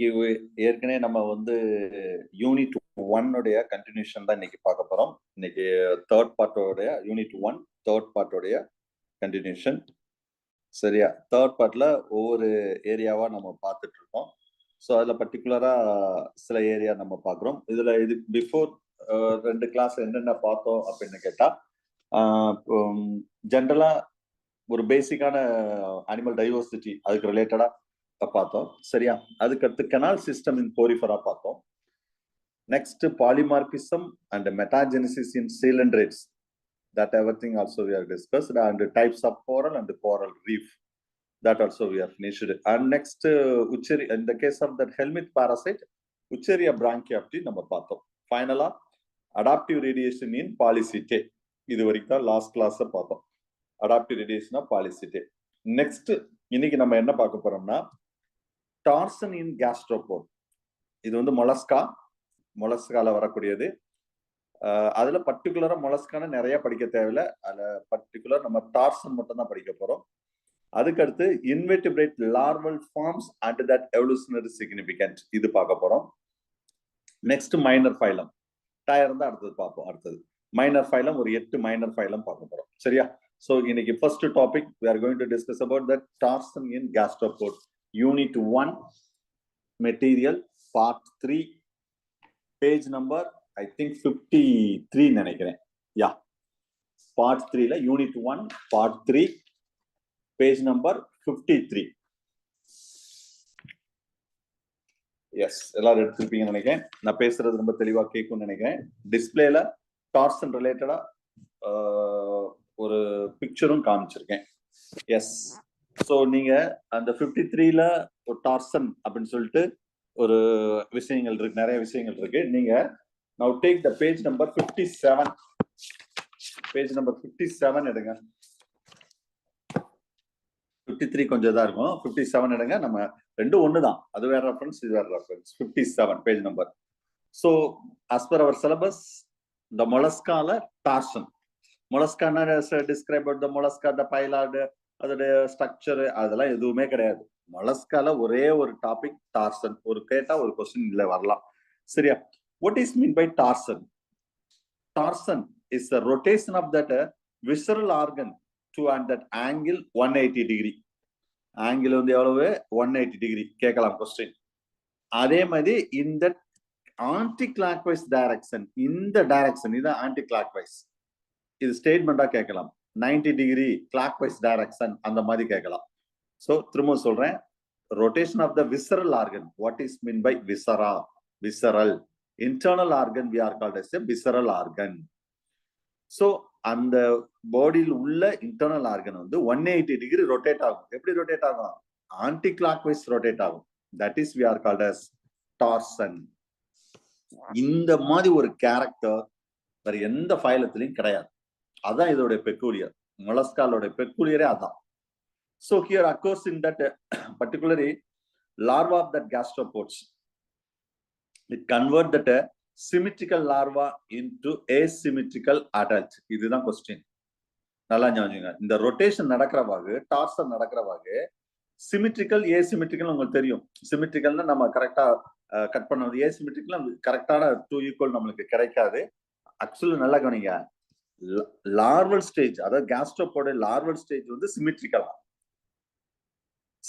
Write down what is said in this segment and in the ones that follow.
இன்னைக்கு ஏற்கனவே நம்ம வந்து யூனிட் 1 உடைய கண்டினியூஷன் தான் இன்னைக்கு பார்க்க போறோம். இன்னைக்கு தேர்ட் பார்ட்டோடைய யூனிட் 1 தேர்ட் பார்ட்டோடைய கண்டினியூஷன். சரியா? தேர்ட் பார்ட்ல ஒவ்வொரு ஏரியாவா நம்ம பார்த்துட்டு இருக்கோம். ஸோ அதில் பர்டிகுலரா சில ஏரியா நம்ம பார்க்குறோம். இதுல இது பிஃபோர் 2 கிளாஸ் என்னென்ன பார்த்தோம் அப்படின்னு கேட்டா, ஜென்ரலா ஒரு பேசிக்கான அனிமல் டைவர்சிட்டி அதுக்கு ரிலேட்டடா பார்த்தோம். சரியா? அதுக்கடுத்து கெனால் சிஸ்டம் இன் போரிஃபரா பார்த்தோம். Next polymorphism and metagenesis in coelenterates, that everything also we have discussed, and types of coral and coral reef, that also we have finished. And next ucheri, in the case of that helminth parasite, Wucheria branchiopti நம்ம பார்த்தோம். ஃபைனலா adaptive radiation இன் பாலிசிட்டே, இது வரைக்கும் தான் last class பார்த்தோம். Adaptive radiation of polychaete. Next இன்னைக்கு நம்ம என்ன பார்க்க போறோம்னா டார்சன் இன் கேஸ்ட்ரோபோட். இது வந்து மொலஸ்கால வரக்கூடியது. அதுல பர்டிகுலரா மொலஸ்கான நிறைய படிக்க தேவையில்லை. அதுல பர்டிகுலர் நம்ம டார்சன் மட்டும் தான் படிக்க போறோம். அதுக்கடுத்து invertebrate larval forms and that evolutionary significant, இது பார்க்க போறோம். நெக்ஸ்ட் மைனர் ஃபைலம், டயர் தான் அடுத்தது பார்ப்போம். அடுத்தது மைனர் ஃபைலம், ஒரு 8 மைனர் ஃபைலம் பார்க்க போறோம். சரியா? ஸோ இன்னைக்கு first topic we are going to discuss about the tarsan in gastropod, unit 1, material, part 3, page number I think 53 நினைக்கிறேன். யா, part 3ல unit 1 part 3 page number 53. Yes, எல்லாரும் எடுத்துருப்பீங்கன்னு நினைக்கிறேன். நான் பேசுறது ரொம்ப தெளிவா கேட்கும்னு நினைக்கிறேன். டிஸ்பிளேல டார்சன் ரிலேட்டடா ஒரு பிக்சரும் காமிச்சிருக்கேன். எஸ், ஸோ நீங்க அந்த 53ல ஒரு டார்சன் அப்படின்னு சொல்லிட்டு ஒரு விஷயங்கள் இருக்கு, நிறைய விஷயங்கள் இருக்கு. நீங்க now take the page number 57, page number 57 எடுங்க. 53 கொஞ்சம் தான் இருக்கும், 57 எடுங்க. நம்ம ரெண்டும் ஒன்று தான், அது வேற ரெஃபரன்ஸ், இது வேற reference. 57 page number. So as per our syllabus, the mollusca torsion. மொலஸ்கான டிஸ்கிரைப் த மொலஸ்கா, த பைலாடு, அதோடைய ஸ்ட்ரக்சர், அதெல்லாம் எதுவுமே கிடையாது. மொலஸ்கால ஒரே ஒரு டாபிக் டார்சன். ஒரு கேட்டா ஒரு கொஸ்டின் இல்ல வரலாம். சரியா? What is mean by tarsan? Tarsan is the rotation of that visceral organ to at that angle 180 degree. Angle வந்து எவ்வளவு? 180 degree கேட்கலாம் கொஸ்டின். அதே மாதிரி இந்த ஆன்டி கிளாக்வைஸ் டைரக்ஷன், இந்த டைரக்ஷன் இது ஆன்டி கிளாக்வைஸ், இது ஸ்டேட்மெண்டா கேட்கலாம். 90 டிகிரி கிளாக்வைஸ் டைரக்ஷன் அந்த மாதிரி கேட்கலாம். ஸோ திரும்ப சொல்றேன், rotation of the visceral organ. What is mean by viscera? Visceral internal organ we are called as a visceral organ. So அந்த பாடியில் உள்ள இன்டர்னல் ஆர்கன் வந்து 180 டிகிரி ரொட்டேட் ஆகும். எப்படி ரொட்டேட் ஆகும்? ஆன்டி கிளாக்வைஸ் ரொட்டேட் ஆகும். That is we are called as torsion. இந்த மாதிரி ஒரு கேரக்டர் வேற எந்த ஃபைலத்திலையும் கிடையாது. அதான் இதோட பெக்கூலியர். மொலஸ்காலோட பெக்கூலியரே அதான். So here occurs in that particularly larva of that gastropods. It convert that symmetrical larva into asymmetrical adult. இதுதான் கொஸ்டின். நல்லா ஞாபகம். இந்த ரொட்டேஷன் நடக்கிறவாக, டார்சன் நடக்கிறவாக, சிமெட்ரிக்கல் ஏசிமெட்ரிக்கல் உங்களுக்கு தெரியும். சிமெட்ரிக்கல்னா நம்ம கரெக்டா கட் பண்ணது, ஏசிமெட்ரிக்கல் கரெக்டான 2 ஈக்குவல் நம்மளுக்கு கிடைக்காது. ஆக்சுவலி நல்லா கவனிங்க, லார்வல் ஸ்டேஜ், அதாவது கேஸ்ட்ரோபோட லார்வல் ஸ்டேஜ் வந்து சிமெட்ரிக்கலா.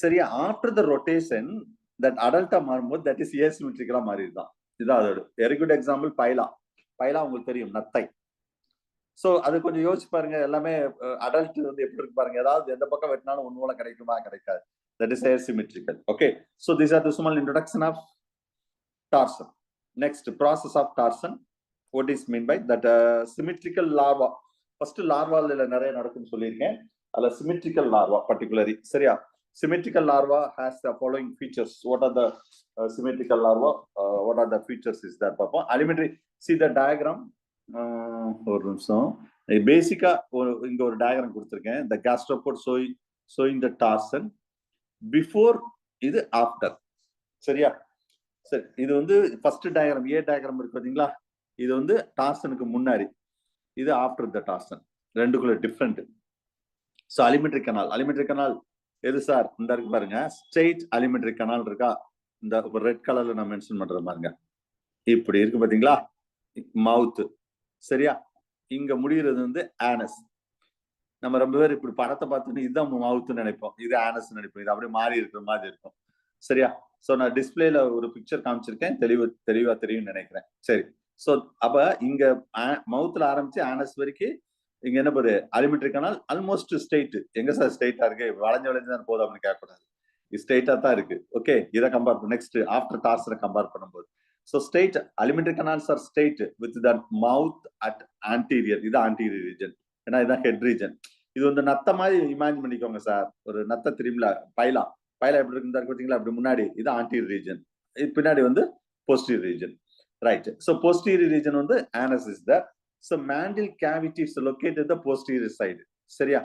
சரியா? After the rotation that adult மாறும்போது that is asymmetrical மாறிடுதான். இதுதான் அதோட வெரி குட் எக்ஸாம்பிள். பைலா உங்களுக்கு தெரியும், நத்தை. சோ அது கொஞ்சம் யோசிச்சு பாருங்க. எல்லாமே அடல்ட் வந்து எப்படி இருக்கு பாருங்க. ஏதாவது எந்த பக்கம் வெட்டினாலும் ஒண்ணு போல கிடைக்குமா? கிடைக்காது. that is asymmetrical. Okay, so these are the small introduction of tarsan. Next, process of tarsan. What is mean by that? Symmetrical larva. First larva நிறைய நடக்கும்னு சொல்லியிருக்கேன். அதுல symmetrical larva particularly. சரியா? Symmetrical larva has the following features. What are the symmetrical larva? What are the features is that? Papa, alimentary. See the diagram. ஒரு நிமிஷம். பேசிக்கா இங்க ஒரு டயக்ராம் கொடுத்திருக்கேன். The gastropod showing the tarsan before, இது after. சரியா? சரி, இது வந்து ஃபர்ஸ்ட் டயக்ராம், ஏ டயக்ராம் இருக்கு பாத்தீங்களா? இது வந்து டார்சனுக்கு முன்னாடி, இது ஆஃப்டர் த டார்சன். ரெண்டுக்குள்ள டிஃபரெண்ட். ஸோ அலிமெண்ட்ரி கனால் எது சார்? இந்த இருக்கு பாருங்க, ஸ்ட்ரெயிட் அலிமெண்ட்ரி கனால் இருக்கா? இந்த ரெட் கலர்ல நான் மென்ஷன் பண்றேன் பாருங்க, இப்படி இருக்கு பாத்தீங்களா மவுத். சரியா, இங்க முடிகிறது வந்து ஆனஸ். நம்ம ரொம்ப பேர் இப்படி படத்தை பார்த்துட்டு இதுதான் மவுத்துன்னு நினைப்போம், இது ஆனஸ் நினைப்போம். இது அப்படியே மாறி இருக்கிற மாதிரி இருக்கும். சரியா, சோ நான் டிஸ்பிளேல ஒரு பிக்சர் காமிச்சிருக்கேன், தெளிவா தெரியும்னு நினைக்கிறேன். சரி, சோ அப்ப இங்க மவுத்ல ஆரம்பிச்சு ஆனஸ் வரைக்கும் இங்க என்ன போகுது, அலிமெண்ட்ரி கனால் ஆல்மோஸ்ட் ஸ்ட்ரெயிட். எங்க சார் ஸ்ட்ரெயிட்டா இருக்கு, வளைஞ்சு தான் போதும் அப்படின்னு கேட்கக்கூடாது, ஸ்ட்ரெயிட்டா தான் இருக்கு. ஓகே, இதை கம்பேர் பண்ண நெக்ஸ்ட் ஆஃப்டர் டார்சரை கம்பேர் பண்ணும்போது, so straight alimentary canals are straight with the mouth at anterior. இது anterior region, ஏன்னா இதான் head region. இது வந்து நத்த மாதிரி இமேஜின் பண்ணிக்கோங்க சார், ஒரு நத்த தெரியுமில, பைலா எப்படி இருக்கு பார்த்தீங்களா, அப்படி முன்னாடி இது anterior region, பின்னாடி வந்து posterior region. Right, so posterior region வந்து anus is there. So mandible cavity is located the posterior side. சரியா,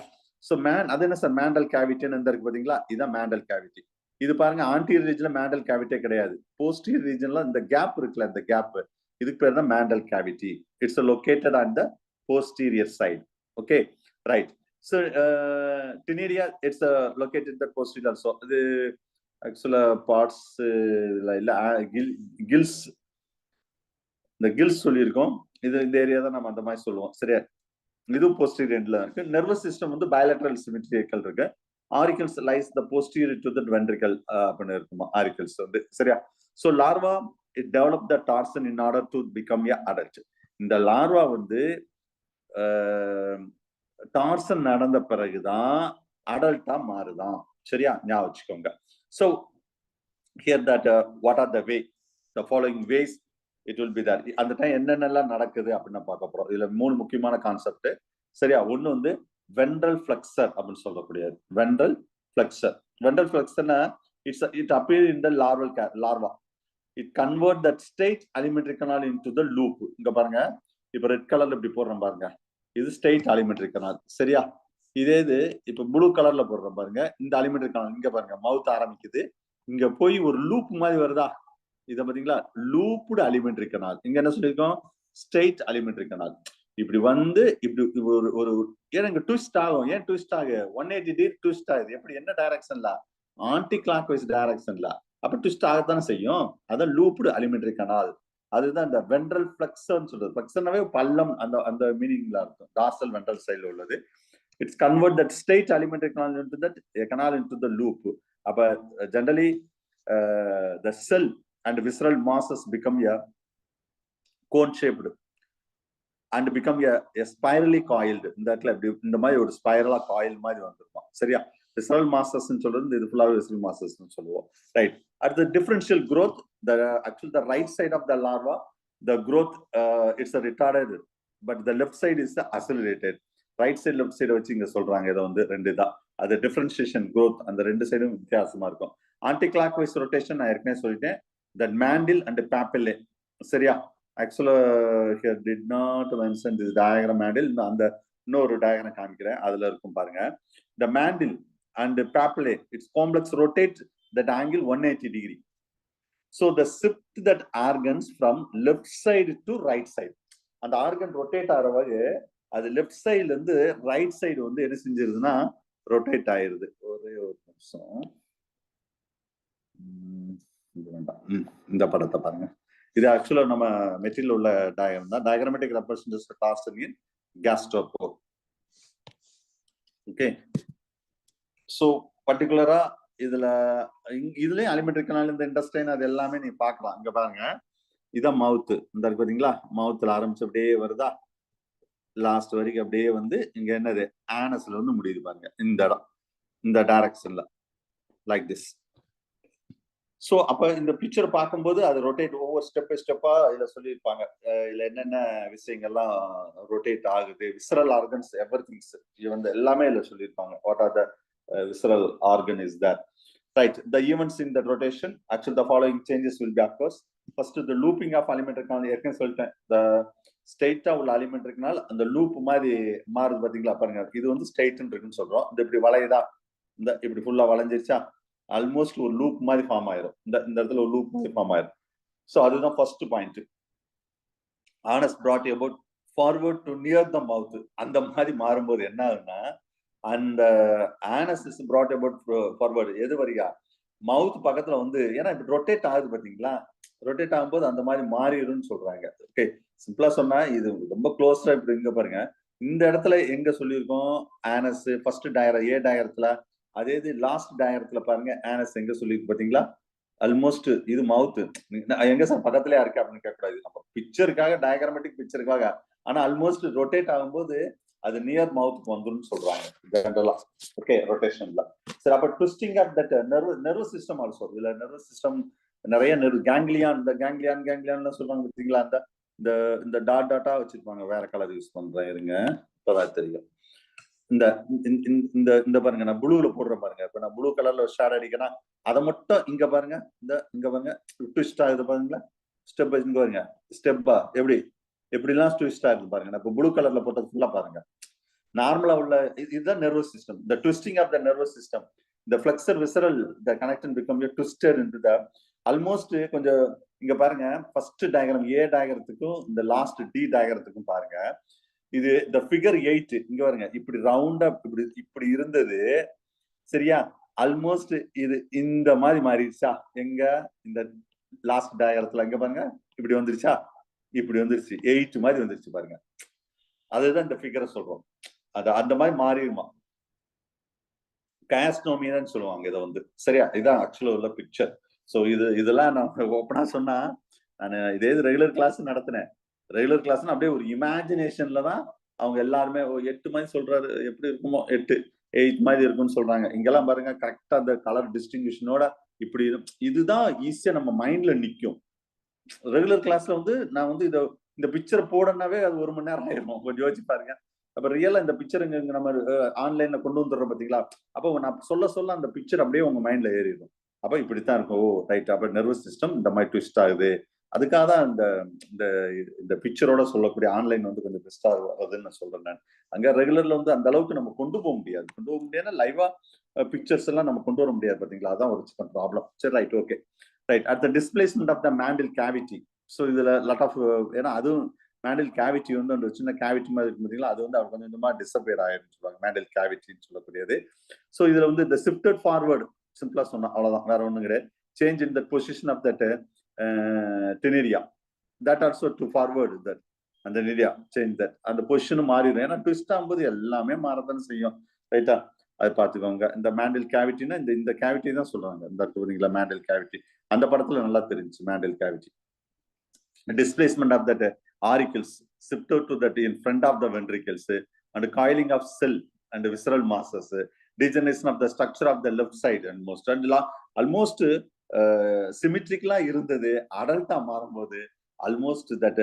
so அது என்ன சார் mandible cavity ன்னு இருக்கு பாத்தீங்களா, இதான் mandible cavity. இது பாருங்க anterior regionல mandible cavity கிடையாது, posterior regionல இந்த கேப் இருக்குல்ல, இந்த கேப், இதுக்கு பேர் தான் mandible cavity. It's located on the posterior side. Okay, right. So Teniria, it's located the posterior also. இது ஆக்சுவலா பார்ட்ஸ் இல்ல gills, இந்த gills சொல்லியிருக்கோம், இது இந்த ஏரியா தான் நம்ம அந்த மாதிரி சொல்லுவோம். சரியா, இது posterior endல இருக்கு. நர்வஸ் சிஸ்டம் வந்து bilateral symmetrical இருக்கு. Auricles lies the posterior to the ventricle அப்படின்னு இருக்குமா auricles வந்து. சரியா, so larva it developed the tarsen in order to become a adult. இந்த லார்வா வந்து டார்சன் நடந்த பிறகுதான் அடல்ட்டா மாறுதான். சரியா, ஞாபகம் வச்சுக்கோங்க. so here that what are the way, the following ways it will be there. அந்த டைம் என்னென்னலாம் நடக்குது அப்படின்னு பார்க்க போறோம். இதுல 3 முக்கியமான கான்செப்ட். சரியா, ஒண்ணு வந்து வென்ட்ரல் ஃப்ளெக்சர் அப்படின்னு சொல்லக்கூடியது. வென்ட்ரல் ஃப்ளெக்சர்னா it appear in the larva. It convert that straight alimentary canal into the loop. இங்க பாருங்க, இப்ப ரெட் கலர்ல இப்படி போடுறோம் பாருங்க, இது ஸ்ட்ரெயிட் alimentary canal. சரியா, இதே இது இப்ப ப்ளூ கலர்ல போடுறோம் பாருங்க, இந்த alimentary canal. இங்க பாருங்க மவுத் ஆரம்பிக்குது, இங்க போய் ஒரு லூப் மாதிரி வருதா, இத பாத்தீங்களா, லூப்டு alimentary canal. இங்க என்ன சொல்லிருக்கோம், ஸ்ட்ரெயிட் alimentary canal. இப்படி வந்து இப்படி ஒரு ஏன் ட்விஸ்ட் ஆகும், ஏன் ட்விஸ்ட் ஆகு, 180 டிகிரி ட்விஸ்ட் ஆகுது. எப்படி, என்ன டைரக்ஷன்ல, ஆன்டி கிளாக் வைஸ் டைரக்ஷன்ல. அப்ப ட்விஸ்ட் ஆகத்தானே செய்யும், அதான் லூப்டு alimentary canal. அதுதான் இந்த வென்ட்ரல் ஃப்ளெக்சர்னு சொல்றது. ஃப்ளெக்சர்னாவே பள்ளம், அந்த மீனிங்ல இருக்கும், டார்சல் வென்ட்ரல் சைடுல உள்ளது. It's convert that straight alimentary canal into that canal into the loop. அப்ப generally the cell and visceral masses become a cone shaped and become a spirally coiled. இந்த இடத்துல இந்த மாதிரி ஒரு ஸ்பைரலா காயில் மாதிரி வந்திருக்கும். சரியா, visceral masses ன்னு சொல்றது இது ஃபுல்லாவே visceral masses ன்னு சொல்லுவோம். Right, at the differential growth, the right side of the larva, the growth it's a retarded, but the left side is accelerated. Right side left side வச்சு இங்க சொல்றாங்க, இதை வந்து ரெண்டு தான், அது டிஃபரன்சியேஷன் growth, அந்த ரெண்டு சைடும் வித்தியாசமா இருக்கும். ஆன்டி கிளாக் வைஸ் ரொட்டேஷன் நான் ஏற்கனவே சொல்லிட்டேன், the mandil and papillae. சரியா, ஆக்சுவலா here did not mention this diagram mandil, அந்த இன்னொரு டயக்ராம் காமிக்கிறேன், அதுல இருக்கும் பாருங்க. the mandil and papillae, its complex rotate that angle 180 degree. So the shift that organs from left side to right side, அந்த organ rotate ஆகிறவாறு அது left சைடுல இருந்து ரைட் சைடு வந்து என்ன செஞ்சிருதுன்னா ரொட்டேட் ஆயிருது. ஒரே ஒரு நிமிஷம், இந்த படத்தை பாருங்க, இது ஆக்சுவலா நம்ம மெட்டீரியல் உள்ள டயக்ராம் தான். டயக்ராமேட்டிக் ரெப்ரசன்டேஷன் டார்சன் இன் கேஸ்ட்ரோபோர். ஓகே, சோ பர்டிகுலரா இதுலயும் alimentary canal, இந்த இன்டெஸ்டைன், அது எல்லாமே நீ பார்க்கலாம். இங்க பாருங்க, இதான் மவுத், இந்த இருக்கு பாத்தீங்களா, மவுத்ல ஆரம்பிச்சு அப்படியே வருதா லாஸ்ட் வரைக்கும், அப்படியே வந்து இங்க என்னது ஆனஸ்ல வந்து முடியுது பாருங்க, இந்த இடம், இந்த டைரக்ஷன்ல லைக் திஸ். சோ அப்ப இந்த பிக்சர் பார்க்கும்போது அது ரொட்டேட், ஒவ்வொரு ஸ்டெப் பை ஸ்டெப்பா இதுல சொல்லியிருப்பாங்க, இதுல என்னென்ன விஷயங்கள்லாம் ரொட்டேட் ஆகுது, விசரல் ஆர்கன்ஸ், எவ்ரிதிங்ஸ், இது வந்து எல்லாமே இதுல சொல்லியிருப்பாங்க. What are the visceral organ is that. Right, the events in that rotation, actually the following changes will be occurs. First, the looping of alimentary canal, ஏற்கனவே சொல்லிட்டேன், the ஸ்ட்ரெயிட்டா உள்ள alimentary canal அந்த லூப் மாதிரி மாறுது பாத்தீங்களா, பாருங்க, இது வந்து ஸ்ட்ரெயிட்னு இருக்குன்னு சொல்றோம். இந்த இப்படி வளையுதா, இந்த இப்படி ஃபுல்லா வளைஞ்சிருச்சா, ஆல்மோஸ்ட் ஒரு லூப் மாதிரி ஃபார்ம் ஆயிரும், இந்த இடத்துல ஒரு லூப் மாதிரி ஃபார்ம் ஆயிரும். சோ அதுதான் first point. Anus brought about forward to near the mouth, அந்த மாதிரி மாறும்போது என்ன ஆகுதுன்னா, அந்த anus is brought about forward, எது வரையா, மவுத் பக்கத்துல வந்து ஏன்னா இப்ப ரொட்டேட் ஆகுது பாத்தீங்களா, ரொட்டேட் ஆகும்போது அந்த மாதிரி மாறிடும்னு சொல்றாங்க. ஓகே, சிம்பிளா சொன்னா இது ரொம்ப க்ளோஸா இப்படி இங்க பாருங்க. இந்த இடத்துல எங்க சொல்லியிருக்கோம் ஆனஸ் ஃபர்ஸ்ட் டயர் ஏ டயரத்துல, அதே இது லாஸ்ட் டயரத்துல பாருங்க ஆனஸ் எங்க சொல்லியிருக்கு பாத்தீங்களா. ஆல்மோஸ்ட் இது மவுத் எங்க சார் பக்கத்துலயா இருக்கு அப்படின்னு கேட்கக்கூடாது. நம்ம பிக்சருக்காக டயக்ராமேட்டிக் பிக்சருக்காக, ஆனா ஆல்மோஸ்ட் ரொட்டேட் ஆகும்போது அது நியர் மவுத்துக்கு வந்துடும் சொல்றாங்க ஜெனரலா. ஓகே, ரொட்டேஷன்ல. சரி, அப்ப twisting of that nervous system also. இதுல நர்வஸ் சிஸ்டம் நிறைய கேங்லியான், இந்த கேங்லியான் சொல்றாங்க பார்த்தீங்களா, அந்த இந்த இந்த டாட் டாட்டா வச்சிருப்பாங்க. வேற கலர் யூஸ் பண்றேன் இருங்க, இப்பதான் தெரியும். இந்த இந்த இந்த பாருங்க, நான் ப்ளூல போடுறேன் பாருங்க. இப்ப நான் ப்ளூ கலர்ல ஷேட் அடிக்கிறேன்னா அதை மட்டும் இங்க பாருங்க, இங்க பாருங்க ட்விஸ்ட் ஆகுது பாருங்களா, ஸ்டெப் இங்க பாருங்க, ஸ்டெப்பா எப்படி எப்படிலாம் ட்விஸ்ட் ஆகுது பாருங்க. நான் இப்ப ப்ளூ கலர்ல போட்டது ஃபுல்லா பாருங்க. நார்மலா உள்ள இதுதான் nervous system. The twisting of the nervous system, the flexure visceral the connective become twisted into the almost. கொஞ்சம் இங்க பாருங்க, ஃபர்ஸ்ட் டயக்ராம் ஏ டயக்ரத்துக்கும் இந்த லாஸ்ட் டி டயக்ரத்துக்கும் பாருங்க. இது த ஃபிகர் 8 இங்க பாருங்க, இப்படி ரவுண்டா இப்படி இப்படி இருந்தது சரியா. ஆல்மோஸ்ட் இது இந்த மாதிரி மாறிடுச்சா, எங்க இந்த லாஸ்ட் டயக்ரத்துல இங்க பாருங்க, இப்படி வந்துருச்சா, இப்படி வந்துருச்சு 8 மாதிரி வந்துருச்சு பாருங்க. அதுதான் இந்த ஃபிகரை சொல்றோம். அது அந்த மாதிரி மாறிடுமா, கேஸ்னோமியான்னு சொல்லுவாங்க இதை வந்து. சரியா, இதான் ஆக்சுவலா உள்ள பிக்சர். ஸோ இதெல்லாம் நான் ஓப்பனா சொன்னா, நான் இதே ரெகுலர் கிளாஸ் நடத்தினேன். ரெகுலர் கிளாஸ் அப்படியே ஒரு இமேஜினேஷன்ல தான் அவங்க எல்லாருமே 8 மாதிரி சொல்றாரு, எப்படி இருக்குமோ 8 மாதிரி இருக்கும்னு சொல்றாங்க. இங்கெல்லாம் பாருங்க கரெக்டா அந்த கலர் டிஸ்டிங்விஷனோட இப்படி இதுதான் ஈஸியா நம்ம மைண்ட்ல நிக்கும். ரெகுலர் கிளாஸ்ல வந்து நான் வந்து இந்த பிக்சர் போடனாவே அது 1 மணி நேரம் ஆயிரும். கொஞ்சம் யோசிச்சு பாருங்க. அப்ப ரியலா இந்த பிக்சர் இங்க நம்ம ஆன்லைன்ல கொண்டு வந்துடுறோம் பாத்தீங்களா, அப்போ நான் சொல்ல அந்த பிக்சர் அப்படியே உங்க மைண்ட்ல ஏறிடும். அப்ப இப்படித்தான் இருக்கும். ஓ ரைட், அப்ப நர்வஸ் சிஸ்டம் இந்த மாதிரி ட்விஸ்ட் ஆகுது. அதுக்காக தான் இந்த பிக்சரோட சொல்லக்கூடிய ஆன்லைன் வந்து கொஞ்சம் பெஸ்டா வருதுன்னு நான் சொல்றேன். நான் அங்க ரெகுலர்ல வந்து அந்த அளவுக்கு நம்ம கொண்டு போக முடியாது. லைவா பிக்சர்ஸ் எல்லாம் நம்ம கொண்டு வர முடியாது பாத்தீங்களா, அதான் ஒரு சின்ன ப்ராப்ளம். சரி, right, okay, right. At the displacement of the mantle cavity. So இதுல லாட் ஆஃப், ஏன்னா அதுவும் மேண்டில் கேவிட்டி வந்து அந்த சின்ன கேவிட்டி மாதிரி இருக்கும் பார்த்தீங்களா, அது வந்து அவர் கொஞ்சம் கொஞ்சமா டிஸப்பியர் ஆயிடுன்னு சொல்லுவாங்க, மேண்டில் கேவிட்டின்னு சொல்லக்கூடியது. ஸோ இதுல வந்து இந்த ஷிஃப்டட் ஃபார்வர்டு, சிம்பிளா சொன்னா அவ்வளவுதான், வேற ஒண்ணும் கிடையாது. Change in the position of that டெனேரியா, that also to forward that அந்த நிரியா சேஞ்ச் தட் அந்த பொசிஷனும் மாறிடும். ஏன்னா ட்விஸ்ட் ஆகும்போது எல்லாமே மாறதானே செய்யும். ரைட்டா, அது பார்த்துக்கோங்க. இந்த மேண்டில் கேவிட்டினா இந்த கேவிட்டி தான் சொல்றாங்க. இந்த பார்த்தீங்களா மேண்டில் கேவிட்டி, அந்த படத்துல நல்லா தெரிஞ்சு mantle cavity. Displacement of that auricles shifted to that in front of the ventricles, and coiling of cell and visceral masses, degeneration of the structure of the left side and most and almost symmetrically இருந்தது. அடல்ட்டா மாறும்போது almost that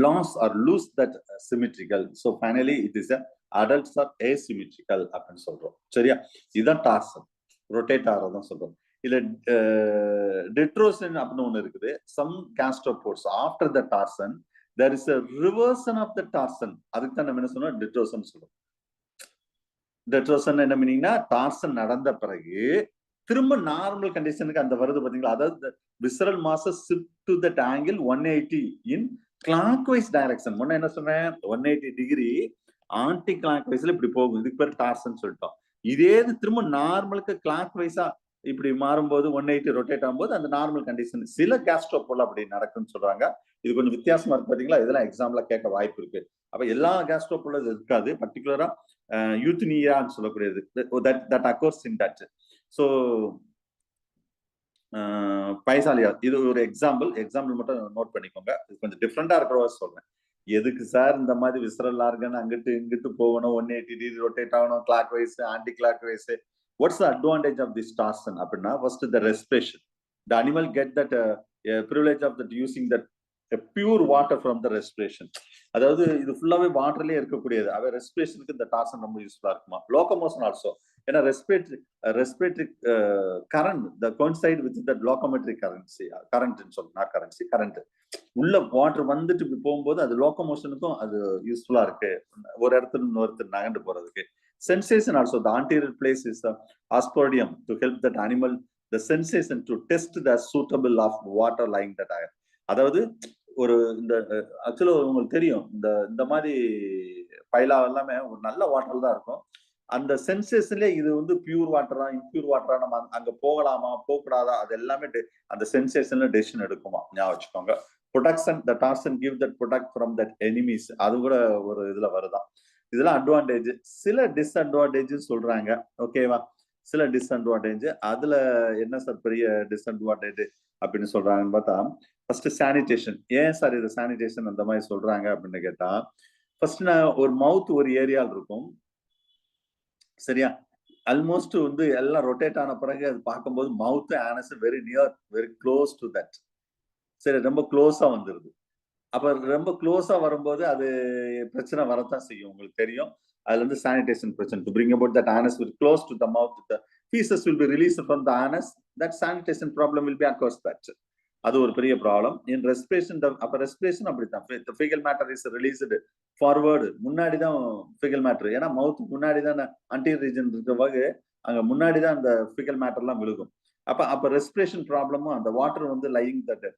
loss or lose that symmetrical. So finally it is a adults are asymmetrical அப்படின்னு சொல்றோம். சரியா, இதுதான் torsion, rotate ஆகிறதான் சொல்றோம். இல்ல டெட்ரோசன் அப்படின்னு ஒண்ணு இருக்குது. Some gastropods after the torsion there is a reversion of the torsion. அதுக்கு தான் நம்ம என்ன சொன்னோம், டெட்ரோசன் சொல்றோம். டெட்ரோசன் என்ன மீனிங்னா, டார்சன் நடந்த பிறகு திரும்ப நார்மல் கண்டிஷனுக்கு அந்த வருது பாத்தீங்களா, அதாவது visceral masses shift to that angle 180 in clockwise direction. முன்ன என்ன சொன்னேன், 180 டிகிரி ஆன்டி கிளாக் வைஸ்ல இப்படி போகும், இதுக்கு பேர் டார்சன் சொல்லிட்டோம். இதே இது திரும்ப நார்மலுக்கு கிளாக் வைஸா இப்படி மாறும்போது 180 ரொட்டேட் ஆகும்போது அந்த நார்மல் கண்டிஷன். சில கேஸ்ட்ரோபோல் அப்படி நடக்கும்னு சொல்றாங்க. இது கொஞ்சம் வித்தியாசமா இருக்கு பாத்தீங்களா, இதெல்லாம் எக்ஸாம்ல கேட்க வாய்ப்பு இருக்கு. அப்ப எல்லா கேஸ்ட்ரோபோல இது இருக்காது. பர்டிகுலரா யூத்னியான்னு சொல்லக்கூடியது தட் அக்கோர்ஸ் இன் தட். ஸோ பைசாலியா இது ஒரு எக்ஸாம்பிள் மட்டும் நோட் பண்ணிக்கோங்க. இது கொஞ்சம் டிஃப்ரெண்டா இருக்கிறவா சொல்றேன். எதுக்கு சார் இந்த மாதிரி விசரல் ஆர்கன் அங்கிட்டு இங்கிட்டு போகணும், 180 டிகிரி ரொட்டேட் ஆகணும், clockwise anticlockwise. What's the advantage of this torsion அப்படின்னா, first the respiration. The animal get that privilege of that using that pure water from the respiration. அதாவது இது ஃபுல்லாவே வாட்டர்லயே இருக்கக்கூடியது. அவ ரெஸ்பிரேஷனுக்கு இந்த டார்சன் ரொம்ப யூஸ்ஃபுல்லா இருக்குமா. லோகோமோஷன் ஆல்சோ, ஏன்னா respiratory current the coincide with the locomotory current சொல்றோம், நாட் கரன்சி, கரண்ட் உள்ள வாட்டர் வந்துட்டு இப்படி போகும்போது அது லோகோமோஷனுக்கும் அது யூஸ்ஃபுல்லா இருக்கு, ஒரு இடத்துல இன்னொருத்தர் நகர்ந்து போறதுக்கு. Sensation also, the anterior place is the ospodium to help that animal the sensation to test the suitable of water lying that air. அதாவது ஒரு இந்த ஆக்சுவலா உங்களுக்கு தெரியும், இந்த மாதிரி பைலா எல்லாமே ஒரு நல்ல வாட்டர் தான் இருக்கும். அந்த சென்சேஷன்ல இது வந்து பியூர் வாட்டரா இம்பியூர் வாட்டரா நம்ம அங்க போகலாமா போகக்கூடாதா அது எல்லாமே அந்த சென்சேஷன்ல டெசிஷன் எடுக்குமா ஞாபகம் வச்சுக்கோங்க. Protection the torsion give that protect from that enemies அது கூட ஒரு இதுல வருதான். இதெல்லாம் அட்வான்டேஜ். சில டிஸ்அட்வான்டேஜ் சொல்றாங்க. ஓகேவா? சில டிஸ்அட்வான்டேஜ். அதுல என்ன சார் பெரிய டிஸ்அட்வான்டேஜ் அப்படின்னு சொல்றாங்கன்னு பார்த்தா, ஃபர்ஸ்ட் சானிடேஷன். ஏன் சார் இது சானிடேஷன் அந்த மாதிரி சொல்றாங்க அப்படின்னு கேட்டா, ஃபர்ஸ்ட் ஒரு மவுத் ஒரு ஏரியால இருக்கும். சரியா? ஆல்மோஸ்ட் வந்து எல்லாம் ரொட்டேட் ஆன பிறகு அது பார்க்கும்போது mouth anus very near, very close to that. சரி, ரொம்ப க்ளோஸா வந்துருது. அப்ப ரொம்ப க்ளோஸா வரும்போது அது பிரச்சனை வரத்தான் செய்யும். உங்களுக்கு தெரியும். அதுல இருந்து சானிடேஷன் பிரச்சனை. To bring about that anus will close to the mouth, the feces will be released from the anus. That sanitation problem will be occurs that. அது ஒரு பெரிய ப்ராப்ளம். இன் ரெஸ்பிரேஷன் அப்ப ரெஸ்பிரேஷன் அப்படித்தான். The fecal matter is released forward. முன்னாடி தான் fecal matter. ஏன்னா மவுத் முன்னாடி தான் anterior region இருக்கிறவாக அங்க முன்னாடி தான் அந்த fecal matter எல்லாம் விழுகும். அப்ப ரெஸ்பிரேஷன் ப்ராப்ளமும் அந்த வாட்டர் வந்து lying that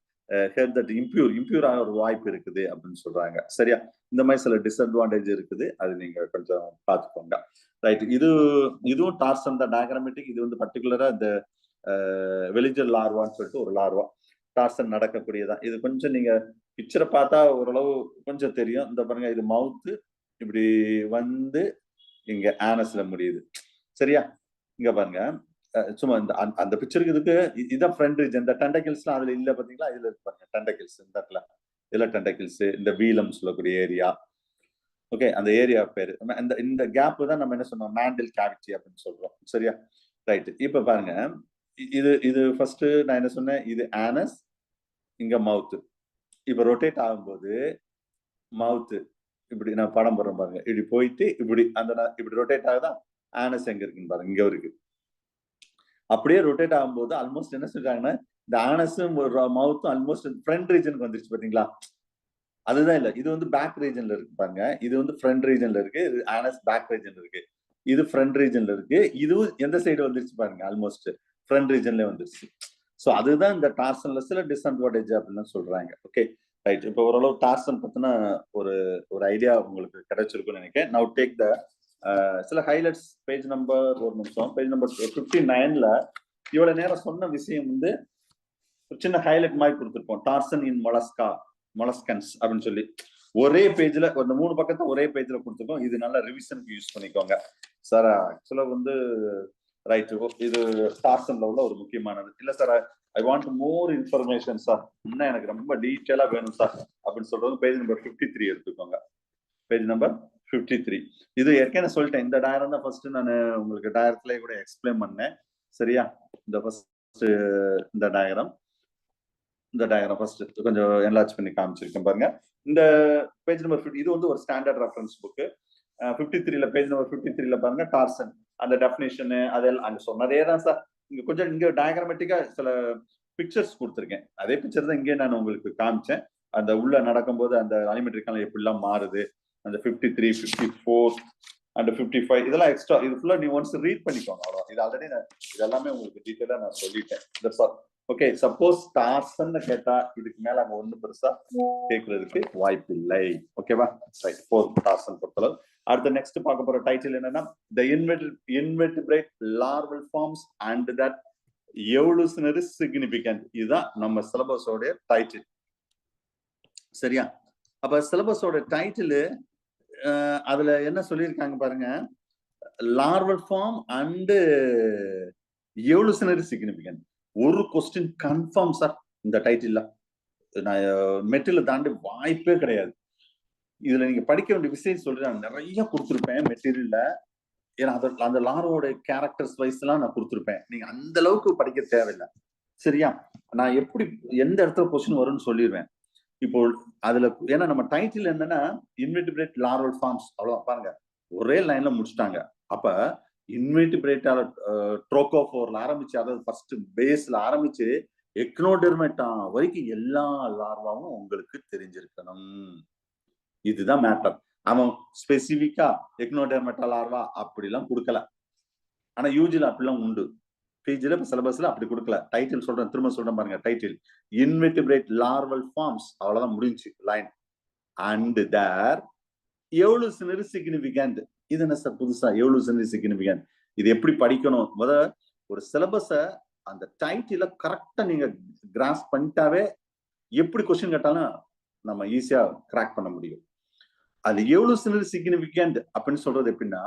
head that impure ஆக ஒரு வாய்ப்பு இருக்குது அப்படின்னு சொல்றாங்க. சரியா? இந்த மாதிரி சில டிஸ்அட்வான்டேஜ் இருக்குது. அது நீங்க கொஞ்சம் பார்த்துக்கோங்க. ரைட். இதுவும் டார்சன் தான் டயக்ராமேட்டிக். இது வந்து பர்டிகுலரா இந்த வெலிஜர் லார்வான்னு சொல்லிட்டு ஒரு லார்வா டார்சன் நடக்கக்கூடியதான். இது கொஞ்சம் நீங்க பிக்சரை பார்த்தா ஓரளவு கொஞ்சம் தெரியும். இந்த பாருங்க, இது மவுத்து இப்படி வந்து இங்க ஆனஸ்ல முடியுது. சரியா? இங்க பாருங்க, சும்மா இந்த அந்த பிக்சருக்கு இதுக்கு இதான் ஃப்ரண்ட் ரீஜன். இந்த டெண்டக்கிள்ஸ்லாம் அதுல இல்ல பாத்தீங்களா? இதுல இருக்கு பாருங்க டெண்டக்கிள்ஸ். இந்த இடத்துல இதுல டெண்டக்கிள்ஸ், இந்த வீலம் சொல்லக்கூடிய ஏரியா. ஓகே, அந்த ஏரியா பேரு. இந்த கேப் தான் நம்ம என்ன சொன்னோம், மேண்டில் கேவிட்டி அப்படின்னு சொல்றோம். சரியா? ரைட். இப்ப பாருங்க, இது ஃபர்ஸ்ட் நான் என்ன சொன்னேன், இது ஆனஸ், இங்க மவுத். இப்ப ரொட்டேட் ஆகும்போது மவுத் இப்படி நான் படம் போடுறேன் பாருங்க, இப்படி போயிட்டு இப்படி இப்படி ரொட்டேட் ஆகுதா, ஆனஸ் எங்க இருக்குன்னு பாருங்க, இங்க இருக்கு. அப்படியே ரொட்டேட் ஆகும்போது ஆல்மோஸ்ட் என்ன சொல்றாங்கன்னா, இந்த ஆனஸும் மவுத்தும் ஆல்மோஸ்ட் ஃப்ரண்ட் ரீஜனுக்கு வந்துருச்சு பாத்தீங்களா? அதுதான் இல்ல, இது வந்து பேக் ரீஜன்ல இருக்கு பாருங்க. இது வந்து ஃப்ரண்ட் ரீஜன்ல இருக்கு, இது ஆனஸ் பேக் ரீஜன்ல இருக்கு. இது ஃப்ரண்ட் ரீஜன்ல இருக்கு, இதுவும் எந்த சைடு வந்துருச்சு பாருங்க, ஆல்மோஸ்ட் ஃப்ரண்ட் ரீஜன்ல வந்துருச்சு. சோ அதுதான் இந்த டார்சன்ல சில டிஸ்அட்வான்டேஜ் அப்படின்னு சொல்றாங்க. Okay right. இப்போ ஓரளவு டார்சன் பத்தின ஒரு ஐடியா உங்களுக்கு கிடைச்சிருக்கும்னு நினைக்கிறேன். நவ் டேக் த சில ஹைலைட்ஸ். பேஜ் நம்பர், ஒரு நிமிஷம், பேஜ் நம்பர் 59ல இவ்வளவு நேரம் சொன்ன விஷயம் வந்து ஒரு சின்ன ஹைலைட் மாதிரி கொடுத்துருப்போம். டார்சன் இன் மொலஸ்கன்ஸ் அப்படின்னு சொல்லி ஒரே பேஜ்ல ஒரு 3 பக்கத்தை ஒரே பேஜ்ல கொடுத்துருக்கோம். இது நல்ல ரிவிஷனுக்கு யூஸ் பண்ணிக்கோங்க சார். ஆக்சுவலா வந்து ரைட், இது டார்சன்ல உள்ள ஒரு முக்கியமானது. இல்ல sir, I want more information sir, இன்னும் எனக்கு ரொம்ப டீட்டெயிலா வேணும் சார் அப்படின்னு சொல்றது பேஜ் நம்பர் 53 எடுத்துக்கோங்க. Page number 53. இது ஏற்கனவே சொல்லிட்டேன். இந்த டயரம் தான் ஃபர்ஸ்ட் நான் உங்களுக்கு டயரத்திலே கூட எக்ஸ்பிளைன் பண்ணேன். சரியா? இந்த ஃபர்ஸ்ட் இந்த டயரம் ஃபர்ஸ்ட் கொஞ்சம் என்லார்ஜ் பண்ணி காமிச்சிருக்கேன் பாருங்க. இந்த பேஜ் நம்பர் 50 இது வந்து ஒரு ஸ்டாண்டர்ட் ரெஃபரன்ஸ் புக். 53ல பேஜ் நம்பர் 53ல பாருங்க, டார்சன் அந்த டெஃபினிஷன் அதெல்லாம் அங்க சொன்னதே தான் சார். இங்க கொஞ்சம் இங்க டயக்ராமேட்டிக்கா சில பிக்சர்ஸ் கொடுத்துருக்கேன். அதே பிக்சர் தான் இங்கே நான் உங்களுக்கு காமிச்சேன். அந்த உள்ள நடக்கும்போது அந்த அலிமெட்ரி காலம் எப்படிலாம் மாறுது, அந்த 53, 54 அண்ட் 55 இதெல்லாம் எக்ஸ்ட்ரா. இது ஃபுல்லா நீ ஒன்ஸ் ரீட் பண்ணிக்கோங்க. அவ்வளோ. இது ஆல்ரெடி இதெல்லாமே உங்களுக்கு டீட்டெயிலா நான் சொல்லிட்டேன். ஓகே, சப்போஸ் டார்சன் கேட்டா இதுக்கு மேல அங்க ஒண்ணு பெருசா கேட்கறதுக்கு வாய்ப்பு இல்லை. ஓகேவா? ரைட். டார்சன் பொறுத்தளவு அடுத்த நெக்ஸ்ட் பார்க்க போற டைட்டில் என்னன்னா, the invertebrate larval forms and that evolutionary significant. இதுதான் நம்ம சிலபஸோட டைட்டில். சரியா? அப்ப சிலபஸோட டைட்டில் அதுல என்ன சொல்லியிருக்காங்க பாருங்க, larval form and evolutionary significant. ஒரு கொஸ்டின் கன்ஃபார்ம் சார் இந்த டைட்டில். நான் மெட்டீரியல் தாண்டி வாய்ப்பே கிடையாது. இதுல நீங்க படிக்க வேண்டிய விஷயம் சொல்றேன், நிறைய கொடுத்துருப்பேன் மெட்டீரியல்ல. ஏன்னா அந்த லார்வோட கேரக்டர்ஸ் வைஸ் எல்லாம் நான் கொடுத்துருப்பேன். நீங்க அந்த அளவுக்கு படிக்க தேவையில்லை. சரியா? நான் எப்படி எந்த இடத்துல கொஸ்டின் வரும்னு சொல்லிடுவேன். இப்போ அதுல ஏன்னா நம்ம டைட்டில் என்னன்னா இன்வெர்டிபிரேட் லார்வல் ஃபார்ம்ஸ், அவ்வளவு பாருங்க, ஒரே லைன்ல முடிச்சுட்டாங்க. அப்ப இன்வெர்டிபிரேட்டால ட்ரோகோஃபோர்ல ஆரம்பிச்சு, அதாவது ஃபர்ஸ்ட் பேஸ்ல ஆரம்பிச்சு எக்னோடெர்மேட்டா வரைக்கும் எல்லா லார்வாவும் உங்களுக்கு தெரிஞ்சிருக்கணும். இதுதான் மேட்டர். அவன் ஸ்பெசிபிக்கா எக்னோடெர்மேட்டா லார்வா அப்படிலாம் கொடுக்கல. ஆனா யூஜில அப்படிலாம் உண்டு. பிஜில சிலபஸ்ல அப்படி கொடுக்கல. டைட்டில் சொல்றேன், திரும்ப சொல்றேன் பாருங்க. டைட்டில் இன்வெர்டிபிரேட் லார்வல் ஃபார்ம்ஸ், அவ்வளவுதான் முடிஞ்சு line. And their evolutionary significant. இது என்ன சார் புதுசா எவல்யூஷனரி சிக்னிஃபிகன்ட், இது எப்படி படிக்கணும்? ஒரு சிலபஸ அந்த டைட்டில கரெக்டா நீங்க கிராஸ் பண்ணிட்டாவே எப்படி கொஸ்டின் கேட்டாலும் நம்ம ஈஸியா கிராக் பண்ண முடியும். அது எவல்யூஷனரி சிக்னிஃபிகன்ட் அப்படின்னு சொல்றது எப்படின்னா,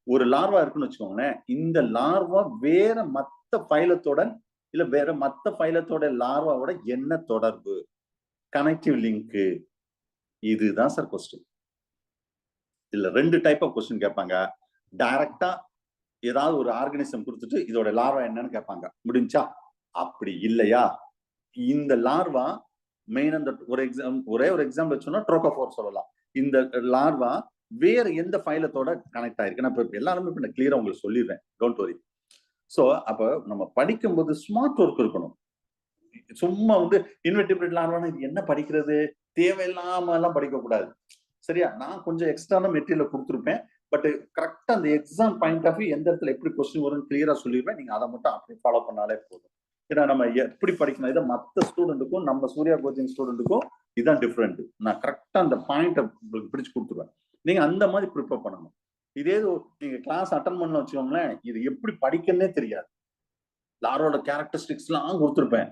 ஒரு லார்வா இருக்குன்னு வச்சுக்கோங்களேன். இந்த லார்வா வேற மத்த பைலத்தோட இல்ல வேற மத்த பைலத்தோட லார்வாவோட என்ன தொடர்பு, கனெக்டிவ் லிங்க், இதுதான் சார் கொஸ்டின். இல்ல 2 டைப் ஆஃப் கொஸ்டின் கேட்பாங்க. டைரக்டா ஏதாவது ஒரு ஆர்கனிசம் கொடுத்துட்டு இதோட லார்வா என்னன்னு கேட்பாங்க, முடிஞ்சா? அப்படி இல்லையா, இந்த லார்வா மெயின் அந்த ஒரே ஒரு எக்ஸாம்பிள் வச்சோம்னா ட்ரோகோஃபோர் சொல்லலாம். இந்த லார்வா வேற எந்த பைலத்தோட கனெக்ட் ஆயிருக்கு, நான் இப்ப எல்லாருமே இப்ப நான் கிளியரா உங்களுக்கு சொல்லிடுறேன், டோன்ட் வரி. சோ அப்ப நம்ம படிக்கும்போது ஸ்மார்ட் ஒர்க் இருக்கணும். சும்மா இன்வெர்டிபிரேட் லார்வானா இது என்ன படிக்கிறது, தேவையில்லாம எல்லாம் படிக்க கூடாது. சரியா? நான் கொஞ்சம் எக்ஸ்ட்ரான மெட்டீரியல் கொடுத்துருப்பேன். பட் கரெக்டா அந்த எக்ஸாம் பாயிண்ட் ஆஃப் வியூ எந்த இடத்துல எப்படி கொஸ்டின் வரும்னு கிளியரா சொல்லிடுவேன். நீங்க அதை மட்டும் அப்படி ஃபாலோ பண்ணாலே போதும். ஏன்னா நம்ம எப்படி படிக்கணும், இதை மற்ற ஸ்டூடெண்ட்டுக்கும் நம்ம சூர்யா கோச்சிங் ஸ்டூடெண்ட்டுக்கும் இதுதான் டிஃப்ரெண்ட். நான் கரெக்டா அந்த பாயிண்ட்டை பிடிச்சு கொடுத்துருவேன். நீங்க அந்த மாதிரி ப்ரிப்பேர் பண்ணணும். இதே நீங்க கிளாஸ் அட்டன் பண்ண வச்சுக்கோங்களேன், இது எப்படி படிக்கன்னே தெரியாது. லாரோட கேரக்டரிஸ்டிக்ஸ் எல்லாம் கொடுத்துருப்பேன்,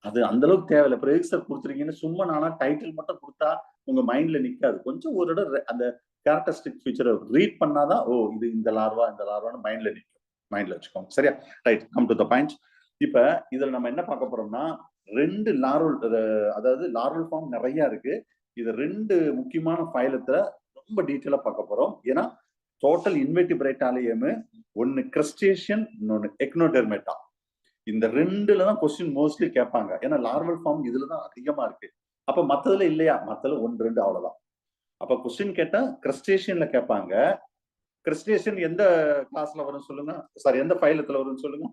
அது அந்த அளவுக்கு தேவையில்லை. ப்ரெடிக்சர் கொடுத்துருக்கீங்கன்னு சும்மா நானா டைட்டில் மட்டும் கொடுத்தா உங்க மைண்ட்ல நிக்காது. கொஞ்சம் ஒரு அந்த கேரக்டரிஸ்டிக் ஃபீச்சரை ரீட் பண்ணாதான், ஓ இது இந்த லார்வான்னு மைண்ட்ல நிற்கும். மைண்ட்ல வச்சுக்கோங்க. சரியா? Right, come to the point. இப்ப இதுல நம்ம என்ன பார்க்க போறோம்னா, 2 லார்வல், அதாவது லார்வல் ஃபார்ம் நிறைய இருக்கு. இது 2 முக்கியமான ஃபைலத்தை ரொம்ப டீட்டெயிலா பார்க்க போறோம். ஏன்னா டோட்டல் இன்வெர்டிபிரேட்டாலேயுமே ஒன்னு கிரஸ்டேஷியன், இன்னொன்னு எக்னோடெர்மேட்டா. இந்த 2ல தான் கொஸ்டின் மோஸ்ட்லி கேட்பாங்க. ஏன்னா லார்வல் ஃபார்ம் இதுலதான் அதிகமா இருக்கு. அப்ப மத்ததுல இல்லையா, மத்ததுல 1 2 அவ்வளவுதான். அப்ப கொஸ்டின் கேட்டா கிரஸ்டேஷியன்ல கேட்பாங்க. கிரஸ்டேஷியன் எந்த கிளாஸ்ல வரும் சொல்லுங்க, சாரி எந்த ஃபைலத்துல வரும் சொல்லுங்க?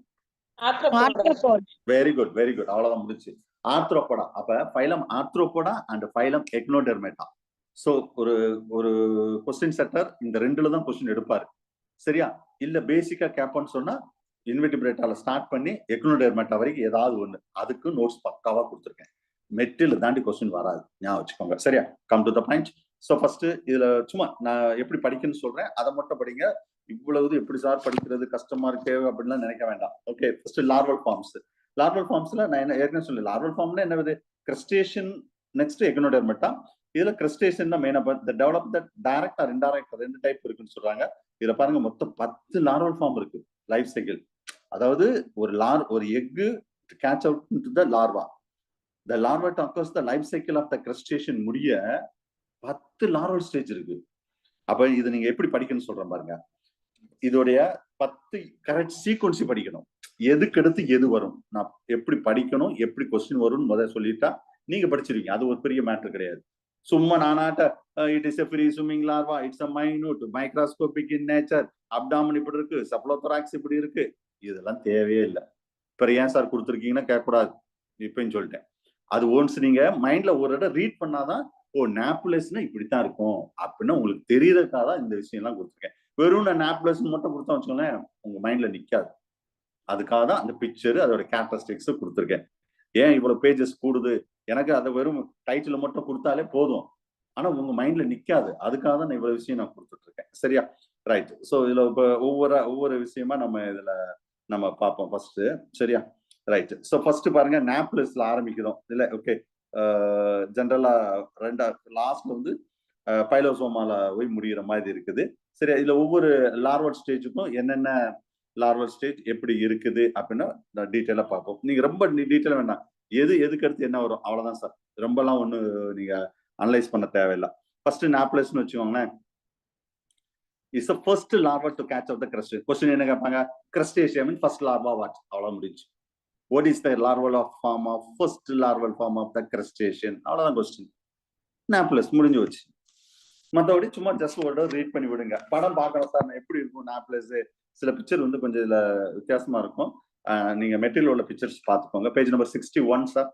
வெரி குட், வெரி குட், அவ்வளவுதான் முடிச்சு. ஆர்த்ரோபோடா. அப்ப phylum arthropoda and phylum echinodermata. So ஒரு கொஸ்டின் செட்டர் இந்த 2ல தான் கொஸ்டின் எடுப்பாரு. சரியா? இல்ல பேசிக்கா கேட்பான்னு சொன்னா இன்வெர்டிபிரேட்டால ஸ்டார்ட் பண்ணி எக்னோடெர்மேட்டா வரைக்கும் ஏதாவது ஒண்ணு, அதுக்கு நோட்ஸ் பக்காவா கொடுத்துருக்கேன். மெட்டில தாண்டி கொஸ்டின் வராது, ஞாபகம் வச்சுக்கோங்க. சரியா? Come to the point. So first இதுல சும்மா நான் எப்படி படிக்கணும்னு சொல்றேன், அதை மட்டும் படிங்க. இவ்வளவு எப்படி சார் படிக்கிறது, கஷ்டமா இருக்கு அப்படின்லாம் நினைக்க வேண்டாம். Okay, first larval forms. லார்வல் ஃபார்ம்ஸ்ல நான் என்ன ஏற்கனவே சொல்லி, லார்வல் ஃபார்ம்ல என்ன, கிரஸ்டேஷன் நெக்ஸ்ட் எக்னோடெர்மேட்டா. இதுல கிரஸ்டேஷன் தான் மெயினா டெவலப் த டைரக்ட் ஆர் இன்டைரக்ட் 2 டைப் இருக்குன்னு சொல்றாங்க. இதுல பாருங்க மொத்தம் 10 லார்வல் ஃபார்ம் இருக்கு. லைஃப் சைக்கிள், அதாவது ஒரு egg to catch out into the larva. The larva to occurs the life cycle of the crustacean முடிய 10 larval stage இருக்கு. அப்ப இது நீங்க எப்படி படிக்கணும்னு சொல்றேன் பாருங்க. இதோடைய 10 கரெக்ட் சீக்வன்ஸ் படிக்கணும். எதுக்கு அடுத்து எது வரும், நான் எப்படி படிக்கணும், எப்படி கொஸ்டின் வரும்னு முதல்ல சொல்லிட்டா நீங்க படிச்சிருவீங்க. அது ஒரு பெரிய மேட்டர் கிடையாது. சும்மா நானாட்ட it is a free swimming larva, it's a minute microscopic in nature, abdomen இப்படி இருக்கு, செஃபலோதொராக்ஸ் இப்படி இருக்கு, இதெல்லாம் தேவையே இல்லை. இப்ப ஏன் சார் கொடுத்துருக்கீங்கன்னா கேட்கக்கூடாது இப்பன்னு சொல்லிட்டேன். அது ஒன்ஸ் நீங்க மைண்ட்ல ஒரு இடம் ரீட் பண்ணாதான், ஓ நாப்புலஸ்னா இப்படித்தான் இருக்கும் அப்படின்னு உங்களுக்கு தெரியறதுக்காக தான் இந்த விஷயம் எல்லாம் கொடுத்துருக்கேன். வெறும் நான் நாப்புலஸ் மட்டும் கொடுத்தா வச்சுக்கோங்களேன், உங்க மைண்ட்ல நிக்காது. அதுக்காக தான் அந்த பிக்சர், அதோட கேரக்டரிஸ்டிக்ஸ் கொடுத்துருக்கேன். ஏன் இவ்வளவு பேஜஸ் கூடுது, எனக்கு அதை வெறும் டைட்டில் மட்டும் கொடுத்தாலே போதும், ஆனா உங்க மைண்ட்ல நிக்காது. அதுக்காக தான் இவ்வளவு விஷயம் நான் கொடுத்துட்டு இருக்கேன். சரியா? ரைட். சோ இதுல இப்ப ஒவ்வொரு விஷயமா நம்ம பார்ப்போம் ஃபர்ஸ்ட். சரியா? ரைட். சோ ஃபர்ஸ்ட் பாருங்க, நாப்புலஸ்ல ஆரம்பிக்கிறோம் இல்ல? ஓகே, ஜெனரலா லாஸ்ட்ல பைலோசோமால போய் முடிகிற மாதிரி இருக்குது. சரியா? இதுல ஒவ்வொரு லார்வல் ஸ்டேஜுக்கும் என்னென்ன லார்வல் ஸ்டேஜ் எப்படி இருக்குது அப்படின்னு டீட்டெயிலா பார்ப்போம். நீங்க ரொம்ப டீட்டெயிலா வேண்டாம், எதுக்கு அடுத்து என்ன வரும் அவ்வளவுதான் சார். ரொம்ப எல்லாம் ஒண்ணு நீங்க அனலைஸ் பண்ண தேவையில்லை. ஃபர்ஸ்ட் நாப்புலஸ்னு வச்சுக்கோங்களேன். is the first larva to catch out the crustacean. Question என்ன கேட்பாங்க, crustacean mean first larva what, அவ்வளவு முடிஞ்சு. What is the larval form of first larval form of the crustacean, அவ்வளவுதான் கொஸ்டின். நாப்புலஸ் முடிஞ்சு வச்சு. மற்றபடி சும்மா ஜஸ்ட் ஒரு ரீட் பண்ணி விடுங்க. படம் பார்க்கணும் சார், நான் எப்படி இருக்கும் நாப்புலஸ், சில பிக்சர் கொஞ்சம் இதுல வித்தியாசமா இருக்கும். நீங்க மெட்டீரியல் உள்ள பிக்சர்ஸ் பார்த்துக்கோங்க. Page number 61 sir.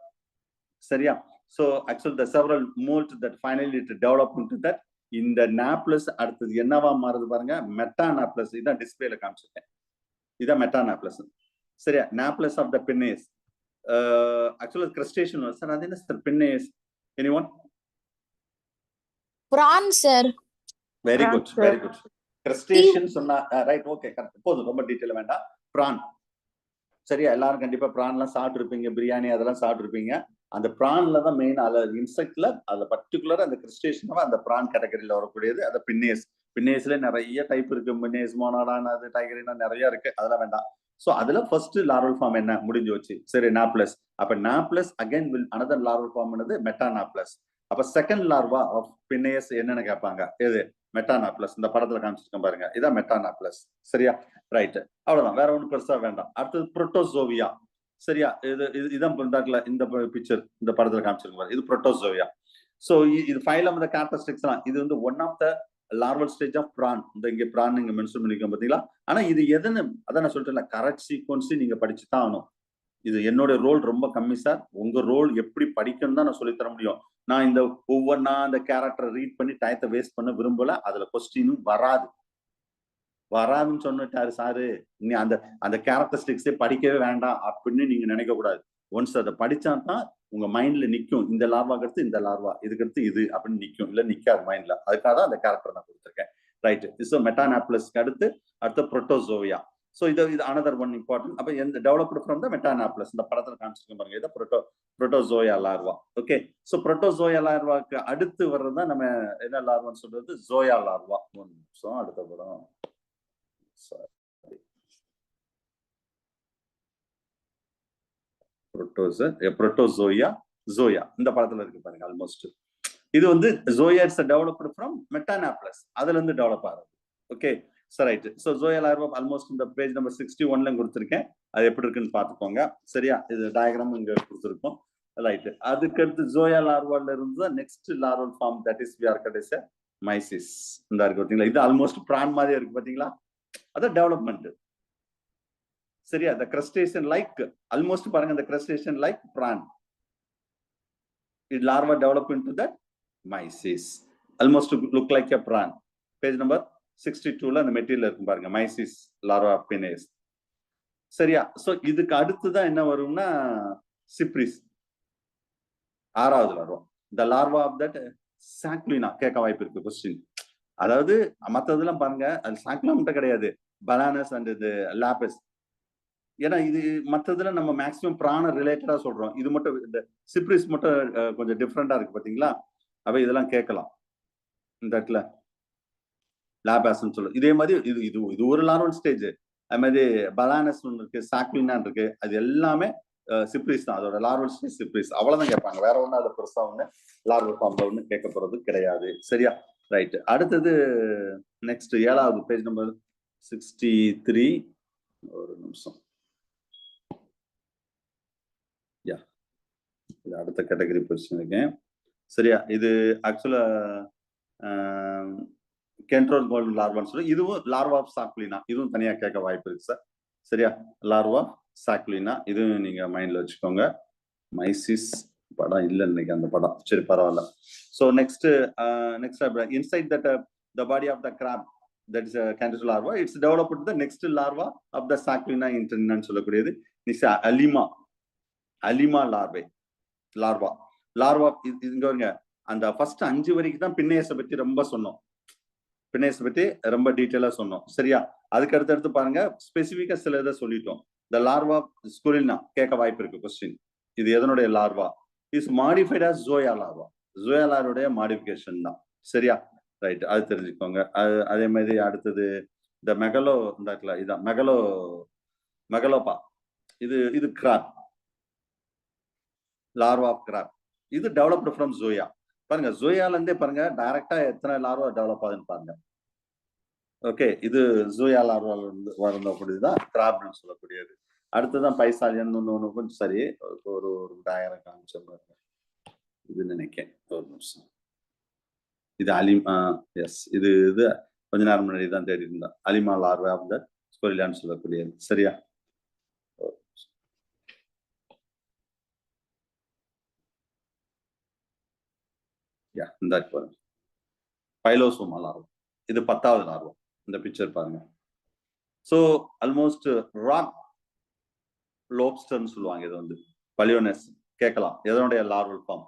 சரியா? So actually the several molds that finally it developed into that. இந்த நாப்புலஸ் அடுத்தது என்னவா மாறுது பாருங்க, மெட்டா நாப்புலஸ். இதான் டிஸ்பிளேல காமிச்சிருக்கேன், இதான் மெட்டா நாப்புலஸ். சரியா? Nauplius of the penaeus. Actually crustacean sir, அது என்ன sir penaeus? Anyone? Prawn sir. Very good very good. Crustacean சொன்னா ரைட், ஓகே, கரெக்ட், போதும், ரொம்ப டீடைல் வேண்டாம். பிரான், சரியா? எல்லாரும் கண்டிப்பா பிரான்லாம் சாப்பிட்டு இருப்பீங்க, பிரியாணி அதெல்லாம் சாப்பிட்டு இருப்பீங்க. அந்த பிரான்ல தான் மெயின், அதுல இன்செக்ட்ல அதுல பர்டிகுலரா அந்த கிறிஸ்டேஷன் அந்த பிரான் கேட்டகரியில வரக்கூடியது. அது பின்னேஸ். பின்னேஸ்ல நிறைய டைப் இருக்கு. பின்னேஸ், மோனோடான், அது டைகரினா நிறைய இருக்கு, அதெல்லாம் வேண்டாம். சோ அதுல ஃபர்ஸ்ட் லார்வல் ஃபார்ம் என்ன முடிஞ்சு வச்சு, சரி, நாப்லஸ். அப்ப nauplius again will another larval form என்னது, மெட்டாநாப்லஸ். அப்ப செகண்ட் லார்வா ஆஃப் பின்னேஸ் என்னன்னு கேட்பாங்க, எது? மெட்டாநாப்லஸ். இந்த படத்துல காமிச்சிருக்கேன் பாருங்க, இதான் மெட்டாநாப்லஸ். சரியா? ரைட், அவ்வளவுதான், வேற ஒன்றும் பெருசா வேண்டாம். அடுத்தது புரோட்டோசோவியா. சரியா? இதான் இந்த பிக்சர் இந்த படத்துல காமிச்சிருக்க, இது புரோட்டோசோவியா. சோ இது ஃபைலம் அந்த கேரக்டரிஸ்டிக்ஸ் எல்லாம், இது வந்து one of the larval stage of prawn. இந்த இங்க பிரான் நீங்க மென்ஷன் பண்ணிருக்கோம் பாத்தீங்களா? ஆனா இது எதுன்னு அதான் நான் சொல்லிட்டேன், கரெக்ட் சீக்வன்ஸ் நீங்க படிச்சு தான் ஆகணும். இது என்னோட ரோல் ரொம்ப கம்மி சார். உங்க ரோல் எப்படி படிக்கணும் தான் நான் சொல்லி தர முடியும். நான் இந்த ஒவ்வொன்னா அந்த கேரக்டரை ரீட் பண்ணி டயத்தை வேஸ்ட் பண்ண விரும்பல. அதுல கொஸ்டினும் வராதுன்னு சொன்னிட்டாரு சாரு. நீ அந்த அந்த கேரக்டரிஸ்டிக்ஸே படிக்கவே வேண்டாம் அப்படின்னு நீங்க நினைக்க கூடாது. ஒன்ஸ் அதை படிச்சா தான் உங்க மைண்ட்ல நிக்கும். இந்த லார்வாக்கு அடுத்து இந்த லார்வா, இதுக்கு அடுத்து இது அப்படின்னு நிக்கும், இல்ல நிக்காது மைண்ட்ல. அதுக்காக தான் அந்த கேரக்டர் நான் கொடுத்துருக்கேன். ரைட். ஸோ மெட்டாநாப்லஸ்க்கு அடுத்து புரோட்டோசோவியா. ஸோ இது அனதர் ஒன் இம்பார்ட்டன்ட். அப்ப எந்த டெவலப்டு ஃப்ரம் த மெட்டாநாப்லஸ், இந்த படத்துல காமிச்சிருக்கோம் பாருங்க, இதை புரோட்டோசோயா லார்வா. ஓகே, ஸோ புரோட்டோசோயா லார்வாக்கு அடுத்து வர்றதுதான் நம்ம என்ன லார்வான்னு சொல்றது, ஜோயா லார்வா. ஒரு நிமிஷம், அடுத்த படம். புரோட்டோசோயா, ஜோயா இந்த படத்துல இருக்கு பாருங்க. ஆல்மோஸ்ட் இது வந்து ஜோயா இட்ஸ் டெவலப்டு ஃப்ரம் மெட்டாநாப்லஸ், அதுல இருந்து டெவலப் ஆகுது. Okay, right. So Joya larva almost இந்த பேஜ் நம்பர் 61ல கொடுத்திருக்கேன். அது எப்படி இருக்குன்னு பாத்துக்கோங்க. சரியா? இது டயக்ராம் இங்க கொடுத்திருக்கோம். ரைட். அதுக்கு அடுத்து ஜோயா லார்வால இருந்து next larval form, that is we are கடைசி மைசிஸ். இந்த இருக்கு பாத்தீங்களா? இது ஆல்மோஸ்ட் பிரான் மாதிரி இருக்கு பாத்தீங்களா? அத டெவலப்மெண்ட். சரியா? the crustacean like almost பாருங்க, the crustacean like prawn, it larva develop into that mysis, almost look like a prawn. Page number 62ல அந்த மெட்டீரியல் இருக்கு பாருங்க, mysis larva penis. சரியா? சோ இதுக்கு அடுத்து தான் என்ன வரும்னா சிப்ரிஸ், ஆறாவது larva. the larva of that சாக்லினா கேட்க வாய்ப்பு இருக்கு क्वेश्चन. அதாவது மத்ததெல்லாம் பாருங்க, அது சாக்லினா மட்டும் கிடையாது, பனானஸ் அண்ட் இது லாபஸ். ஏன்னா இது மற்றதுல நம்ம மேக்சிமம் பிராண ரிலேட்டடா சொல்றோம், இது மட்டும் இந்த சிப்ரிஸ் மட்டும் கொஞ்சம் டிஃப்ரெண்டா இருக்கு பாத்தீங்களா? அப்ப இதெல்லாம் கேட்கலாம் இந்த இடத்துல, லாபாஸ்ன்னு சொல்லு. இதே மாதிரி இது ஒரு லார்வல் ஸ்டேஜ். அது மாதிரி பலானஸ் ஒன்று இருக்கு, சாக்லினா இருக்கு, அது எல்லாமே சிப்ரிஸ் தான். அதோட லார்வல் ஸ்டேஜ் சிப்ரிஸ், அவ்வளவுதான் கேட்பாங்க. வேற ஒண்ணு அதை பெருசா ஒண்ணு லார்வல் ஃபார்ம்ல ஒண்ணு கேட்க போறது கிடையாது. சரியா? ரைட். அடுத்தது நெக்ஸ்ட் 7வது பேஜ் நம்பர் 63. ஒரு நிமிஷம். இது அடுத்த கேட்டகரி பொசிஷன் இருக்கேன். சரியா? இது ஆக்சுவலா கென்ட்ரோல் கோல்டன் லார்வான்னு சொல்லி, இதுவும் லார்வா ஆஃப் சாக்லினா, இதுவும் தனியா கேட்க வாய்ப்பு இருக்கு சார். சரியா? லார்வா சாக்லினா, இதுவும் நீங்க மைண்ட்ல வச்சுக்கோங்க. மைசிஸ் படம் இல்ல இன்னைக்கு அந்த படம். சரி, பரவாயில்ல. So next inside that the body of the crab, that is cantor larva, it's developed the next larva of the sacculina இன்டர்னான்னு சொல்லக்கூடியது அலிமா லார்வா. இங்க வருங்க, அந்த ஃபர்ஸ்ட் 5 வரைக்கும் தான் பின்னேஸை பத்தி ரொம்ப சொன்னோம், பின்னேஸை பத்தி ரொம்ப டீட்டெயிலா சொன்னோம். சரியா? அதுக்கு அடுத்து பாருங்க, ஸ்பெசிபிக்கா சில இதை சொல்லிட்டோம். இந்த லார்வா ஸ்குரில்னா கேட்க வாய்ப்பு இருக்கு கொஸ்டின். இது எதனுடைய larva? Is modified as zoea larva. Zoea லார்வோடைய மாடிஃபிகேஷன் தான். சரியா? ரைட், அது தெரிஞ்சுக்கோங்க. அதே மாதிரி அடுத்தது இந்த இதான் மெகலோபா. இது கிராப், லார்வா ஆஃப் கிராப். இது டெவலப்டு ஃப்ரம் ஜோயா. பாருங்க, ஜோயால இருந்தே பாருங்க டைரக்டா எத்தனை லார்வா டெவலப் ஆகுதுன்னு பாருங்க. ஓகே, இது ஜோயா லார்வால இருந்து வரக்கூடியதுதான் கிராப்னு சொல்லக்கூடியது. அடுத்ததான் பைசாலியன் ஒண்ணு கொஞ்சம். சரி, ஒரு டயக்ராம் காமிச்ச பாருங்க, இது நினைக்கேன். ஒரு நிமிஷம். இது எஸ், இது கொஞ்ச நேரம் முன்னாடி தான் தேடி இருந்தா, அலிமா லார்வா ஆஃப் த ஸ்கொரிலியான்னு சொல்லக்கூடியது. சரியா? இந்த பாருங்க, பைலோசோமா லார்வா. இது 10வது லார்வா. இந்த பிக்சர் பாருங்க. சோ ஆல்மோஸ்ட் ராக் லோப்ஸ்டர்னு சொல்லுவாங்க. இது வந்து பலியோனஸ் கேட்கலாம். எதனுடைய லார்வல் ஃபார்ம்?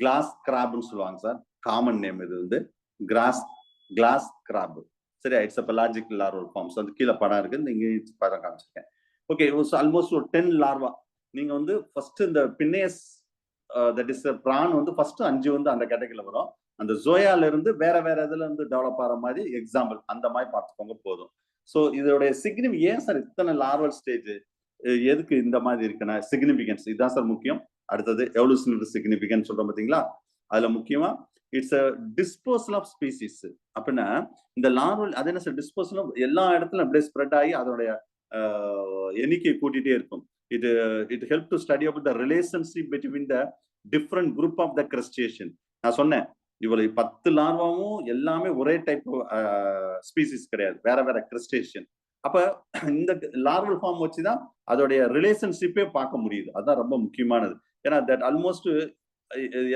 கிளாஸ் கிராப்னு சொல்லுவாங்க சார், காமன் நேம். இது வந்து கிராஸ் கிளாஸ் கிராப். சரியா, it's a pelagic larval forms. அது கீழே படம் இருக்கு, நீங்க படம் காமிச்சிருக்கேன். ஓகே, ஆல்மோஸ்ட் ஒரு 10 லார்வா. நீங்க வந்து ஃபர்ஸ்ட் இந்த பின்னேஸ் தட் இஸ் பிரான் வந்து ஃபர்ஸ்ட் 5 வந்து அந்த கேட்டகரியில வரும். அந்த ஜோயால இருந்து வேற வேற இதுல இருந்து டெவலப் ஆகிற மாதிரி எக்ஸாம்பிள் அந்த மாதிரி பார்த்துக்கோங்க போதும். ஸோ இதோடைய ஏன் சார் இத்தனை லார்வல் ஸ்டேஜ், எதுக்கு இந்த மாதிரி இருக்குன்னா சிக்னிபிகன்ஸ் இதுதான் சார் முக்கியம். அடுத்தது எவல்யூஷனரி சிக்னிபிகன்ஸ் சொல்றோம் பாத்தீங்களா, அதுல முக்கியமா it's a disposal of species. அப்படின்னா இந்த லார்வல் அது என்ன சார் டிஸ்போசல் எல்லா இடத்துலயும் அப்படியே ஸ்ப்ரெட் ஆகி அதோடைய எண்ணிக்கை கூட்டிகிட்டே இருக்கும். It help to study about the relationship between the different group of the crustacean. நான் சொன்னேன் இவ்வளவு 10 லார்வாவும் எல்லாமே ஒரே டைப் ஸ்பீசிஸ் கிடையாது, வேற வேற கிரஸ்டேஷன். அப்ப இந்த லார்வல் ஃபார்ம் வச்சுதான் அதோடைய ரிலேஷன்ஷிப்பே பார்க்க முடியுது. அதுதான் ரொம்ப முக்கியமானது. ஏன்னா தட் ஆல்மோஸ்ட்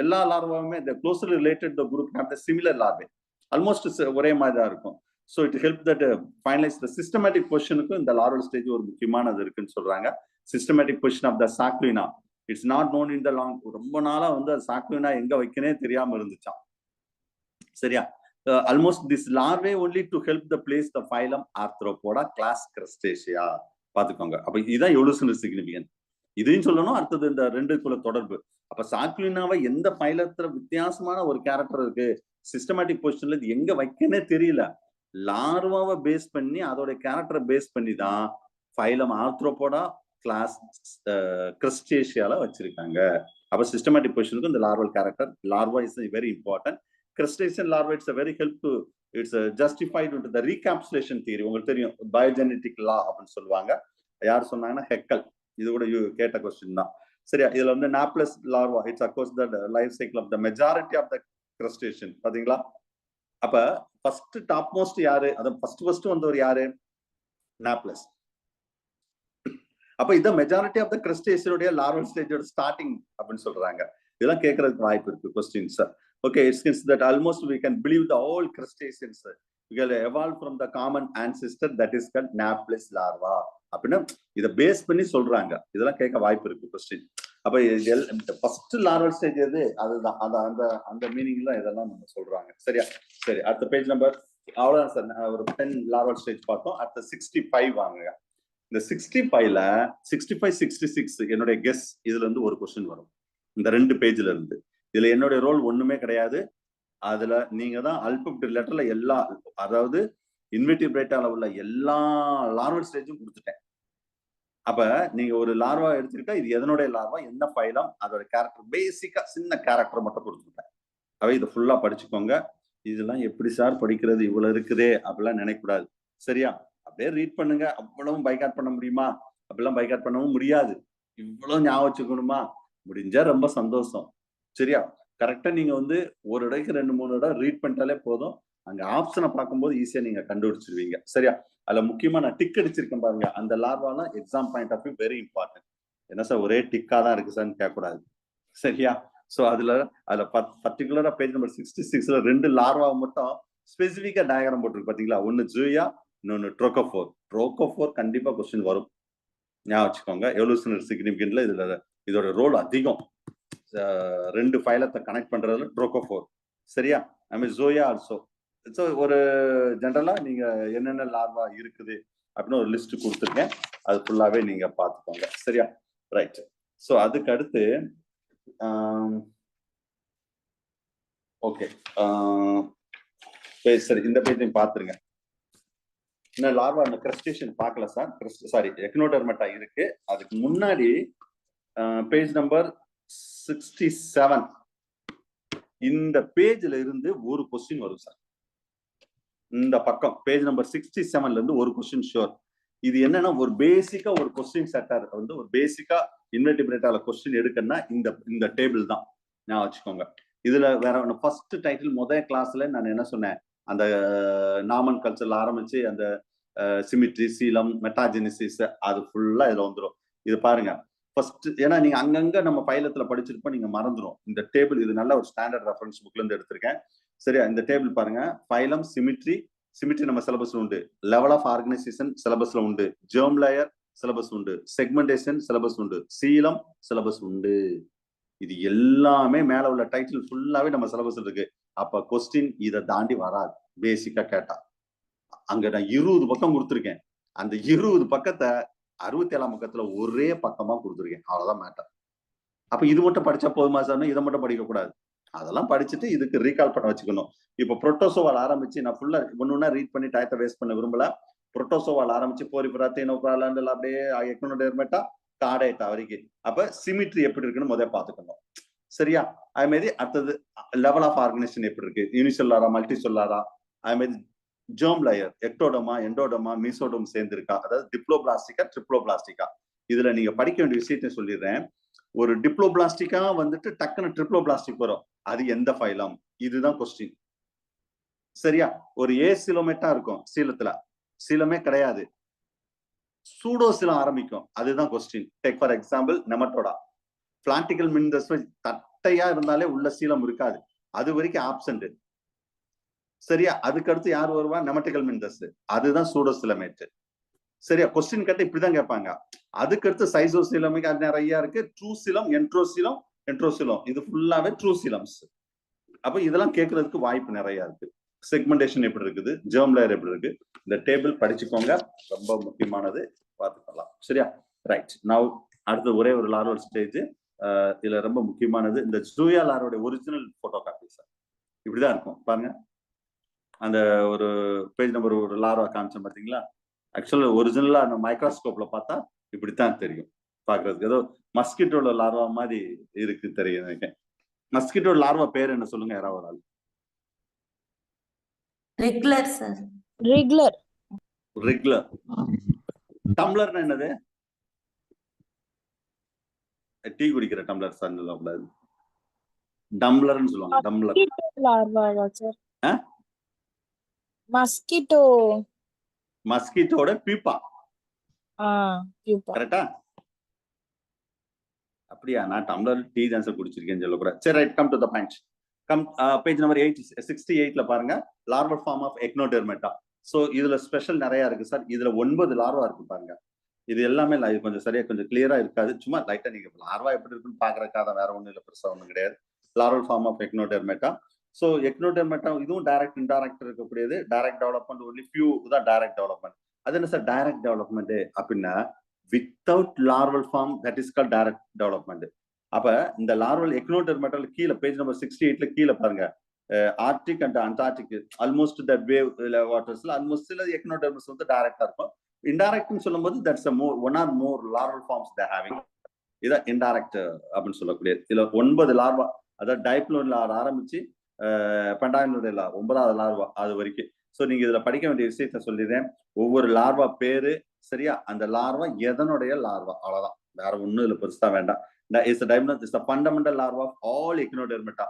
எல்லா லார்வாவுமே closely related group have the similar larvae, almost ஒரே மாதிரி தான் இருக்கும். So it help that finalise the systematic பொசிஷனுக்கும் இந்த லார்வல் ஸ்டேஜ் ஒரு முக்கியமானது இருக்குன்னு சொல்றாங்க. Systematic position of the sacculina it's not known in the long. ரொம்ப நாளா வந்து சாக்லினா எங்க வைக்கனே தெரியாம இருந்துச்சான். சரியா, almost this larvae only to help the place the phylum arthropoda class crustacea. பாத்துக்கோங்க. அப்ப இதுதான் எவல்யூஷனரி சிக்னிபிகன்ஸ். இதையும் சொல்லணும். அடுத்தது இந்த ரெண்டுக்குள்ள தொடர்பு. அப்ப சாக்லினாவை எந்த ஃபைலத்துல வித்தியாசமான ஒரு கேரக்டர் இருக்கு, சிஸ்டமேட்டிக் பொசிஷன்ல இது எங்க வைக்கனே தெரியல, லார்வாவை பேஸ் பண்ணி அதோட கேரக்டரை பேஸ் பண்ணி தான் ஃபைலம் ஆர்த்ரோபோடா கிளாஸ் கிரஸ்டேஷியால வச்சிருக்காங்க. அப்ப சிஸ்டமேட்டிக் பொசிஷனுக்கு இந்த larval character larva is very important. Crustacean larva it's very help to it's justified with the recapitulation theory. உங்களுக்கு தெரியும் பயோஜெனடிக் லா அப்படின்னு சொல்லுவாங்க. யார் சொன்னாங்கன்னா ஹெக்கல். இது கூட கேட்ட கொஸ்டின் தான். சரியா, இதுல வந்து nauplius larva it's occurs the life cycle of the majority of the crustacean. பாத்தீங்களா, அப்ப ஃபர்ஸ்ட் டாப் மோஸ்ட் யாரு, அத ஃபர்ஸ்ட் வந்தவர் யாரு, நாப்லஸ். அப்ப இத மெஜாரிட்டி ஆஃப் த கிரஸ்டேஷனுடைய லார்வல் ஸ்டேஜோட ஸ்டார்டிங் அப்படின்னு சொல்றாங்க. இதெல்லாம் கேட்கறதுக்கு வாய்ப்பு இருக்கு questions. Okay, it means that almost we can believe the all crustaceans will evolve from the common ancestor that is called Naples larva. அப்படின்னா இதை பேஸ் பண்ணி சொல்றாங்க. இதெல்லாம் கேட்க வாய்ப்பு இருக்கு கொஸ்டின். அப்ப ஃபர்ஸ்ட் லார்வல் ஸ்டேஜ் எது, அதுதான் அந்த அந்த மீனிங்ல இதெல்லாம் நம்ம சொல்றாங்க. சரியா, சரி, அடுத்த பேஜ் நம்பர். அவ்வளவுதான் சார், ஒரு 10 லார்வல் ஸ்டேஜ் பார்த்தோம். அடுத்த 65 வாங்க. இந்த 65ல 65 66 என்னுடைய கெஸ் இதுல இருந்து ஒரு கொஸ்டின் வரும் இந்த 2 பேஜ்ல இருந்து. இதுல என்னுடைய ரோல் ஒண்ணுமே கிடையாது. அதுல நீங்க தான் அல்பபெட் லெட்டர்ல எல்லா, அதாவது இன்வெர்டிபிரேட்டால உள்ள எல்லா லார்வல் ஸ்டேஜும் கொடுத்துட்டேன். அப்ப நீங்க ஒரு லார்வா எடுத்துக்கிட்டா இது எதனுடைய லார்வா, என்ன ஃபைலம், அதோட கேரக்டர் பேசிக்கா சின்ன கேரக்டர் மட்டும் கொடுத்துட்டேன். அவை இதை ஃபுல்லா படிச்சுக்கோங்க. இதெல்லாம் எப்படி சார் படிக்கிறது, இவ்வளவு இருக்குதே அப்படிலாம் நினைக்கக்கூடாது. சரியா, அப்படியே ரீட் பண்ணுங்க. அவ்வளவும் பைகாட் பண்ண முடியுமா, அப்படிலாம் பைகாட் பண்ணவும் முடியாது. இவ்வளவு ஞாபகம் வச்சுக்கணுமா, முடிஞ்சா ரொம்ப சந்தோஷம். சரியா, கரெக்டா நீங்க வந்து ஒரு இடைக்கு 2-3 இடம் ரீட் பண்ணிட்டாலே போதும். அங்க ஆப்ஷனை பார்க்கும்போது ஈஸியா நீங்க கண்டுபிடிச்சிருவீங்க. சரியா, அதுல முக்கியமா நான் டிக் அடிச்சிருக்கேன் பாருங்க, அந்த லார்வாலாம் exam point of view very important. என்ன சார் ஒரே டிக்கா தான் இருக்கு சார்ன்னு கேட்கக்கூடாது. சரியா, சோ அதுல பர்டிகுலரா பேஜ் நம்பர் 66ல 2 லார்வா மட்டும் ஸ்பெசிபிக்கா டயக்ராம் போட்டிருக்கு பாத்தீங்களா. ஒன்னு ஜூயா, இன்னொன்னு ட்ரோகோஃபோர். கண்டிப்பா கொஸ்டின் வரும், ஞாபகம் வச்சுக்கோங்க. எவல்யூஷனரி சிக்னிபிகன்ட்ல இதோட ரோல் அதிகம். 2 ஃபைலத்தை கனெக்ட் பண்றதுல ட்ரோகோஃபோர். சரியா, நம்ம ஜோயா ஆல்சோ. ஸோ ஒரு ஜென்ரலா நீங்க என்னென்ன லார்வா இருக்குது அப்படின்னு ஒரு லிஸ்ட் கொடுத்துருக்கேன், அது ஃபுல்லாவே நீங்க பார்த்துக்கோங்க. சரியா, ரைட். ஸோ அதுக்கு அடுத்து ஓகே, சரி, இந்த பேஜையும் பார்த்துருங்க. இன்னும் லார்வா அந்த கிரஸ்டேஷன் பார்க்கல சார். சாரி, எக்னோடெர்மேட்டா இருக்கு. அதுக்கு முன்னாடி பேஜ் நம்பர் 67 இந்த பேஜ்ல இருந்து ஒரு கொஸ்டின் வரும் சார். இந்த பக்கம் பேஜ் நம்பர் 67ல இருந்து ஒரு கொஸ்டின் ஷோர். இது என்னன்னா ஒரு பேசிக்கா ஒரு கொஸ்டின் செட்டர் வந்து ஒரு பேசிக்கா இன்வெர்டிபிரேட்டால கொஸ்டின் எடுக்கணும்னா இந்த டேபிள் தான், ஞாபகம் வச்சுக்கோங்க. இதுல வேற ஃபர்ஸ்ட் டைட்டில் முதல் கிளாஸ்ல நான் என்ன சொன்னேன், அந்த நாமன் கல்ச்சர்ல ஆரம்பிச்சு அந்த சிமிட்ரி, சீலம், மெட்டாஜெனிசிஸ் அது ஃபுல்லா இதுல வந்துடும். இது பாருங்க ஃபர்ஸ்ட், ஏன்னா நீங்க அங்கங்க நம்ம பைலத்துல படிச்சிருப்போம், நீங்க மறந்துடும். இந்த டேபிள் இது நல்ல ஒரு ஸ்டாண்டர்ட் ரெஃபரன்ஸ் புக்ல இருந்து எடுத்திருக்கேன். சரியா, இந்த டேபிள் பாருங்க. ஃபைலம், சிமிட்ரி நம்ம சிலபஸ்ல உண்டு. லெவல் ஆஃப் ஆர்கனைசேஷன் சிலபஸ்ல உண்டு. ஜெர்ம் லேயர் சிலபஸ் உண்டு. செக்மெண்டேஷன் சிலபஸ் உண்டு. சீலம் சிலபஸ் உண்டு. இது எல்லாமே மேல உள்ள டைட்டில் ஃபுல்லாவே நம்ம சிலபஸ் இருக்கு. அப்ப கொஸ்டின் இதை தாண்டி வராது. பேசிக்கா கேட்டா. அங்க நான் 20 பக்கம் கொடுத்துருக்கேன். அந்த 20 பக்கத்தை 67ஆம் பக்கத்துல ஒரே பக்கமா கொடுத்துருக்கேன். அவ்வளவுதான் மேட்டர். அப்ப இது மட்டும் படிச்சா போதுமா சார்? இதை மட்டும் படிக்க கூடாது. அதெல்லாம் படிச்சுட்டு இதுக்கு ரீகால் பண்ண வச்சுக்கணும். இப்ப புரோட்டோசோவால் ஆரம்பிச்சு நான் ஃபுல்லா ஒன்னொன்னா ரீட் பண்ணி டயத்தை வேஸ்ட் பண்ண விரும்பல. புரோட்டோசோவால் ஆரம்பிச்சு போரிஃபெரா, தேனோஃபெரா அப்படியே எக்னோடெர்மேட்டா, கார்டேட்டா வரைக்கும். அப்ப சிமிட்ரி எப்படி இருக்குன்னு முதல்ல பாத்துக்கணும். சரியா? அது மாதிரி அடுத்தது லெவல் ஆஃப் ஆர்கனைசேஷன் எப்படி இருக்கு? யூனிசெல்லாரா, மல்டி சொல்லாரா, அது மாதிரி ஜெர்ம் லேயர், எக்டோடமா, எண்டோடமா, மீசோடோம் சேர்ந்திருக்கா, அதாவது டிப்ளோபிளாஸ்டிக்கா, ட்ரிப்ளோபிளாஸ்டிக்கா. இதுல நீங்க படிக்க வேண்டிய விஷயத்தை சொல்லிடுறேன். ஒரு டிப்ளோபிளாஸ்டிக்கா வந்துட்டு டக்குன்னு ட்ரிப்ளோபிளாஸ்டிக் வரும். அது எந்த ஃபைலம்? இதுதான் கொஸ்டின். சரியா? ஒரு ஏ சிலோமேட்டா இருக்கும் சீலத்துல, சீலமே கிடையாது, சூடோசிலம் ஆரம்பிக்கும். அதுதான் question. Take for example nematoda. Platyhelminthes தட்டையா இருந்தாலே உள்ள சீலம் இருக்காது, அது வரைக்கும் ஆப்சென்ட். சரியா? அதுக்கு அடுத்து யார் வருவா? நெமட்டிக்கல் மின்தஸ், அதுதான் சூடோசிலமேட். சரியா? கொஸ்டின் கேட்ட இப்படிதான் கேட்பாங்க. அதுக்கு அடுத்து சைசோசிலமிக் நிறைய இருக்கு. ட்ரூசிலம், என்ட்ரோசிலம், என்ட்ரோசிலம், இது ஃபுல்லாவே ட்ரூசிலம்ஸ். அப்ப இதெல்லாம் கேட்கறதுக்கு வாய்ப்பு நிறைய இருக்கு. செக்மெண்டேஷன் எப்படி இருக்குது, ஜெர்ம் லேயர் எப்படி இருக்கு, இந்த டேபிள் படிச்சுக்கோங்க, ரொம்ப முக்கியமானது, பார்த்துக்கலாம். சரியா? ரைட். நவ் அடுத்து ஒரே ஒரு லார்வல் ஸ்டேஜ். இதுல ரொம்ப முக்கியமானது இந்த ஜூயா லாரோட ஒரிஜினல் போட்டோ காப்பி சார். இப்படிதான் இருக்கும் பாருங்க. அந்த ஒரு பேஜ் நம்பர் ஒரு லார்வா காமிச்சேன் பாத்தீங்களா? ஆக்சுவலா ஒரிஜினலா அந்த மைக்ரோஸ்கோப்ல பார்த்தா இப்படித்தான் தெரியும் பாக்குறதுக்கு. ஏதோ மஸ்கிட்டோட லார்வா மாதிரி இருக்கு தெரியும் எனக்கு. மஸ்கிட்டோ லார்வா பேர் என்ன சொல்லுங்க யாராவது ஒரு ஆள்? Wriggler sir. ரெகுலர். ரெகுலர். டம்ளர்னா என்னது? டீ குடிக்கிற டம்ளர் சார் சொல்லக்கூடாது. டம்ளர்னு சொல்லுவாங்க. டம்ளர். Larva sir. மஸ்கிட்டோ. மஸ்கிட்டோட பீப்பா. பீப்பா. கரெக்டா? அப்படியா? நான் டம்ளர் டீ தான் சார் குடிச்சிருக்கேன்னு சொல்லக்கூடாது. சரி, right. Come to the point. Come page number 68ல பாருங்க. Larval form of echinodermata. So இதுல ஸ்பெஷல் நிறைய இருக்கு சார். இதுல 9 லார்வா இருக்கு பாருங்க. இது எல்லாமே கொஞ்சம் சரியா கொஞ்சம் கிளியரா இருக்காது. சும்மா லைட்டா நீங்க லார்வா எப்படி இருக்குன்னு பாக்குறதுக்காக வேற ஒண்ணும் இல்ல, பெருசா ஒண்ணும் கிடையாது. Larval form of echinodermata. So echinodermata இதுவும் டைரக்ட் இன்டைரக்ட் இருக்கக்கூடியது. டைரக்ட் டெவலப்மெண்ட் ஒன்லி ஃபியூ தான் டைரக்ட் டெவலப்மெண்ட். அது என்ன சார் டைரக்ட் டெவலப்மெண்ட் அப்படின்னா without larval form, that is called direct development. அப்ப இந்த லார்வல் எக்னோடெர்மேட்டால கீழே பேஜ் நம்பர் 68ல கீழே பாருங்க. Arctic and antarctic almost the wave வாட்டர்ஸ்ல ஆல்மோஸ்ட் சில எக்னோடெர்மஸ் வந்து டைரக்டா இருக்கும். இன்டைரக்ட்னு சொல்லும்போது that's one or more larval forms they having. இதான் இன்டைரக்ட் அப்படின்னு சொல்லக்கூடியது. இதுல 9 லார்வா, அதாவது டைப்ளோன் லார்வா ஆரம்பிச்சு பெண்டாயினுடைய லார்வா 9வது லார்வா அது வரைக்கும். ஸோ நீங்க இதுல படிக்க வேண்டிய விஷயத்த சொல்லிடுறேன். ஒவ்வொரு லார்வா பேரு, சரியா? அந்த லார்வா எதனுடைய லார்வா, அவ்வளவுதான். வேற ஒண்ணும் இதுல பெருசா வேண்டாம். is the fundamental larva of all echinodermata.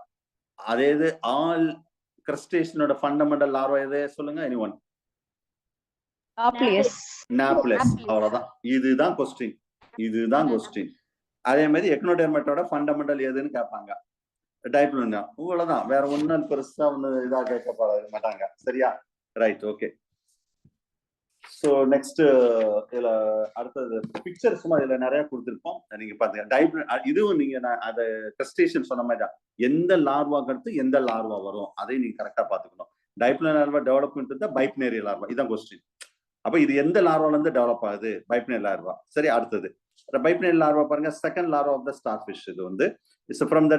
அதே இது ஆல் கிரஸ்டேஷனோட ஃபண்டமெண்டல் லார்வா எது சொல்லுங்க? எனிஒன்? நாப்லஸ். அவ்வளவுதான். இதுதான் கொஸ்டின். இதுதான் கொஸ்டின். அதே மாதிரி எக்னோடெர்மேட்டோட ஃபண்டமெண்டல் எதுன்னு கேட்பாங்க. டைப்ளோன் தான். இவ்வளவுதான். வேற ஒன்னும் பெருசா ஒண்ணு இதா கேட்க மாட்டாங்க. சரியா? ரைட். ஓகே. ஸோ நெக்ஸ்ட் இதுல அடுத்தது பிக்சர் சும்மா இதுல நிறைய கொடுத்துருப்போம். நீங்க பாத்தீங்க இதுவும் நீங்க அதை கிரஸ்டேஷன் சொன்ன மாதிரி தான். எந்த லார்வாக்கு அடுத்து எந்த லார்வா வரும் அதை நீங்க கரெக்டா பாத்துக்கணும். டைப்ளோன் லார்வா டெவலப்மெண்ட் இருந்தா பைப்னேரி லார்வா, இதான் கொஸ்டின். அப்ப இது எந்த லார்வால இருந்து டெவலப் ஆகுது? Bipinnaria larva. சரி, அடுத்தது பைப்னேரி லார்வா பாருங்க. Second larva of the starfish. இது வந்து ஃப்ரம் த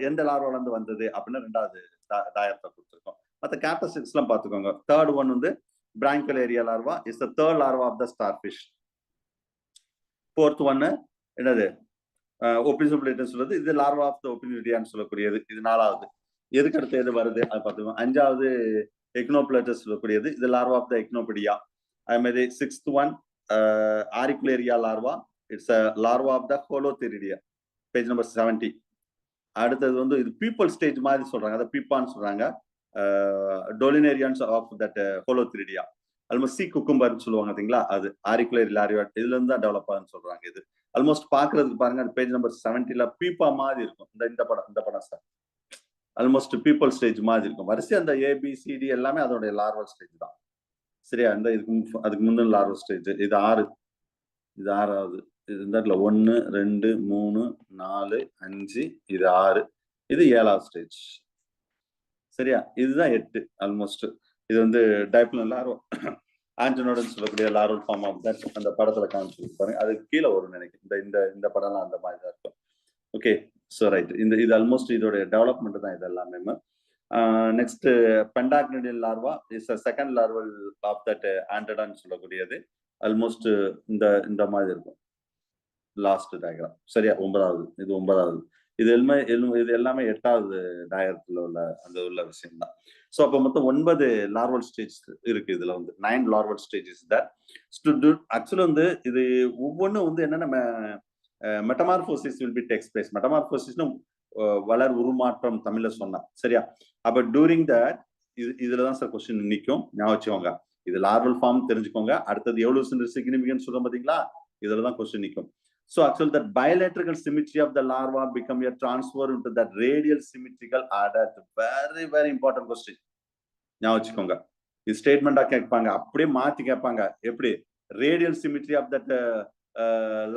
எந்த லார்வால இருந்து வந்தது அப்படின்னு 2வது தாயத்தை கொடுத்துருக்கோம். மற்ற கேரக்டரிஸ்டிக்ஸ் எல்லாம் பாத்துக்கோங்க. தேர்ட் ஒன் வந்து Branchiolaria larva is the third larva of the starfish. Fourth one என்னது? ஒபினியூபிலேட்டர் சொல்றது. இது லார்வா ஆஃப் த ஒபினியூரியான்னு சொல்லக்கூடியது. இது 4வது. எதுக்கு அடுத்து எது வருது அது பார்த்துக்கோங்க. 5வது எக்னோபிளேட்டர் சொல்லக்கூடியது. இது லார்வா ஆஃப் த எக்னோபிடியா. அதே மாதிரி 6th one auricularia larva. It's a larva of the holothuroidea. Page number 70. அடுத்தது வந்து இது பீப்பல் ஸ்டேஜ் மாதிரி சொல்றாங்க. அதை பீப்பான்னு சொல்றாங்க. டோலினேரியான்ஸ் ஆஃப் தட் ஹோலோத்ரிடியா. ஆல்மோஸ்ட் சி குக்கும்பர்னு சொல்லுவாங்க பாத்தீங்களா, அது ஆரிகுலரி லாரியா. இதுல இருந்து தான் டெவலப் ஆகுன்னு சொல்றாங்க. இது ஆல்மோஸ்ட் பாக்குறதுக்கு பாருங்க, பேஜ் நம்பர் 70ல பீப்பா மாதிரி இருக்கும். இந்த படம் சார் ஆல்மோஸ்ட் பீப்பல் ஸ்டேஜ் மாதிரி இருக்கும். வரிசை அந்த ABCD எல்லாமே அதோடைய லார்வல் ஸ்டேஜ் தான். சரியா? இந்த அதுக்கு முந்தின லார்வல் ஸ்டேஜ். இது 6. இது 6வது. இது இந்த 1 2 3 4 5. இது 6. இது 7வது ஸ்டேஜ். சரியா? இதுதான் 8 ஆல்மோஸ்ட். இது வந்து டைப்ளன் லார்வா ஆண்டனோடன் சொல்லக்கூடிய லார்வல் ஃபார்ம் ஆஃப் தட் அந்த படத்துல காமிச்சிருப்பாங்க. அது கீழே வரும் நினைக்கிறேன். இந்த படம்லாம் அந்த மாதிரி தான் இருக்கும். Okay, so right. இது ஆல்மோஸ்ட் இதோட டெவலப்மெண்ட் தான் இது எல்லாமே. நெக்ஸ்ட் பெண்டாக்னிடியல் larva is second larval of that ஆண்டடான்னு சொல்லக்கூடியது. ஆல்மோஸ்ட் இந்த மாதிரி இருக்கும். லாஸ்ட் டயக்ராம் சரியா, 9வது. இது 9வது. இது எல்லாமே 8வது டயக்ராம்ல உள்ள விஷயம் தான். ஸோ அப்போ மொத்தம் 9 லார்வல் ஸ்டேஜ் இருக்கு. இதுல வந்து 9 லார்வல் ஸ்டேஜஸ் தட் ஆக்சுவலா வந்து இது ஒவ்வொன்றும் வந்து என்னென்ன மெட்டமார்போசிஸ் வில் பி டேக்ஸ் பிளேஸ். மெட்டமார்போசிஸ்னு வளர் உருமாற்றம் தமிழ்ல சொன்னா சரியா. அப்ப டூரிங் தட் இதுலதான் சார் கொஸ்டின் நிற்கும், ஞாபகம் வச்சுக்கோங்க. இது லார்வல் ஃபார்ம் தெரிஞ்சுக்கோங்க. அடுத்தது எவ்வளவு சிக்னிபிகன்ஸ் சொல்றோம் பாத்தீங்களா, இதுலதான் கொஸ்டின் நிற்கும். So actually that bilateral symmetry of the larva become a transfer into that radial symmetrical adult. Very very important question. ஞாபகம் வச்சுக்கோங்க. இது ஸ்டேட்மெண்டா கேட்பாங்க, அப்படியே மாத்தி கேட்பாங்க. எப்படி radial symmetry of that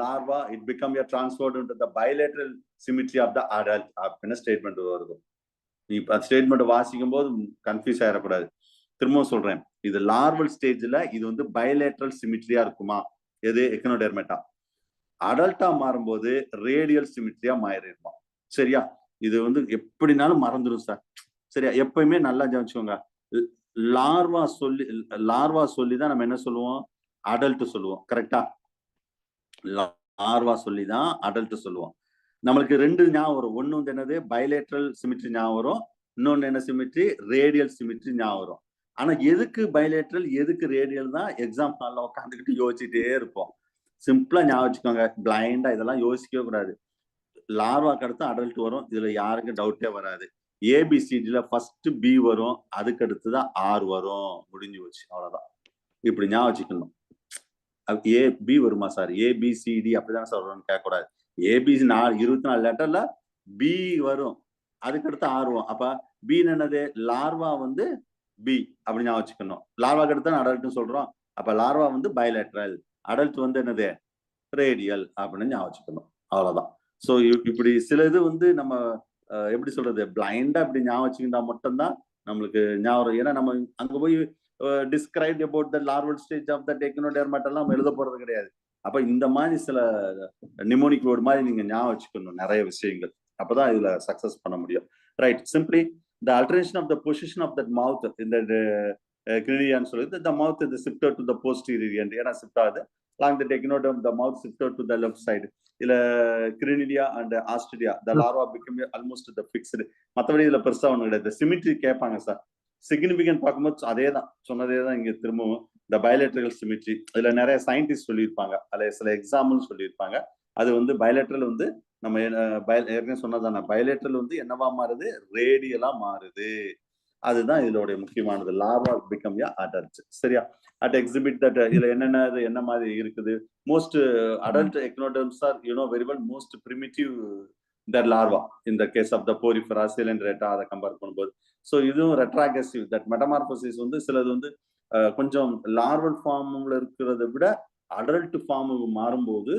larva it become a transferred into the bilateral symmetry of the adult அப்படின statement வருது. இப்ப ஸ்டேட்மெண்ட் வாசிக்கும் போது கன்ஃபியூஸ் ஆயிடக்கூடாது. திரும்பவும் சொல்றேன், இது லார்வல் ஸ்டேஜ்ல இது வந்து பைலேட்ரல் சிமிட்ரியா இருக்குமா, எது எக்கனோடெர்மேட்டா. அடல்ட்டா மாறும்போது ரேடியல் சிமிட்ரியா மாறிடுமா சரியா. இது வந்து எப்படினாலும் மறந்துடும் சார் சரியா. எப்பயுமே நல்லா கவனிச்சுக்கோங்க. லார்வா சொல்லிதான் நம்ம என்ன சொல்லுவோம், அடல்ட் சொல்லுவோம். கரெக்டா, லார்வா சொல்லிதான் அடல்ட் சொல்லுவோம். நம்மளுக்கு 2 ஞாபகம் வரும். ஒண்ணு வந்து என்னது பைலேட்ரல் சிமிட்ரி ஞாபகம் வரும், இன்னொன்னு என்ன சிமிட்ரி ரேடியல் சிமிட்ரி ஞாபகம் வரும். ஆனா எதுக்கு பைலேட்ரல் எதுக்கு ரேடியல் தான் எக்ஸாம் ஹால்ல உட்காந்துக்கிட்டு யோசிச்சுட்டே இருப்போம். சிம்பிளா ஞாபகம் வச்சுக்கோங்க, பிளைண்டா இதெல்லாம் யோசிக்கவே கூடாது. லார்வாக்கு அடுத்து அடல்ட் வரும், இதுல யாருக்கும் டவுட்டே வராது. ஏபிசிடில ஃபர்ஸ்ட் பி வரும், அதுக்கு அடுத்துதான் ஆர் வரும், முடிஞ்சு போச்சு, அவ்வளவுதான். இப்படி ஞாபகம் வச்சுக்கணும். ஏ பி வருமா சார், ஏபிசிடி அப்படிதான் சார் வரும்னு கேட்கக்கூடாது. ஏபிசி 24 லெட்டர்ல பி வரும், அதுக்கு அடுத்து ஆர் வரும். அப்ப பி என்னது, லார்வா வந்து பி அப்படி ஞாபகம் வச்சுக்கணும். லார்வாக்கு அடுத்து அடல்ட்னு சொல்றோம், அப்ப லார்வா வந்து பைலேட்ரல், அடல்ட் வந்து என்னது ரேடியல் அப்படின்னு ஞாபகம் வச்சுக்கணும், அவ்வளவுதான். ஸோ இப்படி சில இது வந்து நம்ம எப்படி சொல்றது, பிளைண்டா இப்படி ஞாபகம் வச்சுக்கிட்டா மட்டும்தான் நம்மளுக்கு ஞாபகம். ஏன்னா நம்ம அங்க போய் describe about the larval stage of the echinodermata நம்ம எழுத போறது கிடையாது. அப்ப இந்த மாதிரி சில நிமோனிக் வேர்டு மாதிரி நீங்க ஞாபகம் வச்சுக்கணும் நிறைய விஷயங்கள், அப்பதான் இதுல சக்சஸ் பண்ண முடியும். Right, simply the alteration of the position of that mouth இந்த கிரினியான்னு சொல்லுது. The mouth is shifted to the posterior end. ஏன்னா ஷிஃப்ட் ஆகுது. Along the technoderm, the mouth shifted to the left side. இல்ல crinoidea and asteroidea the larva become almost the fixed. மற்றபடி இதுல பெருசா ஒண்ணு கிடையாது. சிமிட்ரி கேட்பாங்க சார், சிக்னிபிகன்ட் பார்க்கும்போது அதே தான் சொன்னதே தான் இங்க திரும்பவும் the bilateral symmetry. இதுல நிறைய சயின்டிஸ்ட் சொல்லியிருப்பாங்க, அதுல சில எக்ஸாம்பிள் சொல்லியிருப்பாங்க. அது வந்து பைலேட்ரல் வந்து நம்ம ஏற்கனவே சொன்னதான பைலேட்ரல் வந்து என்னவா மாறுது, ரேடியலா மாறுது. அதுதான் இதோட முக்கியமானது. லார்வா பிகம் யா அடல்ட் சரியா. அட் எக்ஸிபிட் தட் இதுல என்ன மாதிரி இருக்குது. Most adult echinoderms are very well most primitive that larva in the case of the porifera coelenterata அதை கம்பேர் பண்ணும்போது. ஸோ இதுவும் ரெட்ராகசிவ் தட் மெட்டமார்போசிஸ் வந்து சிலது வந்து கொஞ்சம் லார்வல் ஃபார்ம்ல இருக்கிறத விட அடல்ட் ஃபார்முக்கு மாறும்போது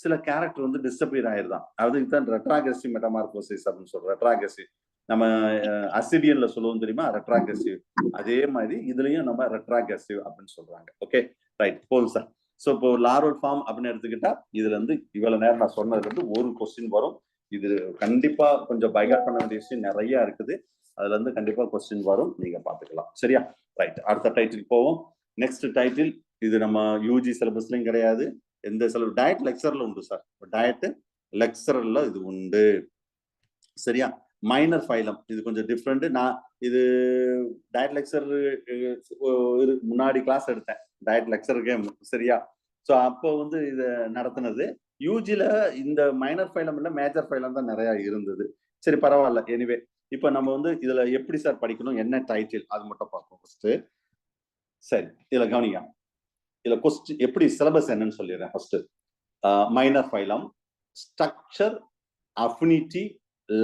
சில கேரக்டர் வந்து டிஸ்அப்பியர் ஆயிருதான். அதுக்கு தான் ரெட்ராகசிவ் மெட்டமார்போசிஸ் அப்படின்னு சொல்றோம். ரெட்ராகசிவ் நம்ம அசிடியன்ல சொல்லுவோம் தெரியுமா, ரெட்ராகசிவ். அதே மாதிரி இதுலயும் நம்ம ரெட்ராகசிவ் அப்படின்னு சொல்றாங்க. ஓகே ரைட், போதும் சார். ஸோ இப்போ லார்வல் ஃபார்ம் அப்படின்னு எடுத்துக்கிட்டா இதுல இருந்து இவ்வளவு நேரம் நான் சொன்னதுல இருந்து ஒரு கொஸ்டின் வரும். இது கண்டிப்பா கொஞ்சம் பைகாட் பண்ண வேண்டிய விஷயம் நிறைய இருக்குது. அதுல இருந்து கண்டிப்பா கொஸ்டின் வரும், நீங்க பாத்துக்கலாம் சரியா. ரைட், அடுத்த டைட்டில் போவோம். நெக்ஸ்ட் டைட்டில் இது நம்ம யூஜி சிலபஸ்லயும் கிடையாது, எந்த சிலபஸ் டயட் லெக்சர்ல உண்டு சார். டயட் லெக்சர்ல இது உண்டு சரியா. மைனர் ஃபைலம் இது கொஞ்சம் டிஃப்ரெண்ட். நான் இது டயட் லெக்சர் முன்னாடி கிளாஸ் எடுத்தேன் டயட் லெக்சருக்கே சரியா. ஸோ அப்போ வந்து இதை நடத்தினது யூஜில இந்த மைனர் ஃபைலம் இல்லை மேஜர் ஃபைலம் தான் நிறைய இருந்தது. சரி பரவாயில்ல, எனிவே இப்போ நம்ம வந்து இதுல எப்படி சார் படிக்கணும், என்ன டைட்டில் அது மட்டும் பார்ப்போம் ஃபர்ஸ்ட். சரி, இதுல கவனிங்க, இதுல கொஸ்டின் எப்படி சிலபஸ் என்னன்னு சொல்லிடுறேன். First minor phylum, structure, affinity,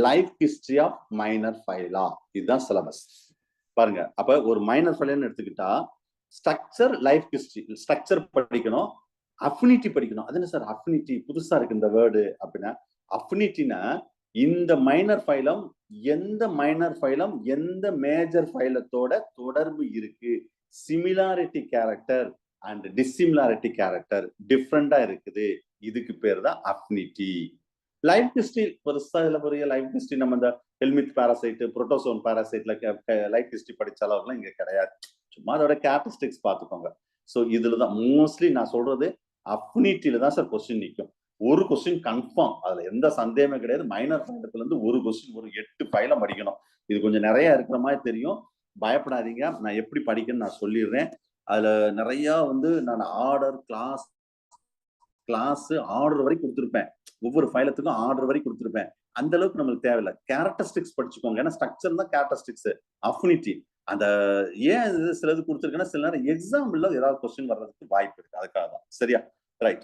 life history of minor phyla, இதுதான் சிலபஸ் பாருங்க. அப்ப ஒரு மைனர் ஃபைலன்னு எடுத்துக்கிட்டா ஸ்ட்ரக்சர், லைஃப் ஹிஸ்டரி, ஸ்ட்ரக்சர் படிக்கணும், அஃபினிட்டி படிக்கணும். அது என்ன சார் அஃபினிட்டி, புதுசா இருக்கு இந்த வேர்டு அப்படின்னா. அஃபினிட்டினா இந்த மைனர் ஃபைலம் எந்த மைனர் ஃபைலம் எந்த மேஜர் ஃபைலத்தோட தொடர்பு இருக்கு, similarity character and dissimilarity character டிஃப்ரெண்டா இருக்குது, இதுக்கு பேர் தான் அஃபினிட்டி. லைஃப் ஹிஸ்டரி பெருசா இதுல பெரிய லைஃப் ஹிஸ்டரி நம்ம இந்த ஹெல்மித் பாராசைட் புரோட்டோசோன் பாராசைட்ல லைஃப் ஹிஸ்டரி படிச்ச அளவுக்குலாம் இங்க கிடையாது. சும்மா அதோட கேரக்டரிஸ்டிக்ஸ் பார்த்துக்கோங்க. ஸோ இதுலதான் மோஸ்ட்லி நான் சொல்றது அஃபினிட்டியில தான் சார் கொஸ்டின் நிற்கும். ஒரு கொஸ்டின் கன்ஃபார்ம், அதுல எந்த சந்தேகமே கிடையாது. மைனர் ஃபைலத்துல இருந்து ஒரு கொஸ்டின் ஒரு 8 ஃபைலம் படிக்கணும். இது கொஞ்சம் நிறைய இருக்கிற மாதிரி தெரியும், பயப்படாதீங்க. நான் எப்படி படிக்கணும்னு நான் சொல்லிடுறேன். அதுல நிறைய வந்து நான் ஆர்டர் கிளாஸ் ஆர்டர் வரை கொடுத்துருப்பேன். ஒவ்வொரு ஃபைலத்துக்கும் ஆர்டர் வரை கொடுத்துருப்பேன். அந்த அளவுக்கு நம்மளுக்கு தேவையில்லை. கேரக்டரிஸ்டிக்ஸ் படிச்சுக்கோங்க. ஏன்னா ஸ்ட்ரக்சர் தான் கேரக்டரிஸ்டிக்ஸ். அஃபினிட்டி அந்த ஏன் இது சிலது கொடுத்துருக்கேன்னா சில நேரம் எக்ஸாம்பிள்ல ஏதாவது கொஸ்டின் வர்றதுக்கு வாய்ப்பு இருக்கு, அதுக்காக தான். சரியா? ரைட்.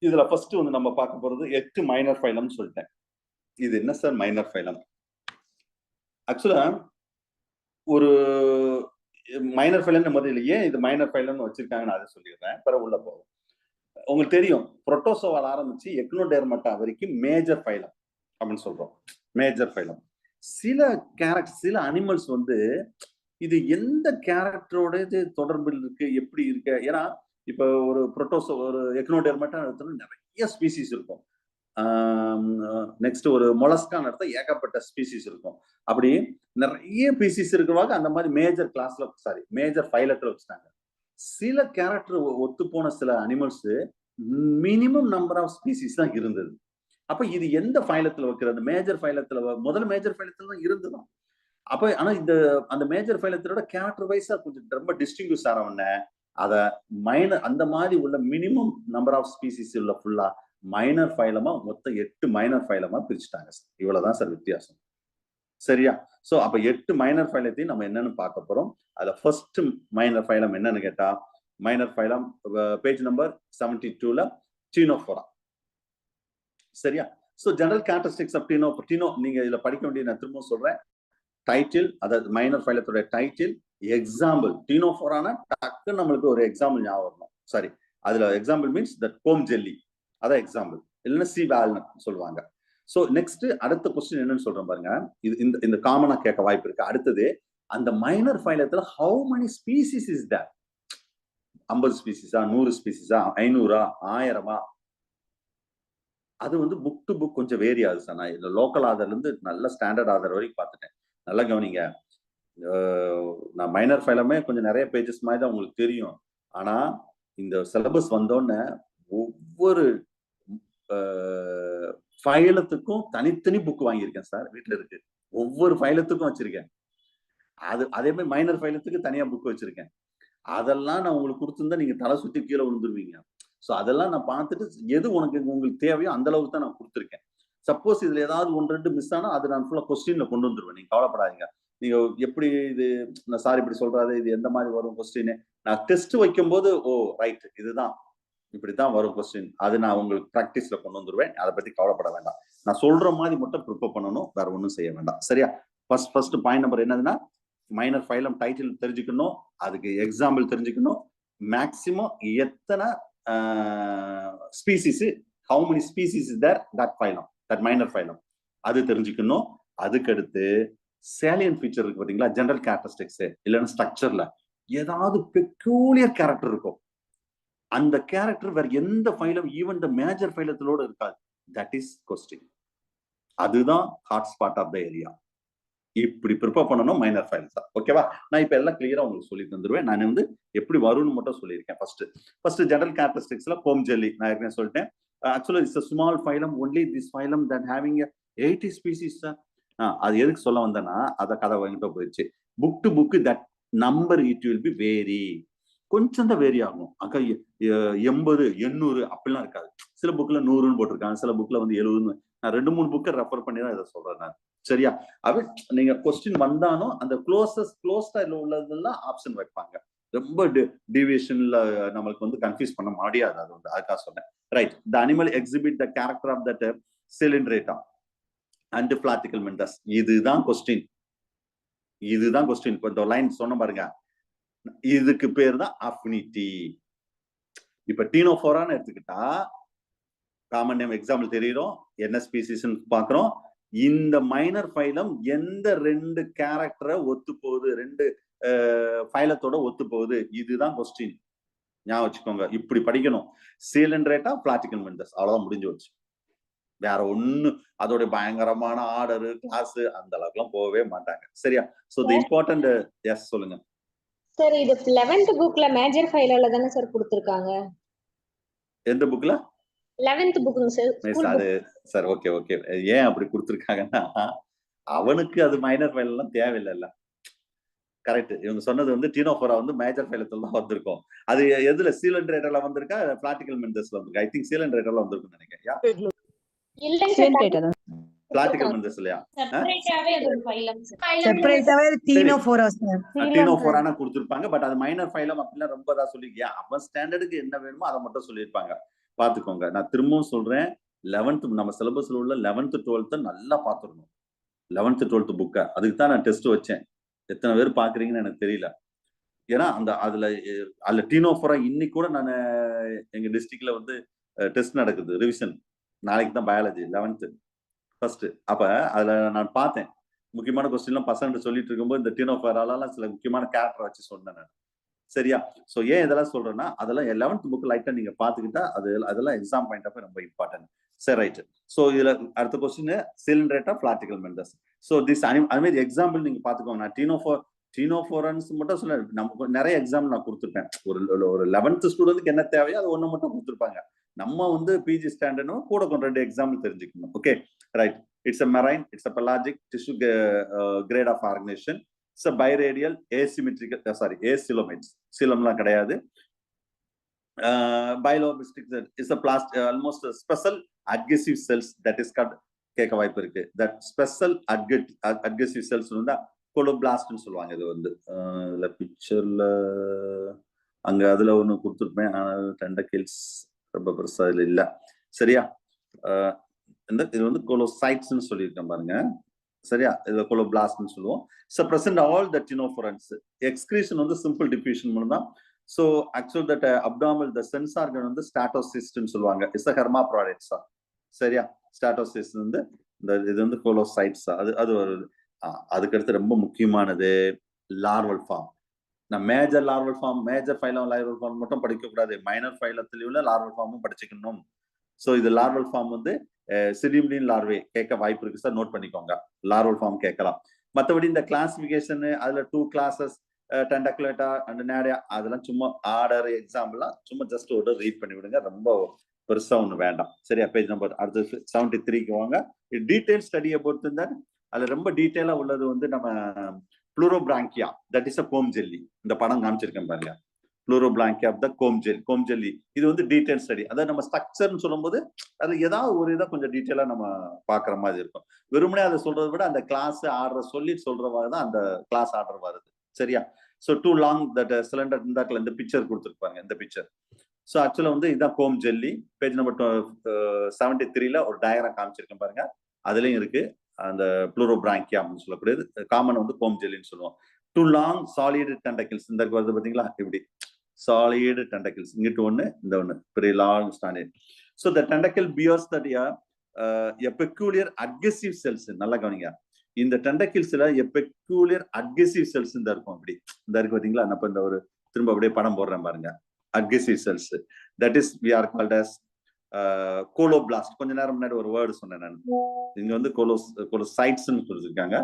இதுல ஃபர்ஸ்ட் வந்து நம்ம பார்க்க போறது 8 மைனர் ஃபைலம்னு சொல்லிட்டேன். இது என்ன சார் மைனர் ஃபைலம்? ஆக்சுவலா ஒரு மைனர் ஃபைலம் முதல்ல ஏன் இது மைனர் ஃபைலம்னு வச்சிருக்காங்கன்னு அதை சொல்லிடுறேன், பிறகு உள்ள போகும். உங்களுக்கு தெரியும், புரோட்டோசோவால் ஆரம்பிச்சு எக்னோடெர்மட்டா வரைக்கும் மேஜர் ஃபைலம் அப்படின்னு சொல்றோம். Major phylum. சில அனிமல்ஸ் வந்து இது எந்த கேரக்டரோட தொடர்பில் இருக்கு, எப்படி இருக்கு. ஏன்னா இப்ப ஒரு புரோட்டோசோ ஒரு எக்னோடெர்மட்டா நிறைய ஸ்பீசிஸ் இருக்கும். நெக்ஸ்ட் ஒரு மொலஸ்கான் எடுத்தா ஏகப்பட்ட ஸ்பீசிஸ் இருக்கும். அப்படி நிறைய ஸ்பீசிஸ் இருக்கிறவாங்க அந்த மாதிரி மேஜர் ஃபைலத்துல வச்சுட்டாங்க. சில கேரக்டர் ஒத்து போன சில animals minimum number of species தான் இருந்தது. அப்ப இது எந்த ஃபைலத்துல வைக்கிறது? மேஜர் ஃபைலத்துல முதல்ல மேஜர் ஃபைலத்துல தான் இருந்துதான். அப்ப ஆனா அந்த மேஜர் ஃபைலத்தோட கேரக்டர் வைஸா கொஞ்சம் ரொம்ப டிஸ்டிங்விஷ் ஆனவன அத மைனர் அந்த மாதிரி உள்ள மினிமம் நம்பர் ஆஃப் ஸ்பீசிஸ் உள்ள ஃபுல்லா மைனர் ஃபைலமா மொத்தம் 8 மைனர் ஃபைலமா பிரிச்சுட்டாங்க. இவ்வளவுதான் சார் வித்தியாசம். சரியா? சோ அப்ப 8 மைனர் ஃபைலத்தையும் நம்ம என்னன்னு பார்க்க போறோம். அதுல ஃபர்ஸ்ட் மைனர் ஃபைலம் என்னன்னு கேட்டா மைனர் ஃபைலம் பேஜ் நம்பர் 72ல டீனோஃபோரா. சரியா? So general characteristics of cteno நீங்க இதுல படிக்க வேண்டிய நான் திரும்ப சொல்றேன். டைட்டில், அதாவது மைனர் ஃபைலத்தோட டைட்டில், எக்ஸாம்பிள். டீனோஃபோரானா டக்கு நம்மளுக்கு ஒரு எக்ஸாம்பிள் ஞாபகம் வரணும். சாரி, அதுல example means that comb jelly, அதான் எக்ஸாம்பிள். இல்லைன்னா சி வால்நட் சொல்லுவாங்க. சோ நெக்ஸ்ட் அடுத்த கொஸ்டின் என்னன்னு சொல்றேன் பாருங்க. இது இந்த காமனா கேட்க வாய்ப்பு இருக்கு. அடுத்தது அந்த மைனர் ஃபைலத்துல how many species is there? 50 ஸ்பீசிஸா, 100 ஸ்பீசிஸா, 500ஆ, 1000ஆ? அது வந்து புக் டு புக் கொஞ்சம் வேரி ஆகுது சார். நான் இந்த லோக்கல் ஆதர்ல இருந்து நல்ல ஸ்டாண்டர்ட் ஆதர் வரைக்கும் பார்த்துட்டேன். நல்லா கவனிங்க. நான் மைனர் ஃபைலமே கொஞ்சம் நிறைய பேஜஸ் மாதிரி தான் உங்களுக்கு தெரியும். ஆனா இந்த சிலபஸ் வந்தோடனே ஒவ்வொரு ஃபைலத்துக்கும் தனித்தனி புக் வாங்கியிருக்கேன் சார். வீட்டுல இருக்கு. ஒவ்வொரு ஃபைலத்துக்கும் வச்சிருக்கேன். அதே மாதிரி மைனர் ஃபைலத்துக்கு தனியா புக் வச்சிருக்கேன். அதெல்லாம் நான் உங்களுக்கு கொடுத்துருந்தா நீங்க தலை சுத்தி கீழே விழுந்துருவீங்க. ஸோ அதெல்லாம் நான் பார்த்துட்டு எது உங்களுக்கு தேவையோ அந்த அளவுக்கு தான் நான் கொடுத்துருக்கேன். சப்போஸ் இதுல ஏதாவது 1-2 மிஸ் ஆனா அது நான் ஃபுல்லா கொஸ்டின்ல கொண்டு வந்துருவேன். நீங்க கவலைப்படாதீங்க. நீங்க எப்படி இது நான் சார் இப்படி சொல்றாரு, இது எந்த மாதிரி வரும் கொஸ்டின், நான் டெஸ்ட் வைக்கும் போது ஓ ரைட் இதுதான் இப்படித்தான் வரும் கொஸ்டின், அது நான் உங்களுக்கு பிராக்டிஸ்ல கொண்டு வந்துருவேன். அதை பத்தி கவலைப்பட வேண்டாம். நான் சொல்ற மாதிரி மட்டும் ப்ரிப்பேர் பண்ணணும், வேற ஒன்றும் செய்ய வேண்டாம். சரியா? ஃபர்ஸ்ட் பாயிண்ட் நம்பர் என்னதுன்னா மைனர் ஃபைலம் டைட்டில் தெரிஞ்சுக்கணும், அதுக்கு எக்ஸாம்பிள் தெரிஞ்சுக்கணும், மேக்சிமம் எத்தனை species, how many species is there that phylum, that minor phylum, அது தெரிஞ்சுக்கணும். அதுக்கு அடுத்து சேலியன் ஃபீச்சர் இருக்கு பாத்தீங்களா, ஜெனரல் கேரக்டரிஸ்டிக்ஸ் இல்லைன்னா ஸ்ட்ரக்சர்ல ஏதாவது பெக்கூலியர் கேரக்டர் இருக்கும். அந்த கேரக்டர் வேற எந்த ஃபைலம் ஈவன் த மேஜர் ஃபைலத்திலோட இருக்காது. That is question. அதுதான் hot spot of the area. இப்படி ப்ரிப்பேர் பண்ணணும் மைனர் ஃபைல்ஸ். ஓகேவா? நான் இப்ப எல்லாம் கிளியரா உங்களுக்கு சொல்லி தந்துருவேன். நான் வந்து எப்படி வரும்னு மட்டும் சொல்லியிருக்கேன். ஃபர்ஸ்ட் ஜெனரல் கேரக்டரிஸ்டிக்ஸ்ல கோம் ஜெல்லி நான் ஏற்கனவே சொல்லிட்டேன். ஆக்சுவலா it's a small phylum, only this phylum that having 80 species. அது எதுக்கு சொல்ல வந்தேன்னா அத கதை வாங்கிட்டு போயிடுச்சு. Book to book that number it will be vary. கொஞ்சம் தான் வேரி ஆகும். அக்கா 80 800 அப்படிலாம் இருக்காது. சில புக்ல 100ன்னு போட்டிருக்காங்க, சில புக்ல வந்து 70ன்னு. நான் 2-3 புக்கை ரெஃபர் பண்ணி தான் இதை சொல்றேன் நான். சரியா? அப்ப நீங்க கொஸ்டின் வந்தாலும் அந்த க்ளோஸ்டா உள்ளதெல்லாம் ஆப்ஷன் வைப்பாங்க. ரொம்ப டிவியேஷன்ல நம்மளுக்கு வந்து கன்ஃபியூஸ் பண்ண முடியாது. அது வந்து அதுக்காக சொன்னேன். Right. The animal exhibit the character of that coelenterata and platyhelminthes. இதுதான் கொஸ்டின். இப்ப இந்த லைன் சொன்ன பாருங்க, இதுக்கு பேர் தான் அஃபினிட்டி. இப்ப டீனோஃபோரான்னு எடுத்துக்கிட்டா காமன் நேம் எக்ஸாம்பிள் தெரியும், என்ன ஸ்பீசிஸ் பாக்குறோம். இந்த மைனர் ஃபைலம் எந்த 2 கேரக்டரை ஒத்து போகுது, 2 ஃபைலத்தோட ஒத்து போகுது, இதுதான் கொஸ்டின். ஞாபகம் வச்சுக்கோங்க. இப்படி படிக்கணும். சீலன்ட்ரேட்டா பிளாட்டிக்கல் மெண்டஸ், அவ்வளவுதான் முடிஞ்சு வச்சு. வேற ஒண்ணு அதோட பயங்கரமான ஆர்டர் கிளாஸ் அந்த அளவுக்கு எல்லாம் போகவே மாட்டாங்க. சரியா? So the important. எஸ் சொல்லுங்க சார். இது 11th புக்ல மேஜர் ஃபைலால தானே சார் கொடுத்திருக்காங்க? எந்த புக்ல? 11th புக்குங்க சார். ஸ்கூல் அது சார் ஓகே ஓகே. ஏன் அப்படி கொடுத்திருக்காங்கன்னா அவனுக்கு அது மைனர் ஃபைல் எல்லாம் தேவையில்லைல்ல. கரெக்ட். இவங்க சொன்னது வந்து டீனோஃபோரா வந்து மேஜர் ஃபைலத்துல தான் வந்திருக்கும். அது எதுல சீலன்ட்ரேட்டர்ல வந்திருக்கா, பிளாட்டிக்கல் மெண்டஸ்ல வந்திருக்கா? ஐ திங்க் சீலன்ட்ரேட்டர்ல வந்திருக்கும்னு நினைக்கிறேன். இல்லைங்க Scientific. பிளாட்டிக்கல் மெண்டஸ் இல்லையா? செப்பரேட்டாவே அது ஒரு ஃபைலம் சார். செப்பரேட்டாவே டீனோஃபோரா சார். டீனோஃபோரானா கொடுத்திருப்பாங்க. பட் அது மைனர் ஃபைலம் அப்படிலாம் ரொம்ப தான் சொல்லிருக்கியா. அவன் ஸ்டாண்டர்டுக்கு என்ன வேணுமோ அதை மட்டும் சொல்லியிருப்பாங்க. பாத்துக்கோங்க. நான் திரும்பவும் சொல்றேன், 11th நம்ம சிலபஸ்ல உள்ள 11th 12th நல்லா பாத்துக்கணும். 11th 12th புக்க அதுக்கு தான் நான் டெஸ்ட் வச்சேன். எத்தனை பேர் பாக்குறீங்கன்னு எனக்கு தெரியல. ஏன்னா அதுல டீனோஃபோரா இன்னைக்கு கூட நான் எங்க டிஸ்ட்ரிக்ட்ல வந்து டெஸ்ட் நடக்குது, ரிவிஷன். நாளைக்கு தான் பயாலஜி 11th ஃபர்ஸ்ட். அப்ப அதுல நான் பார்த்தேன் முக்கியமான கொஸ்டின்லாம் பசங்க சொல்லிட்டு இருக்கும்போது இந்த டீனோஃபோராலாம் சில முக்கியமான கேரக்டர் வச்சு சொன்னேன் நான். சரியா? சோ ஏன் இதெல்லாம் சொல்றேன்னா அதெல்லாம் 11th புக் லைட்டா நீங்க பாத்துக்கிட்டா அதெல்லாம் எக்ஸாம் பாயிண்ட் ஆஃப் ரொம்ப இம்பார்ட்டன்ட். சரி ரைட். சோ இதுல அடுத்த question coelenterata platyhelminthes. So this அதே எக்ஸாம்பிள் நீங்க பாத்துக்கோங்க. நான் டீனோஃபோரன்ஸ் மட்டும் சொல்ல, நமக்கு நிறைய எக்ஸாம்பிள் நான் கொடுத்துருப்பேன். ஒரு 11th ஸ்டூடெண்ட்க்கு என்ன தேவையோ அது ஒண்ணு மட்டும் கொடுத்துருப்பாங்க. நம்ம வந்து பிஜி ஸ்டாண்டர்டும் கூட கொஞ்சம் 2 எக்ஸாம்பிள் தெரிஞ்சுக்கணும். Okay right. It's a marine, it's a pelagic tissue grade of organization. It's a biradial asymmetrical acoelomates. சீலம்லாம் கிடையாது. Bilobistics is a almost a special adhesive cells that is called கேட்க வாய்ப்பு இருக்கு. that special adhesive cells வந்து கொலோபிளாஸ்ட்னு சொல்லுவாங்க. இது வந்து இதுல பிக்சர்ல அங்க அதுல ஒண்ணு கொடுத்துருப்பேன். டெண்டக்கிள்ஸ் ரொம்ப பெருசா இதுல இல்ல. சரியா? இது வந்து கொலோசைட்ஸ்னு சொல்லியிருக்கேன் பாருங்க. சரியா? இது கொலோபிளாஸ்ட்னு சொல்லுவோம். So present all the tinophorans. Excretion வந்து simple diffusion மூலம் தான். So actually that abdominal the sense organ வந்து statocyst னு சொல்லுவாங்க. It's a hermaphrodites. சரியா? statocyst வந்து இது வந்து கொலோசைட்ஸ். அது ஒரு அதுக்கு அடுத்து ரொம்ப முக்கியமானது லார்வல் ஃபார்ம். நான் major larval form, major phylum larval form மட்டும் படிக்க கூடாது. மைனர் ஃபைலத்திலயும் உள்ள லார்வல் ஃபார்மும் படிச்சுக்கணும். சோ இது லார்வல் ஃபார்ம் வந்து சிடிமிடின் லார்வே கேட்க வாய்ப்பு இருக்கு சார். நோட் பண்ணிக்கோங்க. லார்வல் ஃபார்ம் கேட்கலாம். மற்றபடி இந்த கிளாசிபிகேஷன் அதுல 2 கிளாஸஸ் டெண்டகுலேட்டா அண்ட் நேடியா அதெல்லாம் சும்மா ஆர்டர் எக்ஸாம்பிள்லாம் சும்மா ஜஸ்ட் ஒரு ரீட் பண்ணி விடுங்க. ரொம்ப பெருசா ஒண்ணு வேண்டாம். சரியா? பேஜ் நம்பர் அடுத்து 73க்கு வாங்க. டீடைல் ஸ்டடியை பொறுத்து தான் அதுல ரொம்ப டீடைலா உள்ளது வந்து நம்ம pleurobrachia, that is a comb jelly. இந்த படம் காமிச்சிருக்கேன் பாருங்க. Pleurobrachia of the comb jelly. இது வந்து டீடைல் ஸ்டடி. அதாவது நம்ம ஸ்ட்ரக்சர்னு சொல்லும்போது அது ஏதாவது ஒரு இதை கொஞ்சம் டீடைலா நம்ம பாக்குற மாதிரி இருக்கும். வெறுமனே அதை சொல்றதை விட அந்த கிளாஸ் ஆர்டர் சொல்லி சொல்ற மாதிரி தான் அந்த கிளாஸ் ஆர்டர் வருது. சரியா? So too long that cylinder இந்த பிக்சர் கொடுத்துருப்பாங்க. இந்த பிக்சர். ஸோ ஆக்சுவலா வந்து இதுதான் கோம் ஜெல்லி. பேஜ் நம்பர் 73ல ஒரு டயக்ராம் காமிச்சிருக்கேன் பாருங்க. அதுலயும் இருக்கு அந்த ப்ளூரோபிராங்கியா அப்படின்னு சொல்லக்கூடியது. காமன் வந்து கோம் ஜெல்லின்னு சொல்லுவோம். டூ லாங் சாலிட் டெண்டக்கிள்ஸ் இந்த வருது பாத்தீங்களா? இப்படி சாலிட் டெண்டக்கிள்ஸ். இங்கிட்டு ஒண்ணு, இந்த ஒண்ணு பெரிய long standard. So the tentacle bears that a peculiar adhesive cells. நல்லா கவனிங்க. இந்த டெண்டக்கிள்ஸ்ல a peculiar adhesive cells இந்த இருக்கும். இப்படி இந்த இருக்கு பாத்தீங்களா? நான் இந்த ஒரு திரும்ப அப்படியே படம் போடுறேன் பாருங்க. adhesive cells that is we are called as கோலோபிளாஸ்ட். கொஞ்ச நேரம் முன்னாடி ஒரு வேர்டு சொன்னேன் நான். இங்க வந்து கோலோசைட்ஸ்னு சொல்லிருக்காங்க.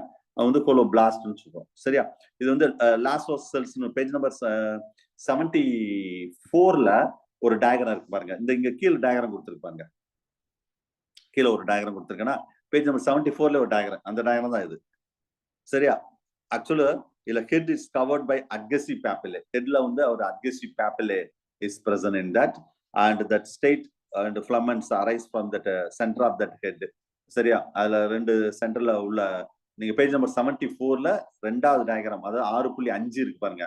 வந்து கோலோபிளாஸ்ட்னு சொல்றோம். சரியா? இது வந்து லாசோஸ் செல்ஸ். பேஜ் நம்பர் 74ல ஒரு டயக்ராம் இருக்கு பாருங்க. இங்க கீழே டயக்ராம் கொடுத்துருப்பாங்க. கீழே ஒரு டயக்ராம் கொடுத்துருக்கேன்னா பேஜ் நம்பர் 74ல ஒரு டயக்ராம். அந்த டயக்ராம் தான் இது. சரியா? ஆக்சுவலா இதுல head is covered by adhesive papillae. ஹெட்ல வந்து ஒரு adhesive papillae is present in that and that state and filaments arise from that center of that head. சரியா? அதுல 2 சென்டர்ல உள்ள நீங்க பேஜ் நம்பர் 74ல 2வது டயக்ராம், அதாவது 6.5 இருக்கு பாருங்க.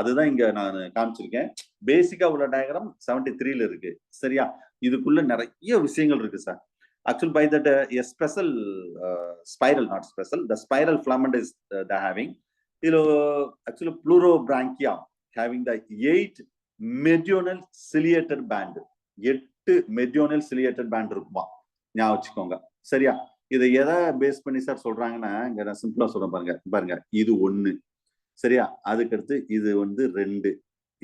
அதுதான் இங்க நான் காமிச்சிருக்கேன். பேசிக்கா உள்ள டயக்ராம் 73ல இருக்கு. சரியா? இதுக்குள்ள நிறைய விஷயங்கள் இருக்கு sir. Actually by that a special spiral, not special, the spiral filament is the having actually pleurobranchia having the 8 meridional ciliated band. 8 meridional ciliated band இருக்குமா, ஞாபகம் வச்சுக்கோங்க. சரியா? இதை எதை பேஸ் பண்ணி சார் சொல்றாங்கன்னா, இங்க நான் சிம்பிளா சொல்றேன் பாருங்க. பாருங்க, இது 1. சரியா? அதுக்கடுத்து இது 2,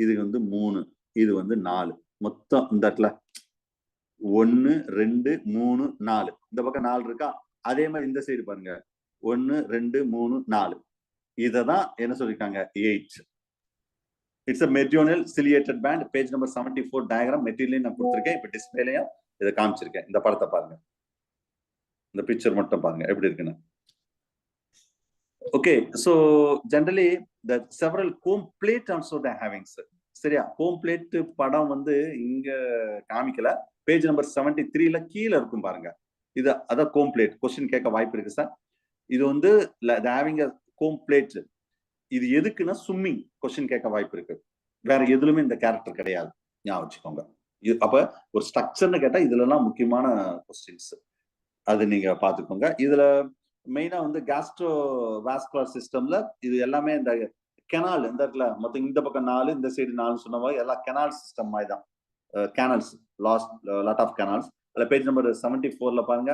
இது 3, இது 4. மொத்தம் இந்த இடத்துல 1 2 3 4. இந்த பக்கம் 4 இருக்கா? அதே மாதிரி இந்த சைடு பாருங்க, 1 2 3 4. இததான் என்ன சொல்லிருக்காங்க? 8. It's a meridional ciliated band. Page number 74 diagram material நான் கொடுத்திருக்கேன். இப்ப டிஸ்பிளேலயும் இதை காமிச்சிருக்கேன். இந்த படத்தை பாருங்க, இந்த பிக்சர் மட்டும் பாருங்க எப்படி இருக்குன்னு. Okay, so generally the several comb plate also they having sir. சரியா? comb plate படம் இங்க காமிக்கல. பேஜ் நம்பர் 73ல கீழ இருக்கும் பாருங்க. இது அத comb plate क्वेश्चन கேட்க வாய்ப்பு இருக்கு சார். இது they having a comb plate. இது எதுக்குன்னா ஸ்விம்மிங் क्वेश्चन கேட்க வாய்ப்பு இருக்கு. வேற எதுலயுமே இந்த கேரக்டர் கிடையாது, ஞாபகம் வச்சுக்கோங்க. அப்ப ஒரு ஸ்ட்ரக்சர்னு கேட்டா இதுல எல்லாம் முக்கியமான क्वेश्चंस அது நீங்க பாத்துக்கோங்க. இதுல மெயினா கேஸ்ட்ரோ வாஸ்குலர் சிஸ்டம்ல இது எல்லாமே இந்த கெனால் இந்த இடத்துல மொத்தம் இந்த பக்கம் 4 இந்த சைடு 4 சொன்ன மாதிரி எல்லாம் கெனால் சிஸ்டம் மாதிரி தான். Canals lot of canals. அதுல பேஜ் நம்பர் 74ல பாருங்க,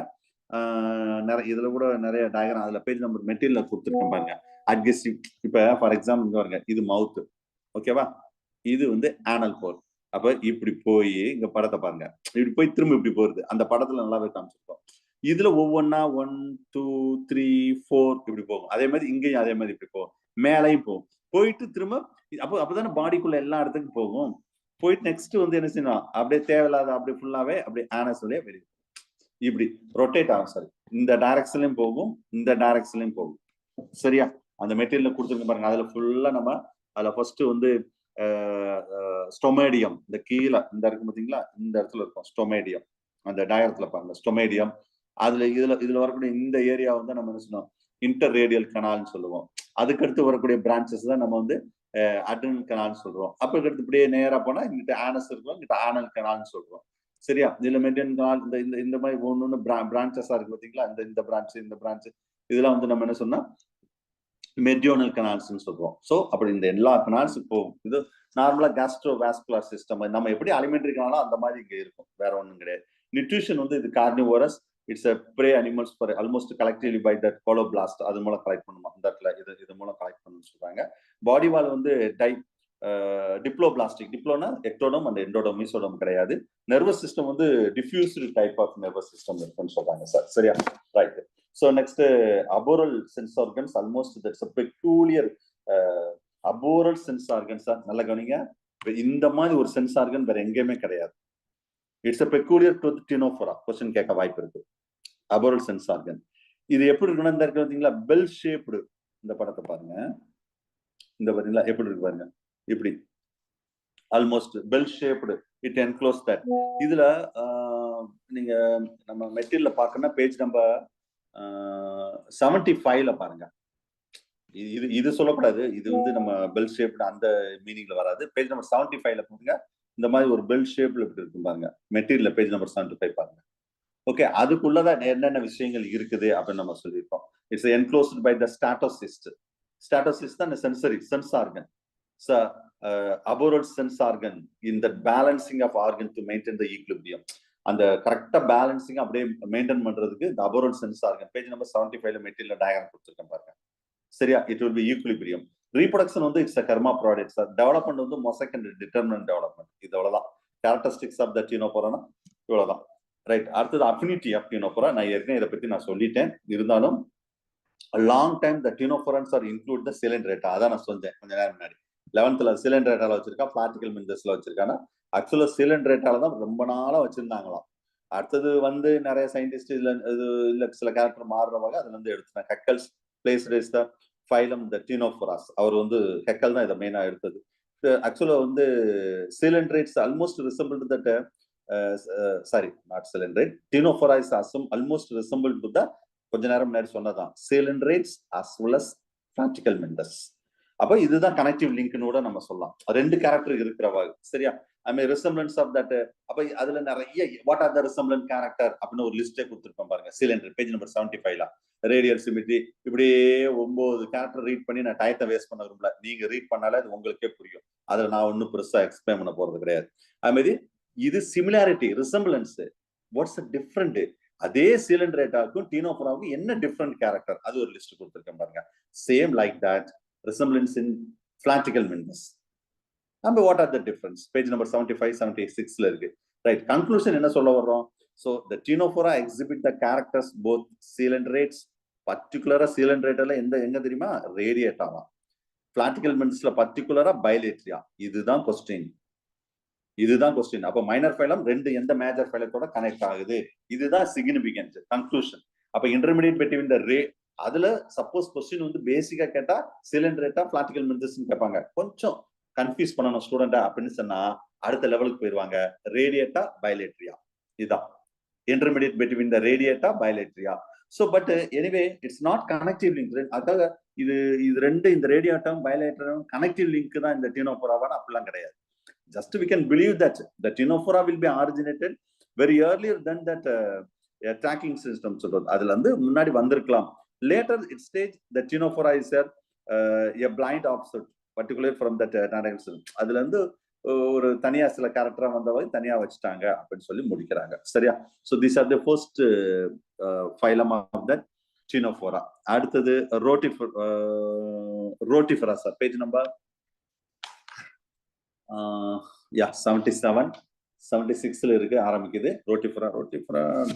நிறைய இதுல கூட நிறைய டயக்ராம் அதுல பேஜ் நம்பர் மெட்டீரியல் கொடுத்துருக்கேன் பாருங்க. அட்கெசிவ். இப்ப ஃபார் எக்ஸாம்பிள் இங்க பாருங்க, இது மவுத். ஓகேவா? இது ஆனல் ஹோல். அப்ப இப்படி போய் இங்க படத்தை பாருங்க, இப்படி போய் திரும்ப இப்படி போறது. அந்த படத்துல நல்லாவே காமிச்சிருக்கோம். இதுல ஒவ்வொன்னா 1 2 3 4 இப்படி போகும். அதே மாதிரி இங்கேயும் அதே மாதிரி இப்படி போகும், மேலையும் போகும். போயிட்டு திரும்ப அப்பதானே பாடிக்குள்ள எல்லா இடத்துக்கும் போகும். போயிட்டு நெக்ஸ்ட் என்ன செய்யணும், அப்படியே தேவையில்லாத அப்படியே ஃபுல்லாவே அப்படியே ஆனஸ் வழியா வெளியே இப்படி ரொட்டேட் ஆகும். சார் இந்த டைரக்ஷன்லயும் போகும், இந்த டைரக்ஷன்லயும் போகும். சரியா? அந்த மெட்டீரியல் கொடுத்துருக்க பாருங்க. அதுல ஃபுல்லா நம்ம அதுல ஃபர்ஸ்ட் ஸ்டொமேடியம், இந்த கீழே இந்த இருக்கு பாத்தீங்களா, இந்த இடத்துல இருக்கும் ஸ்டொமேடியம். அந்த டயரத்துல பாருங்க ஸ்டொமேடியம். இதுல வரக்கூடிய இந்த ஏரியா நம்ம என்ன சொன்னோம், இன்டர் ரேடியல் கனால்னு சொல்லுவோம். அதுக்கடுத்து வரக்கூடிய பிரான்சஸ் தான் நம்ம அட்ரினல் கனால்னு சொல்றோம். அப்ப அடுத்து இப்படியே நேரா போனா இங்கிட்ட ஆனஸ் இருக்கும், இங்கிட்ட ஆனல் கனால்னு சொல்றோம். சரியா? இதுல மெரிடியன் கனால் இந்த மாதிரி ஒண்ணு பிரான்சஸா இருக்கு பாத்தீங்களா, இந்த பிரான்ச் இந்த பிரான்ச் இதெல்லாம் நம்ம என்ன சொன்னா மெரிடியோனல் கனால்ஸ்னு சொல்றோம். சோ அப்படி இந்த எல்லா கனால்ஸும் போகும். இது நார்மலா கேஸ்ட்ரோ வாஸ்குலர் சிஸ்டம். நம்ம எப்படி அலிமெண்டரி கனாலோ அந்த மாதிரி இங்க இருக்கும், வேற ஒண்ணும் கிடையாது. நியூட்ரிஷன் இது carnivorous. It's a prey animals for almost collectively by that coloblast. அது மூலம் கலெக்ட் பண்ணுமா இந்த இடத்துல, இது மூலம் கலெக்ட் பண்ணணும்னு சொல்றாங்க. Body wall diploblastic. டிப்ளோனா எக்டோடம் அண்ட் எண்டோடம், மீசோடம் கிடையாது. Nervous system diffused type of nervous system இருக்குன்னு சொல்றாங்க சார். சரியா? Right. So next, arboreal sense organs, almost that's a peculiar arboreal sense organs. நல்ல கவனிங்க, இந்த மாதிரி ஒரு சென்ஸ் ஆர்கன் வேற எங்கேயுமே கிடையாது. It's a peculiar to the ctenophora. Question கேட்க வாய்ப்பு இருக்கு. arboreal sense organ இது எப்படி இருக்குன்னா, இந்த இருக்கு பாத்தீங்களா, பெல் ஷேப்டு. இந்த படத்தை பாருங்க, இந்த பாத்தீங்களா எப்படி இருக்கு பாருங்க, இப்படி almost bell shaped. It enclose that. இதுல நீங்க நம்ம மெட்டீரியல்ல பாக்கணும்னா பேஜ் நம்பர் 75ல பாருங்க. இது சொல்லக்கூடாது, இது நம்ம பெல் ஷேப்டு அந்த மீனிங்ல வராது. பேஜ் நம்பர் 75ல பாருங்க, இந்த மாதிரி ஒரு பெல் ஷேப்ல இப்படி இருக்கும் பாருங்க. மெட்டீரியல் பேஜ் நம்பர் 75 பாருங்க. ஓகே, அதுக்குள்ளதான் என்னென்ன விஷயங்கள் இருக்குது அப்படின்னு நம்ம சொல்லியிருக்கோம். It's enclosed by the statocyst. Statocyst தான் sense organ. arboreal sense organ in the balancing of organ to maintain the equilibrium. அந்த கரெக்டா பேலன்சிங் அப்படியே மெயின்டைன் பண்றதுக்கு இந்த arboreal sense organ page number 75ல மெட்டீரியல் டயக்ராம் கொடுத்துருக்கேன் பாருங்க. சரியா? It will be equilibrium. Reproduction it's a hermaphrodite sir. Development mosaic and determinant development. இது அவ்வளவுதான். கேரக்டரிஸ்டிக்ஸ் ஆஃப் த டினோஃபோரா இவ்வளவுதான். ரைட். அடுத்தது அஃபினிட்டி ஆஃப் டினோஃபோரா. நான் ஏற்கனவே இதை பத்தி நான் சொல்லிட்டேன். இருந்தாலும் long time the ctenophorans are include the coelenterata. அதான் நான் சொன்னேன் கொஞ்ச நேரம் முன்னாடி. 11th சிலிண்டரேட்டால வச்சிருக்கா, பார்ட்டிகல் மின்சஸ்ல வச்சிருக்காங்க. ஆக்சுவலா சிலிண்டரேட்டால தான் ரொம்ப நாளா வச்சிருந்தாங்களாம். அடுத்தது நிறைய சயின்டிஸ்ட் இல்ல சில கேரக்டர் மாறுறவங்க அதுல எடுத்துட்டாங்க. Haeckel's placed is the phylum the ctenophoras. அவர் ஹெக்கல் தான் இதை மெயினா எடுத்தது. ஆக்சுவலா coelenterates almost resemble to that sorry not coelenterate, ctenophora is almost resemble to the கொஞ்ச நேரம் முன்னாடி சொன்னதான் coelenterates as well as platyhelminthes. அப்ப இதுதான் கனெக்டிவ் லிங்க்னு கூட நம்ம சொல்லலாம். ரெண்டு கேரக்டர் இருக்கிறவா. சரியா? I mean resemblance of that. அப்ப அதுல நிறைய what are the resemblant character அப்படின்னு ஒரு லிஸ்டே கொடுத்துருப்போம் பாருங்க. சிலிண்டர் பேஜ் நம்பர் 75ல ரேடியல் சிமிட்ரி இப்படியே 9 கேரக்டர் ரீட் பண்ணி நான் டயத்தை வேஸ்ட் பண்ண விரும்பல. நீங்க ரீட் பண்ணாலே அது உங்களுக்கே புரியும். அதுல நான் ஒன்னும் பெருசா எக்ஸ்பிளைன் பண்ண போறது கிடையாது. அது மாதிரி இது சிமிலாரிட்டி, ரிசம்பிளன்ஸ். Watts different? அதே சீலன்ட்ரேட்டாவுக்கும் டீனோஃபோராவுக்கும் என்ன டிஃப்ரெண்ட் கேரக்டர், அது ஒரு லிஸ்ட் கொடுத்துருக்கேன் பாருங்க. சேம் லைக் தட் ரிசம்பிளன்ஸ் இன் பிளாட்டிகல் மிண்டஸ். நம்ம what are the difference? Page number 75, 76ல இருக்கு. ரைட், கன்க்ளூஷன் என்ன சொல்ல வர்றோம்? So the Ctenophora exhibit the characters both coelentrates, particularly coelentrateல எங்க தெரியுமா? ரேடியேட்டாவா, பிளாட்டிகல் மிண்டஸ்ல பர்டிகுலரா பைலேட்ரியா. இதுதான் கொஸ்டின், இதுதான் கொஸ்டின். அப்ப மைனர் ஃபைலம் ரெண்டு எந்த மேஜர் ஃபைலத்தோட கனெக்ட் ஆகுது, இதுதான் சிக்னிபிகன்ஸ் கன்க்ளூஷன். அப்ப இன்டர்மீடியட் பிட்வீன் த ரே, அதுல சப்போஸ் கொஸ்டின் வந்து பேசிக்கா கேட்டா சிலிண்டரேட்டா பிளாட்டிகல் மிண்டஸ் கேட்பாங்க, கொஞ்சம் கன்ஃபியூஸ் பண்ணணும் ஸ்டூடெண்டா அப்படின்னு சொன்னா அடுத்த லெவலுக்கு போயிருவாங்க. ரேடியேட்டா பைலேட்ரியா, இதுதான் intermediate between the radiata bilateria. So but anyway it's not connective link. அதாவது இது ரெண்டு, இந்த ரேடியேட்டம் பைலேட்டரும் கனெக்டிவ் லிங்க் தான் இந்த டீனோஃபோராவான, அப்படிலாம் கிடையாது. Just we can believe that the Ctenophora will be originated very earlier than that tracking system சொல்றது, அதுல இருந்து முன்னாடி வந்திருக்கலாம். Later it stage the Ctenophora is a blind offset particularly from that narrative system. அதுல இருந்து ஒரு தனியா சில கேரக்டரா வந்தவங்க தனியா வச்சுட்டாங்க அப்படின்னு சொல்லி முடிக்கிறாங்க. சரியா? So these are the first phylum of that Ctenophora. அடுத்தது Rotifera sir, page number 77, 76ல இருக்கு, ஆரம்பிக்குது. ரோட்டிஃபரா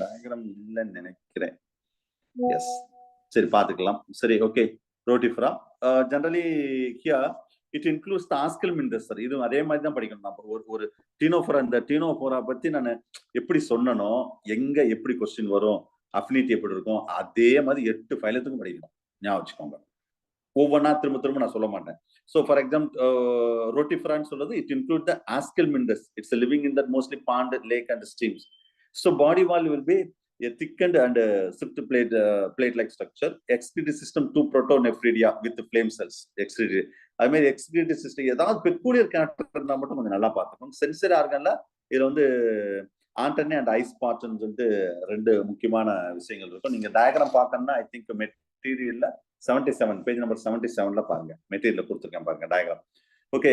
டயக்ராம் இல்லைன்னு நினைக்கிறேன். எஸ், சரி பாத்துக்கலாம். சரி, okay. Rotifera generally here it includes the aschelminthes sir. இது அதே மாதிரி தான் படிக்கணும். ஒரு டீனோஃபோரா, இந்த டீனோஃபோரா பத்தி நான் எப்படி சொன்னனோ, எங்க எப்படி கொஸ்டின் வரும், அஃபினிட்டி எப்படி இருக்கும், அதே மாதிரி 8 ஃபைலத்துக்கும் படிக்கணும். ஞாபகம் வச்சுக்கோங்க. ஒவ்வொன்றா திரும்ப நான் சொல்ல மாட்டேன். So for example, Rotifera சொல்றது it include the Ascalmindus. It's living in that mostly pond, lake and streams. So body wall will be a thickened and strip plate-like structure. Excretory system 2 protonephridia with the flame cells. Excretory. அது மாதிரி excretory system ஏதாவது peculiar character இருந்தா மட்டும் கொஞ்சம் நல்லா பார்த்துக்கணும். Sensory ஆர்கன்ல இதுல வந்து ஆண்டனி அண்ட் ஐஸ் பார்ட்னு சொல்லிட்டு 2 முக்கியமான விஷயங்கள் இருக்கும். நீங்க டயக்ராம் பார்க்கணும்னா ஐ திங்க் மெட்டீரியல்ல 77, பேஜ் நம்பர் 77ல பாருங்க, மெட்டீரியல் கொடுத்துருக்கேன் பாருங்க டயக்ராம். ஓகே,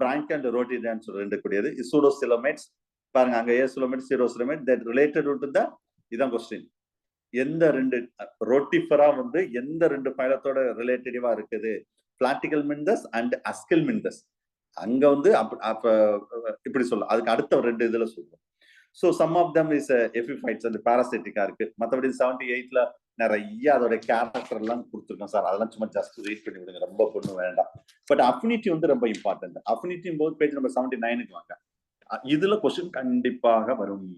பிராங்க் அண்ட் ரோட்டிடான்ஸ் 2 கூடியது. சூடோசிலோமேட்ஸ் பாருங்க, அங்க acoelomate schizocoelomate that related to the, இதான் கொஸ்டின். எந்த 2 ரோட்டிஃபெரா வந்து எந்த 2 ஃபைலத்தோட ரிலேட்டடிவா இருக்குது? Platyhelminthes and aschelminthes. அங்க வந்து இப்படி சொல்ல, அதுக்கு அடுத்த 2 இதுல சொல்றோம். So some of them is epiphytes and பாராசைட்டிக்கா இருக்கு. மற்றபடி 78ல நிறைய அதோட கேரக்டர் எல்லாம் கொடுத்துருக்கோம் சார். அதெல்லாம் சும்மா ஜஸ்ட் ரீட் பண்ணி விடுங்க, ரொம்ப பொண்ணு வேண்டாம். பட் அஃபினிட்டி வந்து ரொம்ப இம்பார்ட்டன்ட். அஃபினிட்டி போது பேஜ் நம்பர் 79க்கு வாங்க. இதுல கொஸ்டின் கண்டிப்பாக வரும்.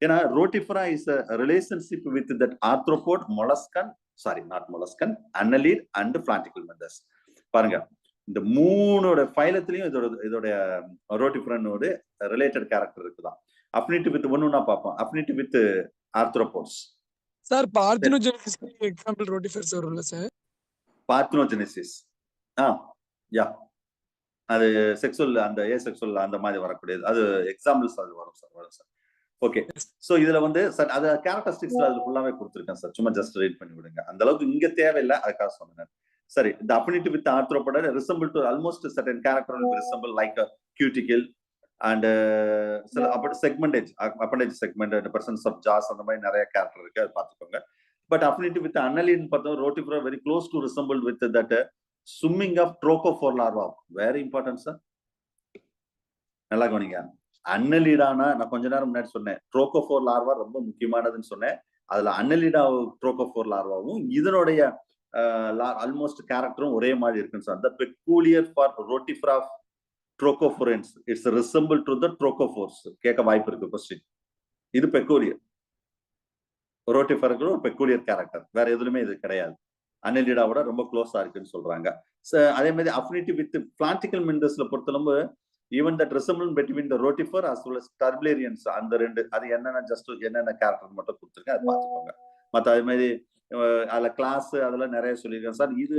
ஏன்னா ரோட்டிஃபெரா is a relationship with that arthropod, molluscan, sorry not molluscan, annelid and flaticul miண்டஸ். பாருங்க, இந்த 3 ஃபைலத்திலையும் இதோட ரோட்டிஃபெரானோட ரிலேட்டட் கேரக்டர் இருக்குதான். அஃபினிட்டி வித் ஒண்ணுன்னா பார்ப்போம். Affinity with arthropods sir. Parthenogenesis example rotifers வரும்ல சார்? பார்த்தினோஜெனிசிஸ் யா, அது செக்சுவல், அந்த ஏசெக்சுவல் அந்த மாதிரி வரக்கூடியது, அது எக்ஸாம்பிள்ஸ் அது வரும் சார். ஓகே, சோ இதுல வந்து சார் அது கேரக்டரிஸ்டிக்ஸ்ல அது ஃபுல்லாவே கொடுத்துருக்கேன் சார். சும்மா ஜஸ்ட் ரீட் பண்ணி விடுங்க, அந்த அளவுக்கு இங்க தேவையில்லை, அதுக்காக சொன்னேன். சரி, the affinity with the arthropod resemble to almost a certain character will resemble like a cuticle and segmentage, appendage segment and the presence of jaws அந்த மாதிரி நிறைய கேரக்டர் இருக்கு, அது பார்த்துக்கோங்க. But affinity with the annelid பார்த்தா Rotifera very close to resemble with that swimming of trochophore larva. very important sir, நல்லா கவனிங்க. அன்னலிடானா நான் கொஞ்ச நேரம் முன்னாடி சொன்னேன், ட்ரோகோஃபோர் லார்வா ரொம்ப முக்கியமானதுன்னு சொன்னேன். அதுல அன்னலிடா ட்ரோகோஃபோர் லார்வாவும் இதனுடைய ஆல்மோஸ்ட் கேரக்டரும் ஒரே மாதிரி இருக்குன்னு sir. The peculiar for Rotifera trochophorans, it's resemble to the trochophores. கேட்க வாய்ப்பு இருக்கு கொஸ்டின். இது பெக்கூலியர், ரோட்டிஃபெராக்கு ஒரு பெக்கூலியர் கேரக்டர், வேற எதுலுமே இது கிடையாது. அன்னலிடாவோட ரொம்ப க்ளோஸா இருக்குன்னு சொல்றாங்க. அதே மாதிரி அஃபினிட்டி வித் பிளாட்டிகல் மிண்டஸ்ல பொறுத்தளவு even that resemblance between the rotifer as well as டர்புலேரியன்ஸ், அந்த 2 அது என்னென்ன ஜஸ்ட் என்னென்ன கேரக்டர் மட்டும் கொடுத்துருக்கேன், அதை பார்த்துக்கோங்க. மற்ற அதே மாதிரி அதுல கிளாஸ் அதெல்லாம் நிறைய சொல்லியிருக்கேன் சார். இது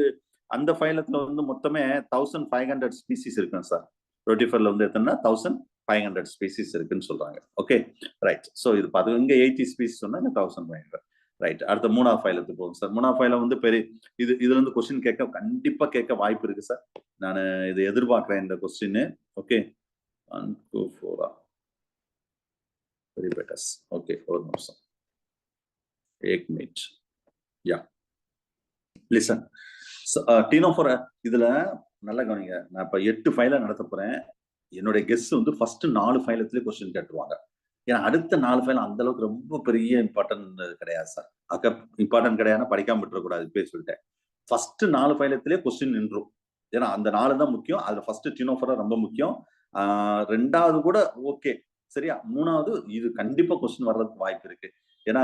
அந்த ஃபைலத்துல வந்து மொத்தமே 1500 ஸ்பீசிஸ் இருக்குங்க சார். ரோட்டிஃபர்ல வந்து எத்தனை 1500 ஸ்பீசிஸ் இருக்குன்னு சொல்றாங்க. Okay right. ஸோ இது பார்த்து இங்க 80 ஸ்பீசிஸ் சொன்னா 1500. ரைட், அடுத்த 3ஆவது ஃபைலத்துக்கு போகும் சார். 3ஆவது ஃபைல வந்து பெரிய இதுல இருந்து கொஸ்டின் கண்டிப்பா கேட்க வாய்ப்பு இருக்கு சார். நான் இதை எதிர்பார்க்கிறேன் இந்த கொஸ்டின். ஓகே, 1 2 4 பெரிபேட்டஸ். ஓகே, ஒரு நிமிஷம். एक मिनट. யா லிசன். டீனோஃபோர் இதுல நல்லா கவனிங்க. நான் இப்ப 8 ஃபைல நடத்த போறேன். என்னுடைய கெஸ் வந்து ஃபர்ஸ்ட் 4 ஃபைலத்திலே கொஸ்டின் கேட்டுருவாங்க. ஏன்னா அடுத்த 4 ஃபைல் அந்த அளவுக்கு ரொம்ப பெரிய இம்பார்ட்டன்ட் கிடையாது சார். இம்பார்ட்டன்ட் கிடையாதுன்னா படிக்காம விட்டுறக்கூடாது, இப்பயே சொல்லிட்டேன். ஃபர்ஸ்ட் 4 ஃபைலத்திலே கொஸ்டின் நின்றும். ஏன்னா அந்த 4 தான் முக்கியம். அதுல ஃபர்ஸ்ட் டீனோஃபோரா ரொம்ப முக்கியம். ரெண்டாவது கூட ஓகே, சரியா. மூணாவது இது கண்டிப்பா கொஸ்டின் வர்றதுக்கு வாய்ப்பு இருக்கு. ஏன்னா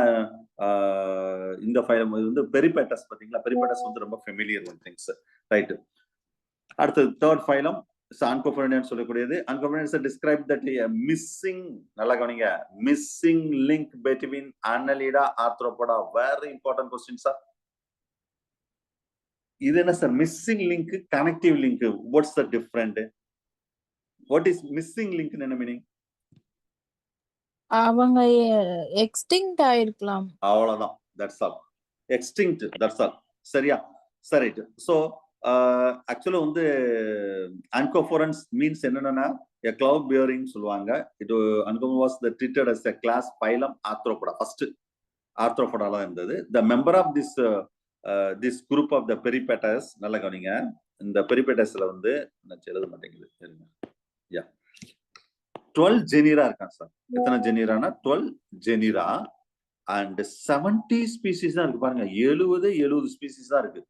இந்த ஃபைல் வந்து பெரிபேட்டஸ் பாத்தீங்களா, பெரிபேட்டஸ் வந்து ரொம்ப ஃபெமிலியர் ஒன் திங்ஸ், ரைட். அடுத்தது தேர்ட் ஃபைலம் அன்கோஃபரன்ஸ் சொல்லக்கூடியது. அன்கோஃபரன்ஸ் டிஸ்கிரைப் தட் மிஸ்ஸிங், நல்லா கவனிங்க, missing link between அன்னலிடா Arthropoda. Very important question sir. இது என்ன sir missing link, connective link, what's the different? What is missing link என்ன மீனிங்? அவங்க எக்ஸ்டிங்க்ட் ஆயிருக்கலாம். அவ்வளவுதான், that's all. Extinct, that's all. சரியா, சரி. சோ ஆக்சுவலா வந்து அன்கோஃபரன்ஸ் மீன்ஸ் என்னன்னா a cloud bearing சொல்லுவாங்க. இது அன்கோஃபரன்ஸ் was the treated as a class phylum arthropoda. First ஆர்த்ரோபோடால இருந்தது. the member of this group of the peripatus, நல்லா கவனிங்க. இந்த பெரிபேட்டஸ்ல வந்து நான் எழுத மாட்டேங்குது, யா 12 ஜெனிரா இருக்கான் சார். எத்தனை ஜெனிரானா 12 ஜெனிரா அண்ட் 70 ஸ்பீசிஸ் தான் இருக்கு. பாருங்க, 70 ஸ்பீசிஸ் தான் இருக்கு,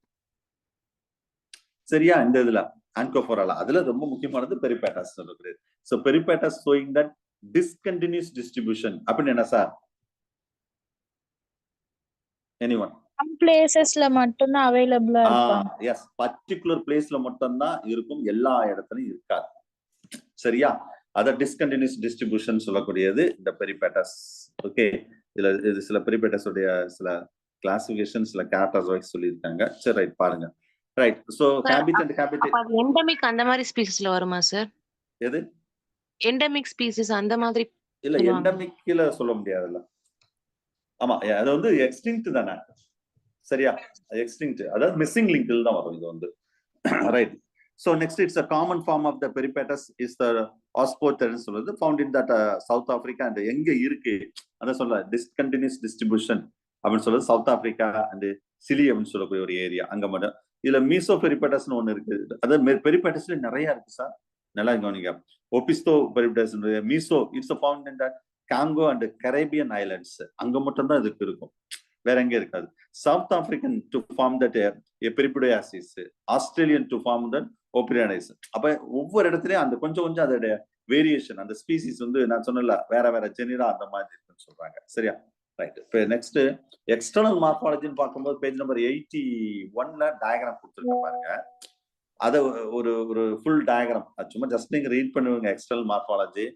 சரியா. இந்த இதுல ஆன்கோஃபோரால அதுல ரொம்ப முக்கியமானது பெரிபேட்டஸ் சொல்றது. So peripatus showing that discontinuous distribution அப்படின்னு என்ன சார்? எனிவன்? சம் பிளேசஸ்ல மட்டும் தான் அவேலபிளா இருப்பாங்க. எஸ், பர்టిక్యులர் பிளேஸ்ல மட்டும் தான் இருக்கும், எல்லா இடத்துலயும் இருக்காது, சரியா. அத டிஸ்கண்டினியூஸ் டிஸ்ட்ரிபியூஷன் சொல்லக்கூடியது இந்த பெரிபேட்டஸ். ஓகே, இது சில பெரிபேட்டஸ் உடைய சில கிளாசிஃபிகேஷன், சில கேரக்டர்ஸ் வைஸ் சொல்லியிருக்காங்க. சரி, ரைட், பாருங்க. Right. So habit and habit endemic அந்த மாதிரி ஸ்பீசிஸ்ல வருமா சார்? எது எண்டமிக் ஸ்பீசிஸ் அந்த மாதிரி இல்ல, எண்டமிக்ல சொல்ல முடியாதுல்ல. ஆமா, அது வந்து எக்ஸ்டிங்க்ட் தானே, சரியா. எக்ஸ்டிங்க்ட், அதாவது மிஸ்ஸிங் லிங்க்ல தான் வரும் இது வந்து, right. So next, it's a common form of the peripatus is the Ospotherus சொல்றது, found in that South Africa and எங்க இருக்கு அத சொல்ல discontinuous distribution அப்படின்னு சொல்றது சவுத் ஆப்பிரிக்கா அண்ட் சிலி அப்படின்னு சொல்லக்கூடிய ஒரு ஏரியா, அங்க மட்டும். இதுல மீசோ பெரிபேட்டஸ்னு ஒண்ணு இருக்கு. அதாவது பெரிபேட்டஸ்ல நிறைய இருக்கு சார், நல்லா கவனிங்க. Opistho peripatus, meso it's found in the Congo and Caribbean islands, அங்க மட்டும் தான் இதுக்கு இருக்கும், வேற எங்க இருக்காது. South African to form that peripatopsis, Australian to form that ஓபிரியானைஸ். அப்ப ஒவ்வொரு இடத்துலயும் அந்த கொஞ்சம் கொஞ்சம் அதோட வேரியேஷன், அந்த ஸ்பீசிஸ் வந்து நான் சொன்னல வேற வேற ஜெனிரா அந்த மாதிரி இருக்குன்னு சொல்றாங்க, சரியா. ரைட். இப்போ நெக்ஸ்ட் எக்ஸ்டர்னல் மார்பாலஜின்னு பார்க்கும்போது பேஜ் நம்பர் 81ல டயக்ராம் கொடுத்துருக்கேன் பாருங்க. அத ஒரு ஃபுல் டயக்ராம், சும்மா ஜஸ்ட் நீங்க ரீட் பண்ணுவீங்க. எக்ஸ்டர்னல் மார்பாலஜி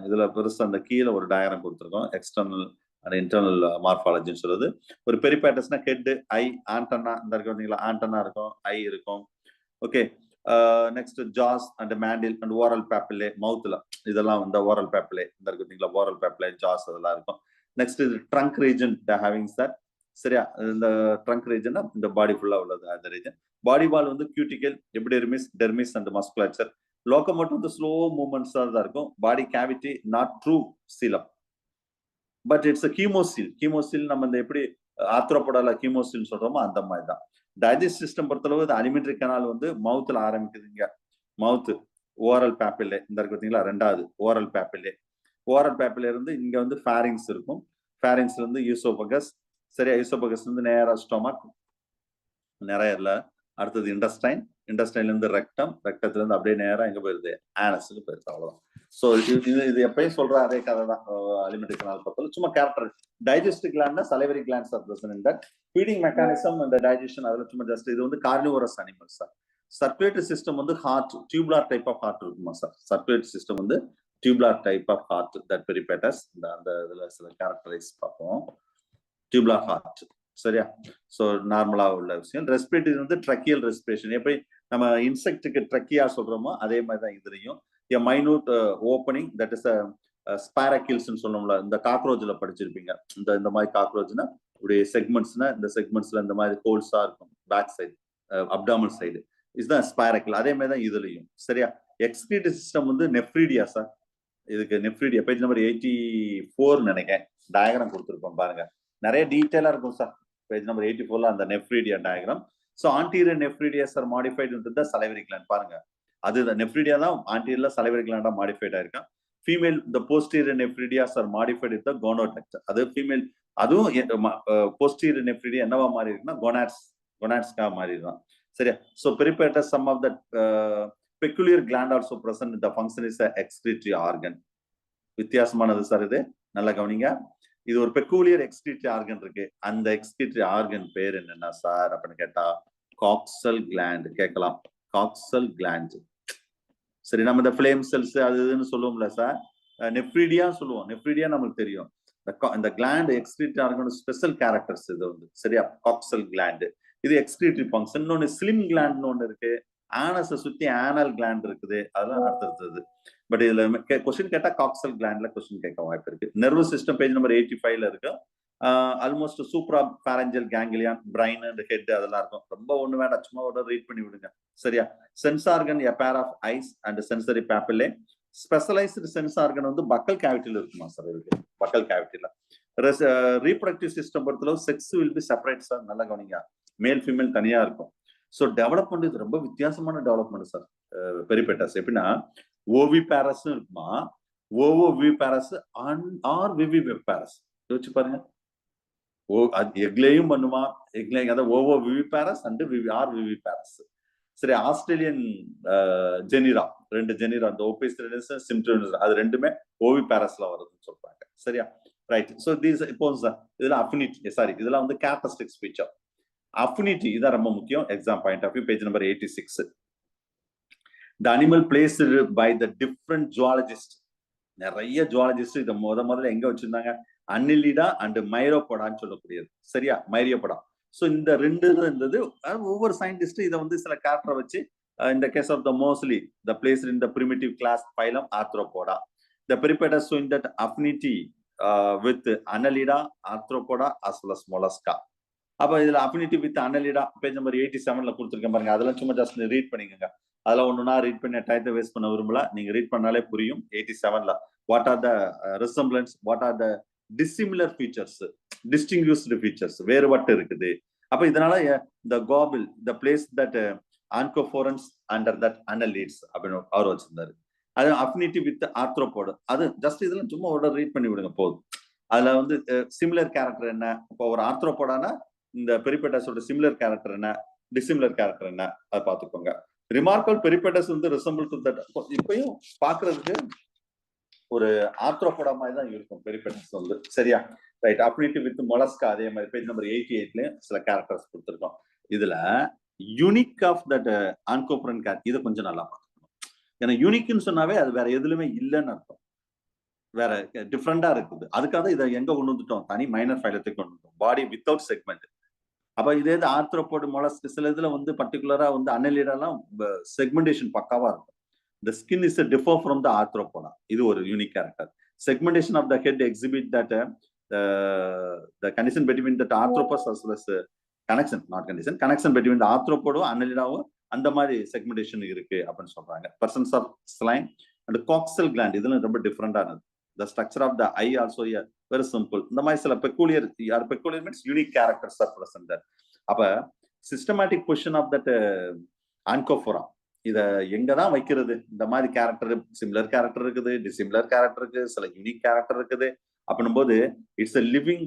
இதுல பெருசா அந்த கீழே ஒரு டயக்ராம் கொடுத்துருக்கோம். எக்ஸ்டர்னல் அண்ட் இன்டர்னல் மார்பாலஜின்னு சொல்றது. ஒரு பெரிபேட்டஸ்னா ஹெட், ஐ, ஆண்டனா, இந்த இருக்கு ஆண்டனா இருக்கும், ஐ இருக்கும். Okay, next jaws and mantle and oral papillae, மவுத்ல இதெல்லாம் இந்த ஓரல் பேப்பிலே இந்த இருக்கு, ஓரல் பேப்பிலே, ஜாஸ் அதெல்லாம் இருக்கும். நெக்ஸ்ட் இது ட்ரங்க் ரீஜன் ஹேவிங் சார், சரியா. இந்த ட்ரங்க் ரீஜன் இந்த பாடி ஃபுல்லா உள்ளது அந்த ரீஜன். பாடி வால் வந்து cuticle, epidermis, dermis and musculature. Locomotive வந்து ஸ்லோ மூவ்மெண்ட்ஸ் தான் இருக்கும். Body cavity not true coelom, but it's a haemocoel. Haemocoel நம்ம இந்த எப்படி ஆர்த்ரோபோடால கீமோசீல் சொல்றோமோ அந்த மாதிரி தான். டைஜஸ்ட் சிஸ்டம் பொறுத்தளவு அலிமெண்ட்ரி கனால் வந்து மவுத்ல ஆரம்பிக்குதுங்க. மவுத் ஓரல் பேப்பிலே இந்த இருக்கு பார்த்தீங்களா, ரெண்டாவது ஓரல் பேப்பிலே. ஓரல் பேப்பிலே இருந்து இங்க வந்து ஃபேரிங்ஸ் இருக்கும். ஃபேரிங்ஸ்ல இருந்து யூசோபகஸ், சரியா. யூசோபகஸ் வந்து நேரா ஸ்டொமக், நிறைய இல்ல. அடுத்தது இண்டஸ்டைன், இண்டஸ்டைன்ல இருந்து ரெக்டம், ரெக்டத்துல இருந்து அப்படியே நேரா எங்க போயிருது, ஆனஸ்க்கு போயிருது, அவ்வளவுதான். சோ இது எப்பயும் சொல்ற அதே கதை தான். அலிமெண்ட்ரி கனால் பொறுத்தவரை சும்மா கேரக்டர். டைஜஸ்டிவ் கிளாண்ட்னா salivary glands are present in that. Feeding mechanism அந்த டைஜஷன் அதுல சும்மா ஜஸ்ட் இது வந்து carnivorous animals sir. Circulatory system வந்து heart, tubular type of heart இருக்குமா சார். சர்க்குலேட்டரி சிஸ்டம் வந்து tubular type of heart, that peripatus. அந்த இதுல சில கேரக்டரைஸ் பார்ப்போம். டியூபுலார் ஹார்ட், சரியா. சோ நார்மலா உள்ள விஷயம். ரெஸ்பிரேட்டரி வந்து ட்ரக்கியல் ரெஸ்பிரேஷன், எப்படி நம்ம இன்செக்டுக்கு ட்ரக்கியா சொல்றோமோ அதே மாதிரி தான் இதுலயும். a minute opening, that is a ஸ்பாரக்கிள்ஸ் சொல்லணும்ல. இந்த காக்ரோச்ல படிச்சிருப்பீங்க, இந்த மாதிரி காக்ரோச்னா உடைய செக்மெண்ட்ஸ்னா இந்த செக்மெண்ட்ஸ்ல இந்த மாதிரி ஹோல்ஸா இருக்கும். பேக் சைடு, அப்டாமல் சைடு இதுதான் ஸ்பாரக்கிள். அதே மாதிரி தான் இதுலயும், சரியா. எக்ஸ்கிரீட்டரி சிஸ்டம் வந்து நெஃப்ரீடியா சார். இதுக்கு நெஃப்ரிடியா பேஜ் நம்பர் 84 நினைக்கிறேன், டயக்ராம் கொடுத்துருக்கோம் பாருங்க, நிறைய டீட்டெயிலா இருக்கும் சார் பேஜ் நம்பர் 84ல அந்த nephridia diagram. So anterior nephridias are modified into the salivary gland. பாருங்க, அது நெஃப்ரிடியா தான் ஆன்டீரியர்ல சலைவரி கிளாண்டா மாடிஃபைட் ஆயிருக்கான். Female the posterior nephridias are modified with the gonoduct. அது ஃபீமேல், அதுவும் போஸ்டீரியர் நெஃப்ரிடியா என்னவா மாறி இருக்குன்னா கொனாட்ஸ்க்காக மாறி இருக்கான். சரியா? So peripatus some of that peculiar gland also present in the function is a excretory organ. வித்தியாசமானது சார் இது, நல்லா கவனிங்க. இது ஒரு பெக்கூலியர் எக்ஸ்கிரீட்டரி ஆர்கன் இருக்கு. அந்த எக்ஸ்கிரீட்டரி ஆர்கன் பேர் என்னன்னா சார் அப்படின்னு கேட்டா காக்சல் கிளாண்ட். கேட்கலாம், காக்சல் கிளாண்ட். சரி, நம்ம இந்த ஃபிளேம் செல்ஸ் அது இதுன்னு சொல்லுவோம்ல சார், நெஃப்ரிடியா சொல்லுவோம். நெஃப்ரிடியா நமக்கு தெரியும். இந்த gland excretory organ special characters இது வந்து. சரியா? காக்சல் கிளாண்ட் இது எக்ஸ்கிரீட்டரி ஃபங்க்ஷன். இன்னொன்னு ஸ்லிம் கிளாண்ட்னு ஒன்று இருக்கு. ஆனஸை சுத்தி ஆனல் கிளாண்ட் இருக்குது, அதெல்லாம் அடுத்தது. பட் இதுல கொஸ்டின் கேட்டா காக்சல் கிளாண்ட்ல கொஸ்டின் கேட்க வாய்ப்பு இருக்கு. நர்வஸ் சிஸ்டம் பேஜ் நம்பர் 85ல இருக்கு. Almost supra pharyngeal ganglion, brain and head அதெல்லாம் இருக்கும். ரொம்ப ஒண்ணு வேண்டாம், சும்மா ஒரு ரீட் பண்ணி விடுங்க. சரியா? Sense organ a pair of eyes and sensory papillae. Specialised sense organ வந்து பக்கல் கேவிட்டில இருக்குமா சார்? இருக்கு பக்கல் கேவிட்டில. ரீப்ரொடக்டிவ் சிஸ்டம் பொறுத்தளவு sex will be separate sir, நல்லா கவனிங்க. மேல் ஃபீமேல் தனியா இருக்கும். ஸோ டெவலப்மெண்ட் இது ரொம்ப வித்தியாசமான டெவலப்மெண்ட் சார். பெரிபேட்டஸ் எப்படின்னா ஓவி பேரஸ் இருக்குமா, ஓவோ வி பேரஸ் ஆர் விவி பேரஸ். யோசிச்சு பாருங்க, எக்லேயும் பண்ணுமா, எக்லேயும் அதாவது ஓவோ விவி பேரஸ் அண்ட் ஆர் விவி பேரஸ். சரி, ஆஸ்திரேலியன் ஜெனிரா, 2 ஜெனிரா, அந்த ஓபிஸ் சிம்டம்ஸ், அது ரெண்டுமே ஓவி பேரஸ்ல வருதுன்னு சொல்றாங்க. சரியா? ரைட். ஸோ தீஸ் இப்போ இதெல்லாம் அஃபினிட்டி, சாரி இதெல்லாம் வந்து கேரக்டரிஸ்டிக்ஸ் ஃபீச்சர். அஃபினிட்டி இதான் ரொம்ப முக்கியம் exam point of view. Page number 86. The animal placed by the different zoologists. நிறைய ஜுவாலஜிஸ்ட் இதை முதல்ல எங்க வச்சிருந்தாங்க? அன்னிலிடா அண்ட் மைரோபோடான்னு சொல்லக்கூடியது. சரியா? மைரியோபோடா. ஸோ இந்த ரெண்டு இருந்தது. ஒவ்வொரு சயின்டிஸ்டும் இதை வந்து சில கேரக்டரை வச்சு, இந்த case of the mostly the placed in the primitive class phylum arthropoda. The peripatus showing that affinity with annelida, arthropoda as well as mollusca. அப்ப இதுல affinity with annelida page number 87ல கொடுத்துருக்கேன் பாருங்க. அதெல்லாம் சும்மா ஜஸ்ட் ரீட் பண்ணிக்கோங்க. அதெல்லாம் ஒண்ணுனா read பண்ணி டயத்தை வேஸ்ட் பண்ண விரும்பல, நீங்க ரீட் பண்ணாலே புரியும். 87ல what are the resemblance, what are the dissimilar features, distinguished features, வேறுபட்டு இருக்குது. அப்ப இதனால த கோபிள் the place that onychophorans under that annelids அப்படின்னு அவர் வச்சிருந்தாரு. அது அஃபினிட்டி வித் ஆர்த்ரோபோடு. அது ஜஸ்ட் இதெல்லாம் சும்மா ஒரு ரீட் பண்ணி விடுங்க போதும். அதுல வந்து சிமிலர் கேரக்டர் என்ன, இப்போ ஒரு ஆர்த்ரோபோடானா இந்த பெரிபேட்டஸோட சிமிலர் கேரக்டர் என்ன, டிசிமிலர் கேரக்டர் என்ன, அதை பார்த்துக்கோங்க. ரிமார்க்கபிள் பெரிபேட்டஸ் வந்து ரிசம்பிள் டு தட். இப்பயும் பாக்குறதுக்கு ஒரு ஆர்த்ரோபோடா மாதிரி தான் இருக்கும் பெரிபேட்டஸ் வந்து. சரியா? ரைட். அஃபினிட்டி வித் மொலஸ்கா அதே மாதிரி பேஜ் நம்பர் 88லயும் சில கேரக்டர்ஸ் கொடுத்துருக்கோம். இதுல யூனிக் ஆஃப் தட் ஆன்கோப்ரன் கேரக்டர், இதை கொஞ்சம் நல்லா பார்த்துக்கணும். ஏன்னா யூனிக்னு சொன்னாவே அது வேற எதுலுமே இல்லைன்னு அர்த்தம், வேற டிஃப்ரெண்டா இருக்குது. அதுக்காக இதை எங்க கொண்டு வந்துட்டோம்? தனி மைனர் ஃபைலத்துக்கு கொண்டு வந்துட்டோம், பாடி வித்தவுட் செக்மெண்ட். அப்ப இதே ஆர்த்ரோபோடு மொலஸ்க் சில இதுல வந்து பர்டிகுலரா வந்து அன்னலிடாலாம் செக்மெண்டேஷன் பக்காவா இருக்கும். The skin is a differ from the arthropoda. இது ஒரு unique character. Segmentation of the head exhibit that the connection between the arthropus as well as connection between the arthropoda annelidaவும் அந்த மாதிரி செக்மெண்டேஷன் இருக்கு அப்படின்னு சொல்றாங்க. Presence of spine and coxal gland இதெல்லாம் ரொம்ப டிஃபரெண்டானது. The structure of the eye also here very simple. இந்த மாதிரி சில peculiar means unique characters are present there. அப்ப systematic position of that Ancophora இத எங்கதான் வைக்கிறது? இந்த மாதிரி கேரக்டர், சிமிலர் கேரக்டர் இருக்குது, டிசிமிலர் கேரக்டர் இருக்கு, சில யூனிக் கேரக்டர் இருக்குது. அப்படின்னும் போது it's a living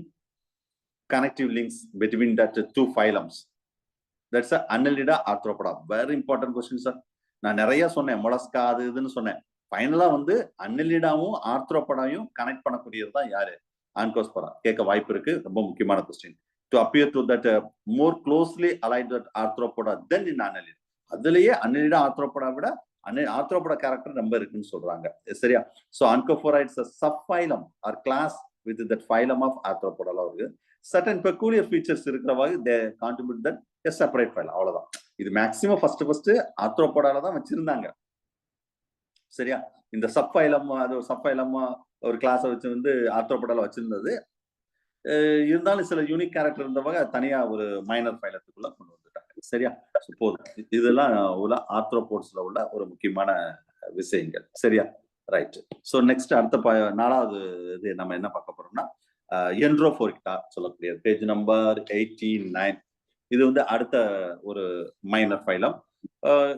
connective links between that two phylums. That's a Annelida arthropoda. Very important question sir. நான் நிறைய சொன்னேன், மொலஸ்கா அது இதுன்னு சொன்னேன். ஃபைனலா வந்து அன்னலிடாவும் ஆர்த்ரோபோடாவையும் கனெக்ட் பண்ணக்கூடியது தான் யாரு? ஆன்கோஸ்போரா. கேட்க வாய்ப்பு இருக்கு, ரொம்ப முக்கியமான question. To appear to that more closely allied that arthropoda then in annelida. அதுலயே அன்னலிடா ஆர்த்ரோபோடா விட ஆர்த்ரோபோடா கேரக்டர் ரொம்ப இருக்குன்னு சொல்றாங்க. சரியா? So onychophora it's a subphylum or class with that phylum of arthropoda இருக்கு. certain peculiar features இருக்கிறவாறு they contribute that a separate phylum. அவ்வளவுதான். இது maximum first ஆர்த்ரோபோடால தான் வச்சிருந்தாங்க. சரியா? இந்த சப்ஃபைலம், அது ஒரு சப்ஃபைலம் ஒரு கிளாஸை வச்சு வந்து ஆர்த்ரோபோடால வச்சிருந்தது. இருந்தாலும் சில யூனிக் கேரக்டர் இருந்தவங்க தனியா ஒரு மைனர் ஃபைலத்துக்குள்ள கொண்டு வந்துட்டாங்க. சரியா? போதும். இதெல்லாம் உள்ள ஆர்த்ரோபோட்ஸ்ல உள்ள ஒரு முக்கியமான விஷயங்கள். சரியா? ரைட். ஸோ நெக்ஸ்ட் அடுத்த 4வது இது நம்ம என்ன பார்க்க போறோம்னா என்ட்ரோஃபோரிக்டா சொல்லக்கூடிய பேஜ் நம்பர் 89. இது வந்து அடுத்த ஒரு மைனர் ஃபைலம்.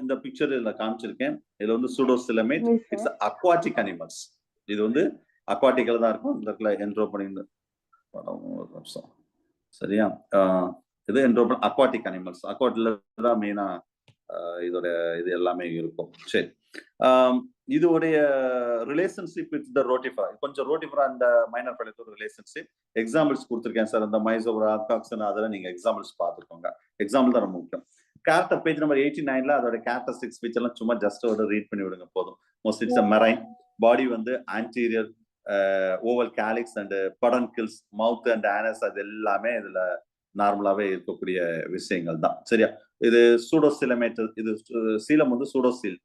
இந்த பிக்சர் இதுல காமிச்சிருக்கேன். இதுல வந்து சூடோசிலமேட், இட்ஸ் அக்வாட்டிக் அனிமல்ஸ். இது வந்து அக்வாட்டிக்ல தான் இருக்கும். இந்த இடத்துல என்ட்ரோ பண்ணி சரியா, இது என்ட்ரோ அக்வாட்டிக் அனிமல்ஸ். அக்வாட்டிக்ல தான் மெயினா இதோட இது எல்லாமே இருக்கும். சரி, இதோடைய ரிலேஷன்ஷிப் வித் த ரோட்டிஃபரா, கொஞ்சம் ரோட்டிஃபரா இந்த மைனர் ஃபைலத்தோட ரிலேஷன்ஷிப் எக்ஸாம்பிள்ஸ் கொடுத்துருக்கேன் சார். இந்த மைசோரா, காக்சன் அதெல்லாம் நீங்க எக்ஸாம்பிள்ஸ் பார்த்துக்கோங்க. எக்ஸாம்பிள் தான் ரொம்ப முக்கியம். கேரக்டர் பேஜ் நம்பர் 89ல அதோட கேரக்டரிஸ்டிக்ஸ் ஸ்பீச் எல்லாம் சும்மா ஜஸ்ட் ரீட் பண்ணி விடுங்க போதும். மோஸ்ட் இட்ஸ் மெரைன் பாடி, வந்து anterior oval calyx and peduncles, mouth and anus, அது எல்லாமே இதுல நார்மலாவே இருக்கக்கூடிய விஷயங்கள் தான். சரியா, இது சூடோசிலமேட். இது சீலம் வந்து சூடோசீல்.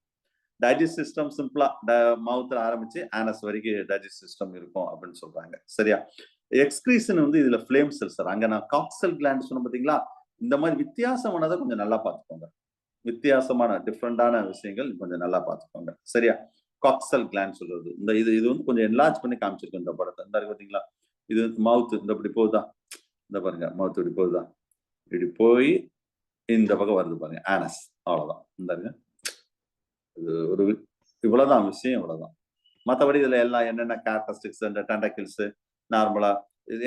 டைஜஸ்ட் சிஸ்டம் சிம்பிளா மவுத்ல ஆரம்பிச்சு ஆனஸ் வரைக்கும் டைஜஸ்ட் சிஸ்டம் இருக்கும் அப்படின்னு சொல்றாங்க. சரியா, எக்ஸ்கிரீஷன் வந்து இதுல ஃபிளேம் செல் சார். அங்க நான் காக்சல் கிளாண்ட் சொன்ன பாத்தீங்களா, இந்த மாதிரி வித்தியாசமானதை கொஞ்சம் நல்லா பார்த்துக்கோங்க. வித்தியாசமான டிஃப்ரெண்டான விஷயங்கள் கொஞ்சம் நல்லா பார்த்துக்கோங்க. சரியா, காக்சல் கிளாண்ட் சொல்றது இந்த இது வந்து கொஞ்சம் என்லார்ஜ் பண்ணி காமிச்சிருக்கோம் இந்த படத்தை. இந்த பாத்தீங்களா, இது மவுத் இந்த இப்படி போகுதா, இந்த பாருங்க மவுத் இப்படி போகுதா, இப்படி போய் இந்த பக்கம் வருது பாருங்க ஆனஸ். அவ்வளவுதான். இந்த இது ஒரு இவ்வளவுதான் விஷயம், இவ்வளவுதான். மற்றபடி இதுல எல்லாம் என்னென்ன கேரக்டரிஸ்டிக்ஸ் அந்த டெண்டக்கிள்ஸ் நார்மலா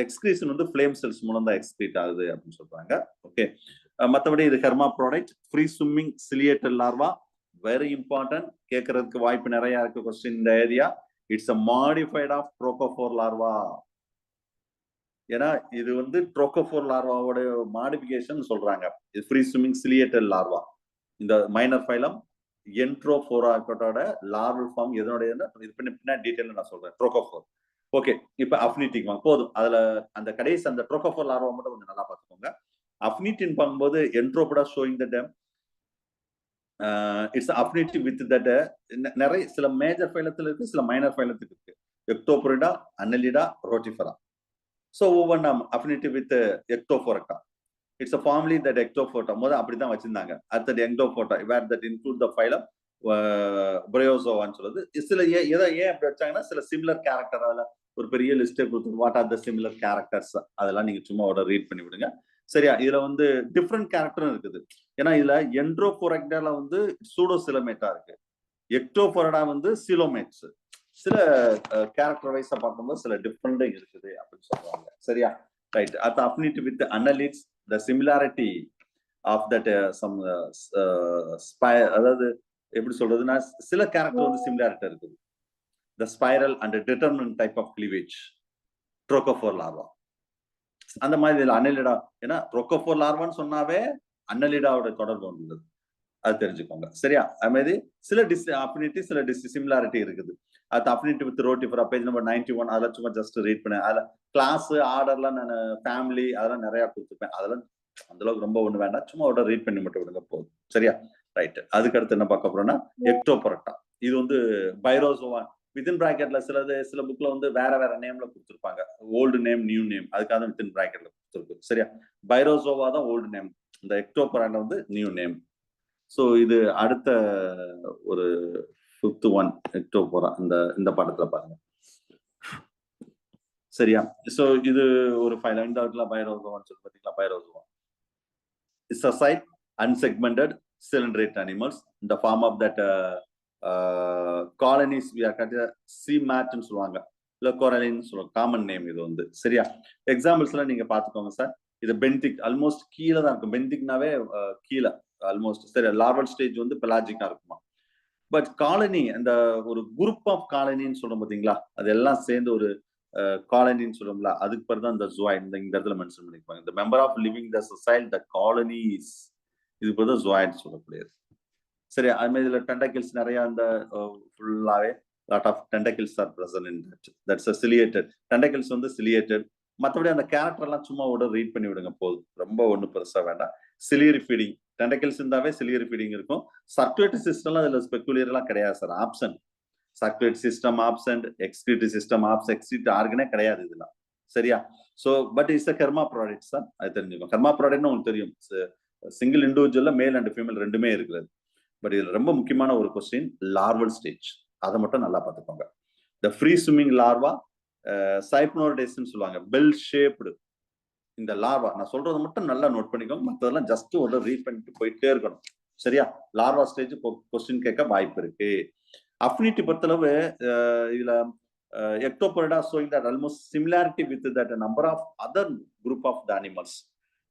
எக்ஸ்கிரீஷன் வந்து ஃபிளேம் செல்ஸ் மூலம் தான் எக்ஸ்கிரீட் ஆகுது அப்படின்னு சொல்றாங்க. ஓகே, மற்றபடி இது hermaphrodite, free swimming ciliated larva. Very important, கேட்கறதுக்கு வாய்ப்பு நிறைய இருக்கு கொஸ்டின் இந்த area. It's a modified of trochophore larva. ஏன்னா இது வந்து ட்ரோகோஃபோர் லார்வாவோட மாடிஃபிகேஷன் சொல்றாங்க. இது ஃப்ரீ ஸ்விம்மிங் சிலியேட்டட் லார்வா. இந்த மைனர் ஃபைலம் என்ட்ரோஃபோராக்கோட லார்வல் ஃபார்ம் எதனுடைய இது பின்னா டீடைல் நான் சொல்றேன். ட்ரோகோஃபோர். ஓகே, இப்ப அஃபினிட்டிக் வாங்க போதும். அதுல அந்த கடைசி அந்த ட்ரோகோஃபோர் லார்வா மட்டும் கொஞ்சம் நல்லா பார்த்துக்கோங்க. அஃபினிட்டின்னு பார்க்கும்போது Entoprocta showing that it's affinity with that நிறைய சில மேஜர் ஃபைலத்துல இருக்கு, சில மைனர் ஃபைலத்துக்கு இருக்கு. Ectoprocta, Annelida, Rotifera. ஸோ ஒவ்வொன்றும் affinity with Ectoprocta. It's a formerly that Ectoprocta முதல் அப்படிதான் வச்சிருந்தாங்க. அடுத்தது Ectoprocta where that include the phylum பிரயோசோவான்னு சொல்றது. சில ஏன் அப்படி வச்சாங்கன்னா சில சிமிலர் கேரக்டர், அதில் ஒரு பெரிய லிஸ்டே கொடுத்து what are the similar characters அதெல்லாம் நீங்க சும்மா ரீட் பண்ணி விடுங்க. சரியா, இதுல வந்து டிஃப்ரெண்ட் கேரக்டரும் இருக்குது. ஏன்னா இதுல என்ட்ரோஃபோரக்டால வந்து சூடோசிலமேட்டா இருக்கு, எக்டோஃபோரடா வந்து சிலோமேட்ஸ். சில கேரக்டர் வைஸா பார்க்கும்போது சில டிஃப்ரெண்ட் இருக்குது அப்படின்னு சொல்றாங்க. சரியா, right. at affinity with the annelids, the similarity of that some அதாவது எப்படி சொல்றதுன்னா சில கேரக்டர் வந்து சிமிலாரிட்டி இருக்குது. the spiral and the determinant type of cleavage trochophore larva. அந்த மாதிரி இதுல அன்னலிடா, ஏன்னா ட்ரோகோஃபோர் லார்வான்னு சொன்னாவே அன்னலிடாவோட தொடர்பு வந்தது, அது தெரிஞ்சுக்கோங்க. சரியா, அது மாதிரி சில அஃபினிட்டி சில சிமிலாரிட்டி இருக்குது. அது அஃபினிட்டி வித் ரோட்டிஃபரா பேஜ் நம்பர் 91. அதெல்லாம் சும்மா ஜஸ்ட் ரீட் பண்ணேன். அதுல கிளாஸ் ஆர்டர்லாம் நான் ஃபேமிலி அதெல்லாம் நிறைய கொடுத்துருப்பேன். அதெல்லாம் அந்த அளவுக்கு ரொம்ப ஒண்ணு வேண்டாம், சும்மா ரீட் பண்ணி மட்டும் விடுங்க போதும். சரியா, ரைட். அதுக்கு அடுத்து என்ன பார்க்க போறோம்னா எக்டோபொரட்டா. இது வந்து பைரோசோவா வித்தின் பிராக்கெட்ல சில புக்ல வந்து வேற வேற நேம்ல கொடுத்துருப்பாங்க. ஓல்டு நேம், நியூ நேம், அதுக்காக வித்தின் பிராக்கெட்ல கொடுத்துருக்கு. சரியா, பைரோசோவா தான் ஓல்டு நேம், இந்த எக்டோபொரட்டா வந்து நியூ நேம். ஸோ இது அடுத்த ஒரு 5th one எக்டோபோரா இந்த படத்துல பாருங்க. சரியா, ஸோ இது ஒரு ஃபைல். இந்த இடத்துல பைரோசோவான்னு சொல்லி பார்த்தீங்களா, Bryozoa it's a side unsegmented cylindrate animals in the form of that colonies we are called CMAT ன்னு சொல்லுவாங்க, இல்ல கோரலின்னு சொல்லுவாங்க, காமன் நேம் இது வந்து. சரியா, எக்ஸாம்பிள்ஸ்லாம் நீங்க பாத்துக்கோங்க சார். இது பென்திக், ஆல்மோஸ்ட் கீழே தான் இருக்கும். பென்திக்னாவே கீழே ஆல்மோஸ்ட். சரி, லார்வல் ஸ்டேஜ் வந்து பெலாஜிக்கா இருக்குமா. பட் காலனி, அந்த ஒரு குரூப் ஆஃப் காலனின்னு சொல்றோம் பாத்தீங்களா, அதெல்லாம் சேர்ந்து ஒரு காலனின்னு சொல்றோம்ல, அதுக்கு பிறகு தான் இந்த ஜுவாய்ட் இந்த இடத்துல மென்ஷன் பண்ணிருப்பாங்க. இந்த member of living the society the colonies, இது பிறகு ஜுவாய்ட் சொல்லக்கூடியது. சரி, அது மாதிரி இதுல டெண்டக்கிள்ஸ் நிறைய, அந்த ஃபுல்லாவே lot of tentacles are present in that. That's a ciliated. Tentacles வந்து சிலியேட்டட். மற்றபடி அந்த கேரக்டர் எல்லாம் சும்மா ரீட் பண்ணி விடுங்க போதும், ரொம்ப ஒண்ணு பெருசா வேண்டாம். சிலியரி ஃபீடிங், டெண்டக்கிள்ஸ் இருந்தாவே சிலியரி ஃபீடிங் இருக்கும். சர்க்குலேட்டரி சிஸ்டம்லாம் இதுல ஸ்பெக்குலியர் எல்லாம் கிடையாது சார், ஆப்ஷன். Circulatory system absent, excretory system absent, excrete ஆர்கனே கிடையாது இதெல்லாம். சரியா, so but it's a hermaphrodite sir, அது தெரிஞ்சுக்கோங்க. ஹெர்மா ப்ராடக்ட்னு உங்களுக்கு தெரியும், சிங்கிள் இண்டிவிஜுவல்ல மேல் அண்ட் ஃபீமேல் ரெண்டுமே இருக்கிறது. பட் இதுல ரொம்ப முக்கியமான ஒரு கொஸ்டின் லார்வல் ஸ்டேஜ். அதை மட்டும் நல்லா பார்த்துக்கோங்க. இந்த ஃப்ரீ ஸ்விம்மிங் லார்வா சைப்னோடேஸ்ன்னு சொல்லுவாங்க, பெல் ஷேப்டு. இந்த லார்வா நான் சொல்றது மட்டும் நல்லா நோட் பண்ணிக்கோங்க, மற்றதெல்லாம் ஜஸ்ட் ஒரு ரீட் பண்ணிட்டு போயிட்டே இருக்கணும். சரியா? லார்வா ஸ்டேஜ் கொஸ்டின் கேட்க வாய்ப்பு இருக்கு. அஃபினிட்டி பொறுத்தளவு இதுல Ectoprocta showing that almost similarity with that number of other group of the animals.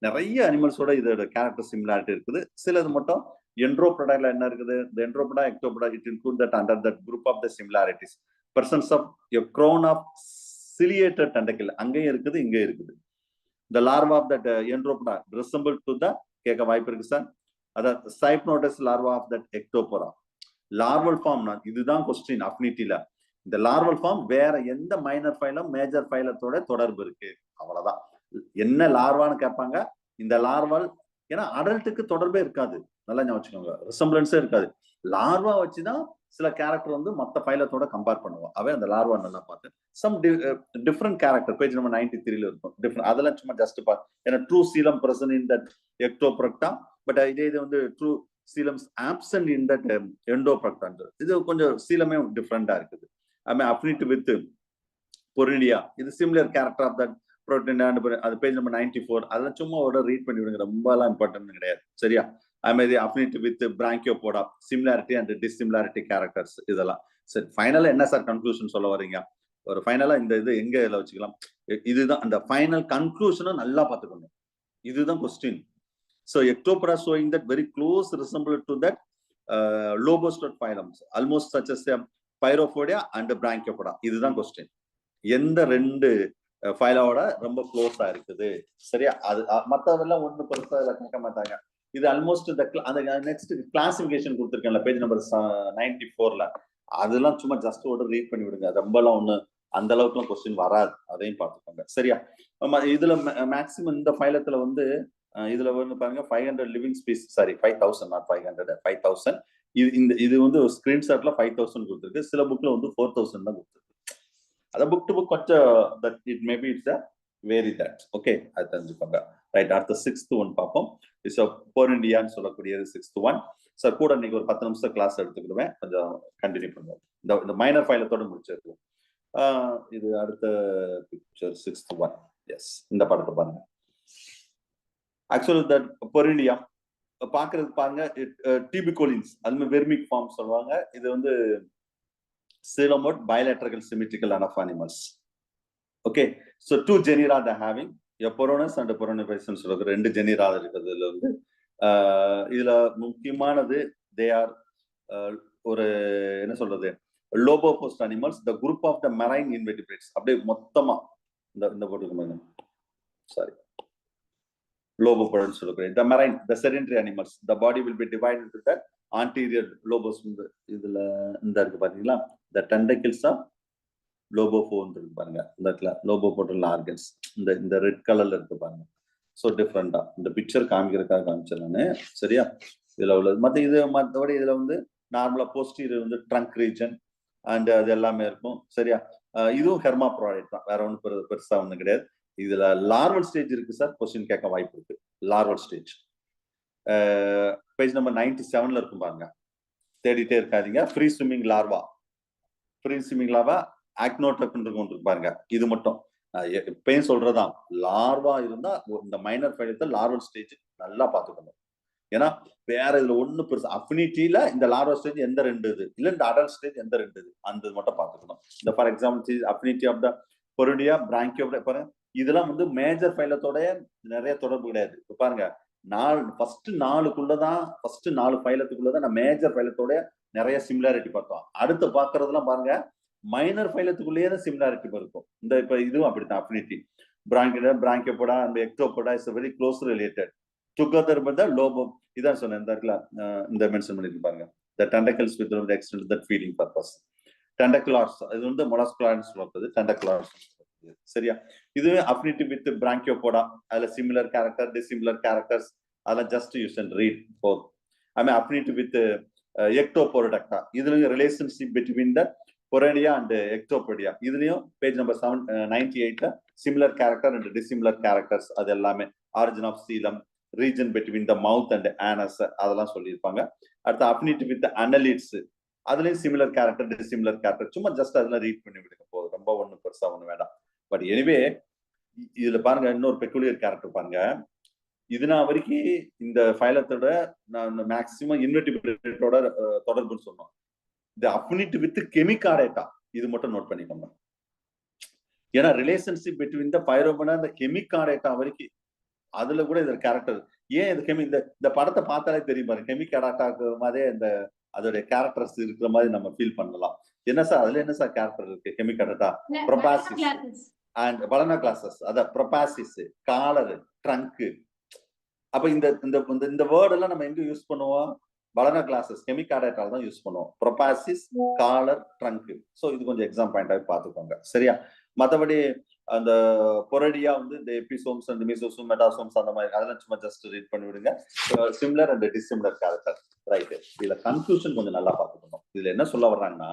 நிறைய அனிமல்ஸோட இதோட கேரக்டர் சிமிலாரிட்டி இருக்குது. சிலது மட்டும் என்ட்ரோபோடால என்ன இருக்குது, the enteropoda ectopoda it include that under that group of the similarities. Presence of a crown of ciliated tentacle அங்கேயும் இருக்குது, இங்கே இருக்குது. The larva of that enteropoda resemble to the கேட்க வாய்ப்பு இருக்கு சார். அதாவது cyphonautes larva of that ectopora. Larval form இதுதான் question அஃபினிட்டில. இந்த லார்வல் ஃபார்ம் வேற எந்த மைனர் ஃபைலம் மேஜர் ஃபைலத்தோட தொடர்பு இருக்கு, அவ்வளவுதான். என்ன லார்வான்னு கேட்பாங்க. இந்த லார்வல் ஏன்னா அடல்ட்டுக்கு தொடர்பே இருக்காது, நல்லா ஞாபகம் வச்சுக்கோங்க, ரிசம்பிளன்ஸே இருக்காது. லார்வா வச்சுதான் சில கேரக்டர் வந்து மற்ற ஃபைலத்தோட கம்பேர் பண்ணுவோம். அவே அந்த லார்வா நல்லா பார்த்து some different character page number 93 இருக்கும் டிஃப்ரெண்ட். அதெல்லாம் சும்மா ஜஸ்ட் ஏன்னா true coelom present in that Ectoprocta, but இதே இது வந்து true coeloms absent in that எண்டோப்ரக்டான்றது. இது கொஞ்சம் சீலமே டிஃப்ரெண்டா இருக்குது. ஐ அஃபினிட்டி வித் பொரிலியா, இது similar character of that protein. அது பேஜ் நம்பர் 94. அதெல்லாம் சும்மா ஒரு ரீட் பண்ணி விடுங்க, ரொம்ப எல்லாம் இம்பார்ட்டன்ட் கிடையாது. சரியா? அதுமாதிரி affinity with Brachiopoda, similarity and dissimilarity characters இதெல்லாம். சரி, ஃபைனலா என்ன சார் கன்க்ளூஷன் சொல்ல வரீங்க? ஒரு ஃபைனலா இந்த இது எங்க இதில் வச்சுக்கலாம், இதுதான் அந்த ஃபைனல் கன்க்ளூஷனை நல்லா பார்த்துக்கணும். இதுதான் question. So Ectoprocta showing that very close resemble to that lophophorate phylums almost such as பைரோபோடியா அண்ட் பிராங்கியோபோடா. இதுதான் கொஸ்டின். எந்த ரெண்டு ஃபைலோட ரொம்ப க்ளோஸா இருக்குது? சரியா? அது மற்றதெல்லாம் ஒண்ணு பெருசா இதில் கேட்க மாட்டாங்க. இது ஆல்மோஸ்ட் அந்த நெக்ஸ்ட் கிளாசிபிகேஷன் கொடுத்துருக்கேன்ல பேஜ் நம்பர் 94ல, அதெல்லாம் சும்மா ஜஸ்ட் ஒரு ரீட் பண்ணி விடுங்க. ரொம்பலாம் ஒண்ணு அந்த அளவுக்குலாம் கொஸ்டின் வராது, அதையும் பார்த்துக்கோங்க. சரியா? இதுல மேக்சிமம் இந்த ஃபைலத்துல வந்து இதுல வந்து பாருங்க 500 லிவிங் ஸ்பீஸ், சாரி 5000 நாட் 500, 5000. இது வந்து ஸ்கிரீன்ஷாட்ல 5000 கொடுத்துருக்கு, சில புக்ல வந்து 4000 தான் கொடுத்துருக்கு. அத புக் டு புக் கொஞ்சம் that it maybe it's vary that. Okay, அது தெரிஞ்சுக்கோங்க. ரைட், அடுத்த 6th ஒன் பார்ப்போம். இட்ஸ் போர் இண்டியான்னு சொல்லக்கூடியது 6th ஒன். சார் கூட இன்னைக்கு ஒரு 10 நிமிஷம் கிளாஸ் எடுத்துக்கிடுவேன், கொஞ்சம் கண்டினியூ பண்ணுவோம். இந்த மைனர் ஃபைலத்தோட முடிச்சிருக்கோம். இது அடுத்த பிக்சர் 6th ஒன். எஸ், இந்த படத்தை பாருங்க. ஆக்சுவலி தட் பொரிலியா பாக்குறது பாருங்க, டிபிகோலின்ஸ் அது வெர்மிக் ஃபார்ம் சொல்லுவாங்க. இது வந்து coelomorph bilateral symmetrical of animals. Okay, so two genera they having, Eporonus and Eporonibison சொல்ற ரெண்டு ஜெனிரா இருக்குதுல வந்து இதுல முக்கியமானது they are ஒரு என்ன சொல்றது லோபோபோஸ்ட் animals, the group of the marine invertebrates. அப்படியே மொத்தமா இந்த போட்டுக்கோங்க, சாரி லோபோபோடன்னு சொல்லக்கூடிய the marine, the sedentary animals, the body will be divided into that anterior lobos. இதுல இந்த இருக்கு பாத்தீங்களா, the tentacles of lobophone இருக்கு பாருங்க, இந்த இடத்துல லோபோபோடல் ஆர்கன்ஸ் இந்த ரெட் கலர்ல இருக்கு பாருங்க. ஸோ டிஃப்ரெண்டா இந்த பிக்சர் காமிக்கிறதுக்காக காமிச்சேன் நானு. சரியா? இதுல உள்ளது மற்றபடி இதுல வந்து நார்மலா போஸ்டீரியர் வந்து ட்ரங்க் ரீஜன் அண்ட் அது எல்லாமே இருக்கும். சரியா? இதுவும் ஹெர்மாப்ராய்ட் தான், வேற ஒன்றும் பெருசா ஒன்றும் கிடையாது. இதுல லார்வல் ஸ்டேஜ் இருக்கு சார், கொஸ்டின் கேட்க வாய்ப்பு இருக்கு. லார்வல் ஸ்டேஜ் பேஜ் நம்பர் 97ல இருக்கும் பாருங்க, தேடிட்டே இருக்காதீங்க. ஃப்ரீ ஸ்விம்மிங் லார்வா, ஆக்னோடெக்னு இருக்கு பாருங்க. இது மட்டும் இப்பயும் சொல்றதுதான், லார்வா இருந்தா இந்த மைனர் ஃபைலத்தை லார்வல் ஸ்டேஜ் நல்லா பார்த்துக்கணும். ஏன்னா வேற இதுல ஒண்ணு பெருசு அஃபினிட்டியில இந்த லார்வல் ஸ்டேஜ் எந்த ரெண்டு இது இல்ல, இந்த அடல்ட் ஸ்டேஜ் எந்த ரெண்டு இது அந்த மட்டும் பார்த்துக்கணும். இந்த for example affinity of the Phoronida, Brachiopoda பாருங்க, இதெல்லாம் வந்து மேஜர் ஃபைலத்தோட நிறைய தொடர்பு கிடையாது. இப்ப பாருங்க, ஃபர்ஸ்ட் 4 ஃபைலத்துக்குள்ளதான் நான் மேஜர் ஃபைலத்தோட நிறைய சிமிலாரிட்டி பார்த்தோம். அடுத்து பாக்குறதுலாம் பாருங்க மைனர் ஃபைலத்துக்குள்ளேயே தான் சிமிலாரிட்டி இருக்கும். இந்த இப்ப இதுவும் அப்படித்தான். Affinity Brachiopoda and Ectoprocta is very close related together with the லோபோ. இதான் சொன்னேன், இந்த மென்ஷன் பண்ணிட்டு பாருங்க, the tentacles with the extent that feeding purpose. tentaculars இது வந்து மொலஸ்குலார்னு சொல்றது, tentaculars. சரியா? இது அஃபினிட்டி வித் பிராங்கியோபோடா, அதுல சிமிலர் கேரக்டர் டிசிமிலர் கேரக்டர்ஸ் அதெல்லாம் just use and read both. அதுமாதிரி அஃபினிட்டி வித் எக்டோபோரடக்டா, இதுலயும் relationship between the Phoronida and Ectoprocta, இதுலயும் பேஜ் நம்பர் 98ல similar character and dissimilar characters அது எல்லாமே, origin of coelom, region between the mouth and anus அதெல்லாம் சொல்லியிருப்பாங்க. அடுத்து அஃபினிட்டி வித் அனலிட்ஸ், அதுலயும் சிமிலர் கேரக்டர் டிசிமிலர் கேரக்டர் சும்மா ஜஸ்ட் அதெல்லாம் ரீட் பண்ணி விடுங்க போதும், ரொம்ப ஒன்றும் பெருசா ஒன்றும் வேண்டாம். பட் எனிவே இதுல பாருங்க இன்னொரு பெக்குலியர் கேரக்டர் பாருங்க. இதுனா வரைக்கும் இந்த ஃபைலத்தோட நான் மேக்சிமம் இன்வெர்டிபிலிட்டோட தொடர்புன்னு சொன்னோம். இந்த அஃபினிட்டி வித் கெமிக்கல் டேட்டா இது மட்டும் நோட் பண்ணிக்கோங்க. ஏன்னா ரிலேஷன்ஷிப் பிட்வீன் த பைரோமனா இந்த கெமிக்கல் டேட்டா வரைக்கும் அதுல கூட இந்த கேரக்டர் ஏன் இந்த படத்தை பார்த்தாலே தெரியும் பாருங்க, கெமிக்கல் டேட்டாக்கு மாதிரியே இந்த அதோடைய கேரக்டர்ஸ் இருக்கிற மாதிரி நம்ம ஃபீல் பண்ணலாம். என்ன சார் அதுல என்ன சார் கேரக்டர் இருக்கு? கெமிக்கல் டேட்டா ப்ரோபாசிஸ் அண்ட் பலனா கிளாஸஸ், அத ப்ரோபாசிஸ், காலர், ட்ரங்க். அப்ப இந்த வேர்ட் எல்லாம் நம்ம எங்க யூஸ் பண்ணுவோம்? பலனா கிளாஸஸ் கெமிக்கல் டேட்டால தான் யூஸ் பண்ணுவோம். ப்ரோபாசிஸ், காலர், ட்ரங்க். ஸோ இது கொஞ்சம் எக்ஸாம் பாயிண்டாவே பார்த்துக்கோங்க, சரியா? மற்றபடி அந்த பொரடியா வந்து இந்த எபிசோம்ஸ் அண்ட் மீசோசோம் மெட்டாசோம்ஸ் அந்த மாதிரி அதெல்லாம் சும்மா ஜஸ்ட் ரீட் பண்ணி விடுங்க. Similar and dissimilar character, right? இதுல கன்ஃபியூஷன் கொஞ்சம் நல்லா பார்த்துக்கணும். இதுல என்ன சொல்ல வர்றாங்கன்னா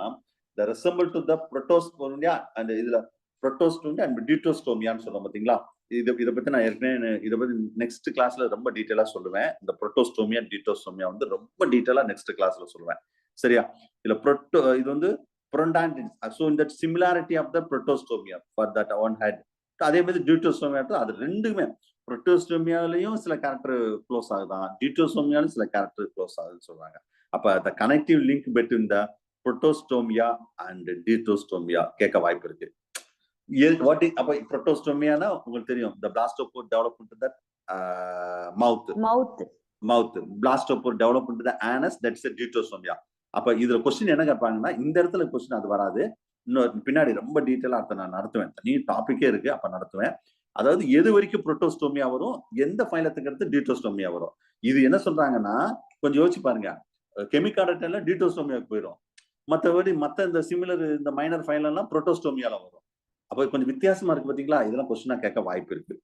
the resemble to the protostomia and இதுல protostomia and deuterostomia சொல்றோம் பாத்தீங்களா? இதை பத்தி நான் ஏற்கனவே இதை பத்தி நெக்ஸ்ட் கிளாஸ்ல ரொம்ப டீட்டெயிலா சொல்லுவேன். இந்த புரோட்டோஸ்டோமியா டியூட்டோஸ்டோமியா வந்து ரொம்ப டீட்டெயிலா நெக்ஸ்ட் கிளாஸ்ல சொல்லுவேன், சரியா? இதுல இது வந்து prondandins, so in that similarity of the protostomia for that one head. அதே மாதிரி டியூட்டோஸ்டோமியா அது ரெண்டுமே புரோட்டோஸ்டோமியாலையும் சில கேரக்டர் க்ளோஸ் ஆகுதான், டியூட்டோஸ்டோமியாலும் சில கேரக்டர் க்ளோஸ் ஆகுதுன்னு சொல்றாங்க. அப்ப the connective link between the protostomia and deuterostomia கேட்க வாய்ப்பு இருக்கு. அப்ப புரோட்டோஸ்டோமியானா உங்களுக்கு தெரியும், the blastopore develop into the mouth, blastopore develop into the anus, that's a deuterostomia. அப்ப இதுல கொஸ்டின் என்ன கேட்பாங்கன்னா, இந்த இடத்துல கொஸ்டின் அது வராது, இன்னும் பின்னாடி ரொம்ப டீட்டெயிலா நான் நடத்துவேன், தனி டாபிக்கே இருக்கு, அப்ப நடத்துவேன். அதாவது எது வரைக்கும் புரோட்டோஸ்டோமியா வரும், எந்த ஃபைலத்துக்கு அடுத்து டியூட்டோஸ்டோமியா வரும். இது என்ன சொல்றாங்கன்னா கொஞ்சம் யோசிச்சு பாருங்க, கெமிக்கல் டேட்டால டியூட்டோஸ்டோமியாவுக்கு போயிடும், மற்றபடி இந்த சிமிலர் இந்த மைனர் ஃபைல் எல்லாம் புரோட்டோஸ்டோமியால வரும். அப்போ கொஞ்சம் வித்தியாசமா இருக்கு பாத்தீங்களா? இதெல்லாம் கொஸ்டினா கேட்க வாய்ப்பு இருக்கு,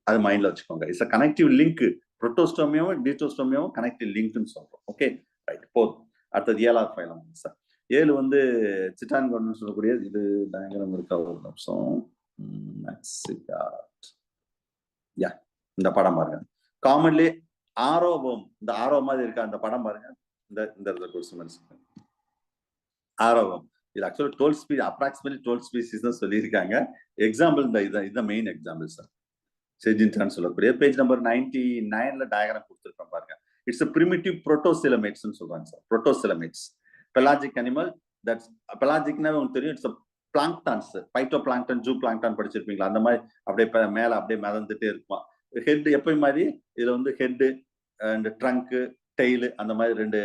அது மைண்ட்ல வச்சுக்கோங்க. இட்ஸ் அ கனெக்டிவ் லிங்க், புரோட்டோஸ்டோமியாவும் டியூட்டோஸ்டோமியாவும் கனெக்டிவ் லிங்க்னு சொல்றோம். ஓகே, ரைட், போதும். அடுத்தது 7வது ஃபைலம் சார். 7 வந்து சிட்டான் கோட்னு சொல்லக்கூடிய இது டயக்ராம் இருக்கா? ஒரு நிமிஷம். இந்த படம் பாருங்க. காமன்லி ஆரோவம், இந்த ஆரோ மாதிரி இருக்கா அந்த படம் பாருங்க. இந்த ஆரோவம் இது ஆக்சுவலி 12 ஸ்பீஸ், அப்ராக்சிமேட்லி 12 ஸ்பீசிஸ் தான் சொல்லியிருக்காங்க. எக்ஸாம்பிள் இந்த மெயின் எக்ஸாம்பிள் சார். செஜின்டான் சொல்லக்கூடிய பேஜ் நம்பர் 99ல டயக்ராம் கொடுத்துருக்கோம் பாருங்க. இட்ஸ் a primitive protocoelomates ன்னு சொல்றாங்க sir. protocoelomates pelagic animal, that's pelagicனா உங்களுக்கு தெரியும், இட்ஸ் பிளாங்க்டான்ஸ், பைட்டோபிளாங்க்டன், ஜூ பிளாங்க்டான் படிச்சிருப்பீங்களா? அந்த மாதிரி அப்படியே மேல அப்படியே மிதந்துட்டே இருக்குமா. ஹெட் எப்பயும் மாதிரி இதுல வந்து ஹெட் அண்ட் ட்ரங்க், டெய்லு அந்த மாதிரி 2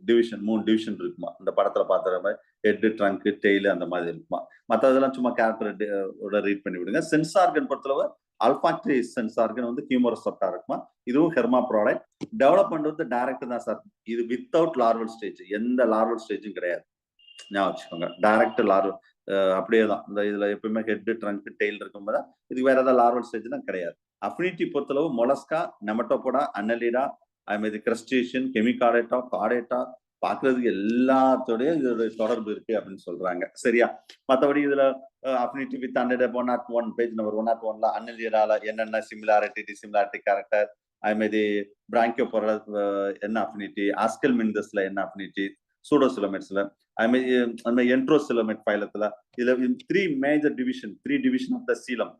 டிவிஷன் 3 டிவிஷன் இருக்குமா. இந்த படத்துல பாத்துற மாதிரி ஹெட், ட்ரங்க், டெய்லு அந்த மாதிரி இருக்குமா. மற்றதெல்லாம் சும்மா கேரக்டர் ரீட் பண்ணி விடுங்க. சென்ஸ் ஆர்கன் பொறுத்தளவு அல்ஃபாக்டரி சென்ஸ் ஆர்கன் வந்து ஹியூமரோசெப்டா இருக்குமா. இதுவும் ஹெர்மாப்ரோடைட். டெவலப்மெண்ட் வந்து டைரக்ட் தான் சார். இது வித்தவுட் லார்வல் ஸ்டேஜ், எந்த லார்வல் ஸ்டேஜும் கிடையாது, ஞாபகம் வச்சுக்கோங்க. டைரக்ட் லார்வல் அப்படியே தான். இந்த இதுல எப்பவுமே ஹெட், ட்ரங்க், டெய்ல் இருக்கும்போது இதுக்கு வேற ஏதாவது லார்வல் ஸ்டேஜ் தான் கிடையாது. அஃபினிட்டி பொறுத்தளவு மொலஸ்கா, நெமட்டோபோடா, அன்னலிடா, அது மாதிரி கிரஸ்டேஷியன், கெமிகார்டேட்டா, கார்டேட்டா பாக்குறதுக்கு எல்லாத்தோடய இதோட தொடர்பு இருக்கு அப்படின்னு சொல்றாங்க, சரியா? மற்றபடி இதுல அஃபினிட்டி வித் 101 பேஜ் நம்பர் 101ல அன்னலிடால என்னென்ன சிமிலாரிட்டி, டிசிமிலாரிட்டி கேரக்டர், அது மாதிரி பிராங்கியோபோரா என்ன அஃபினிட்டி, ஆஸ்கெல்மிண்டஸ்ல என்ன அஃபினிட்டி, சூடோசிலோமேட்ஸ்ல, அது மாதிரி என்ட்ரோசிலோமேட் ஃபைலத்துல இதுல 3 major division, 3 division of the coelom,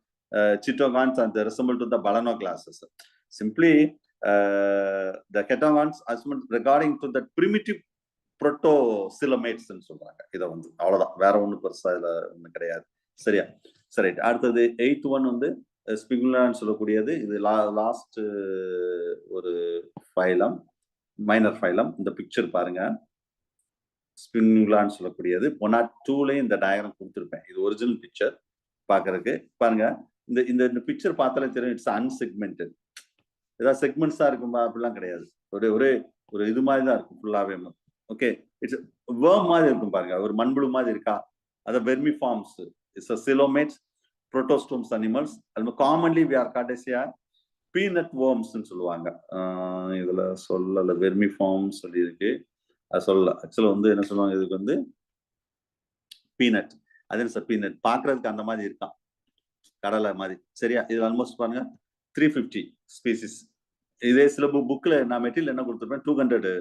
சிட்டோகான்ஸ் and resemble to the balanoclasses. Simply the ketogons regarding to the primitive protocoelomates ன்னு சொல்றாங்க. இதை வந்து அவ்வளவுதான், வேற ஒண்ணும் பெருசா இதுல ஒண்ணு கிடையாது, சரியா? சரி, அடுத்தது 8th ஒன் வந்து ஸ்பிகுலான்னு சொல்லக்கூடியது. இது லாஸ்ட் ஒரு ஃபைலம், மைனர் ஃபைலம். இந்த பிக்சர் பாருங்க, ஸ்பிகுலான்னு சொல்லக்கூடியது 102லயும் இந்த டயக்ராம் கொடுத்துருப்பேன். இது ஒரிஜினல் பிக்சர் பாக்குறதுக்கு. பாருங்க, இந்த பிக்சர் பார்த்தாலே தெரியும், இட்ஸ் அன்செக்மெண்டட். ஏதாவது செக்மெண்ட்ஸா இருக்குமா? அப்படிலாம் கிடையாது, ஒரு இது மாதிரி தான் இருக்கும் ஃபுல்லாவே. ஓகே, இட்ஸ் வேர்ம் மாதிரி இருக்கும் பாருங்க, ஒரு மண்புழு மாதிரி இருக்கா, அது vermiforms. It's a coelomates, protostomes animals. அது காமன்லி we are கார்டேசியா பீனட் worms ன்னு சொல்லுவாங்க. இதுல சொல்லல, வெர்மி ஃபார்ம்ஸ் சொல்லி இருக்கு, அது சொல்லல. ஆக்சுவலா வந்து என்ன சொல்லுவாங்க, இதுக்கு வந்து பீனட். அது சார் பீனட் பாக்குறதுக்கு அந்த மாதிரி இருக்கான், கடலை மாதிரி, சரியா? இது ஆல்மோஸ்ட் பாருங்க 350 ஸ்பீசிஸ். இதே சில புக்ல நான் மெட்டீரியல் என்ன கொடுத்துருப்பேன், 200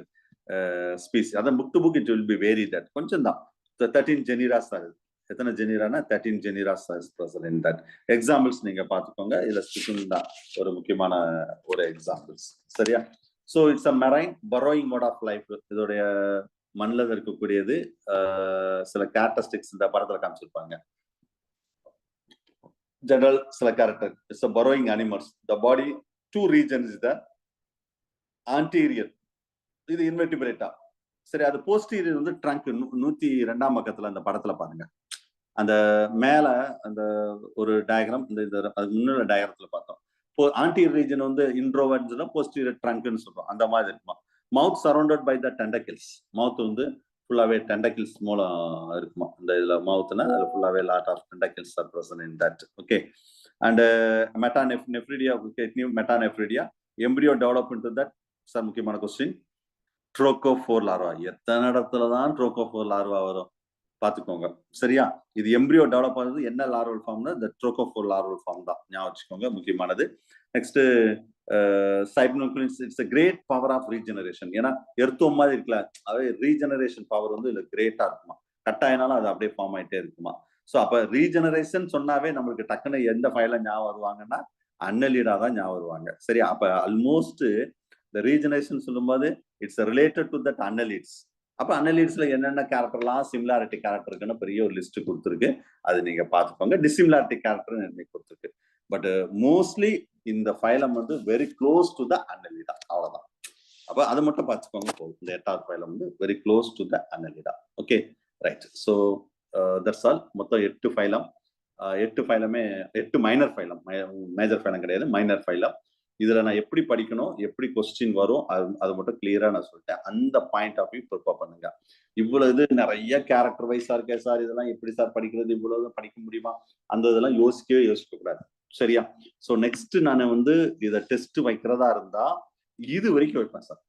ஸ்பீசிஸ். அதான் book to book it will be vary that கொஞ்சம் தான் 13 ஜெனிராஸ் தான். எத்தனை ஜெனிரானா 13 generas is present in that. Examples நீங்க பார்த்துக்கோங்க. இதுல ஸ்பிக்கிங் தான் ஒரு முக்கியமான ஒரு எக்ஸாம்பிள்ஸ். சரியா? So it's a marine burrowing mode of life. இதோடைய மண்ணில் இருக்கக்கூடியது. சில கேரக்டரிஸ்டிக்ஸ் இந்த படத்துல காமிச்சிருப்பாங்க. ஜெனரல் சில character. It's a burrowing animals. The body 2 regions is the anterior. இது இன்வெர்டிபிரேட்டா. சரி, அது போஸ்டீரியர் வந்து ட்ரங்க். 102ஆம் பக்கத்துல அந்த படத்துல பாருங்க. அந்த மேல அந்த ஒரு டயக்ராம், இந்த அது முன்னுள்ள டயக்ராம்ல பார்த்தோம். இப்போ ஆன்டீரியர் ரீஜன் வந்து இன்ட்ரோவர்ட்ஸ்னா போஸ்டீரியர் ட்ரங்க்னு சொல்றோம். அந்த மாதிரி இருக்குமா. மவுத் சரௌண்டட் பை த டெண்டக்கிள்ஸ். மவுத் வந்து ஃபுல்லாவே டெண்டக்கிள்ஸ் மூலம் இருக்குமா. இந்த இதுல மவுத்னா அது ஃபுல்லாவே lot of tentacles are present in that. Okay. And metanephridia, metanephridia embryo develop into that. Sir முக்கியமான கொஸ்டின். Trochophore larva. எத்தனை இடத்துலதான் ட்ரோகோஃபோர் லார்வா வரும் பாத்துக்கோங்க. சரியா? இது எம்பிரியோ டெவலப் ஆகுது என்ன லார்வல் ஃபார்ம்னா இந்த ட்ரோகோஃபோர் லார்வல் ஃபார்ம் தான். ஞாபகம் வச்சுக்கோங்க, முக்கியமானது. Next sipunculans. It's a great power of regeneration. ஏன்னா எர்த்தோம் மாதிரி இருக்குல்ல, அது ரீஜெனரேஷன் பவர் வந்து இதுல கிரேட்டா இருக்குமா. கட்டாயினாலும் அது அப்படியே ஃபார்ம் ஆயிட்டே இருக்குமா. ஸோ அப்ப ரீஜெனரேஷன் சொன்னாவே நம்மளுக்கு டக்குன்னு எந்த ஃபைல ஞாபகம் வருவாங்கன்னா அன்னலீடா தான் ஞாபகம் வருவாங்க. சரி, அப்ப ஆல்மோஸ்ட் இந்த ரீஜெனரேஷன் சொல்லும்போது இட்ஸ் ரிலேட்டட் டு தட் அன்னலீட்ஸ். அப்ப அன்னலீட்ஸ்ல என்னென்ன கேரக்டர்லாம் சிமிலாரிட்டி கேரக்டர் இருக்குன்னு பெரிய ஒரு லிஸ்ட் கொடுத்துருக்கு. அது நீங்க பாத்துக்கோங்க. டிசிமிலாரிட்டி கேரக்டர் எனக்கு கொடுத்துருக்கு. பட் மோஸ்ட்லி இந்த ஃபைலம் வந்து வெரி க்ளோஸ் டு த அன்னலீடா. அவ்வளவுதான். அப்ப அதை மட்டும் பார்த்துக்கோங்க போதும். இந்த 8வது ஃபைலம் வந்து very close to the Annelida. Okay, right. So that's all. மொத்தம் 8 ஃபைலம். 8 ஃபைலமே 8 மைனர் ஃபைலம். மேஜர் ஃபைலம் கிடையாது, மைனர் ஃபைலம். இதுல நான் எப்படி படிக்கணும், எப்படி கொஸ்டின் வரும், அது மட்டும் கிளியரா நான் சொல்லிட்டேன். அந்த பாயிண்ட் ஆஃப் வியூ ப்ரிப்பேர் பண்ணுங்க. இவ்வளவு இது நிறைய கேரக்டர் வைஸா இருக்கே சார், இதெல்லாம் எப்படி சார் படிக்கிறது, இவ்வளவு படிக்க முடியுமா, அந்த இதெல்லாம் யோசிக்க கூடாது. சரியா? ஸோ நெக்ஸ்ட் நான் வந்து இதை டெஸ்ட் வைக்கிறதா இருந்தா இது வரைக்கும் வைப்பேன் சார்.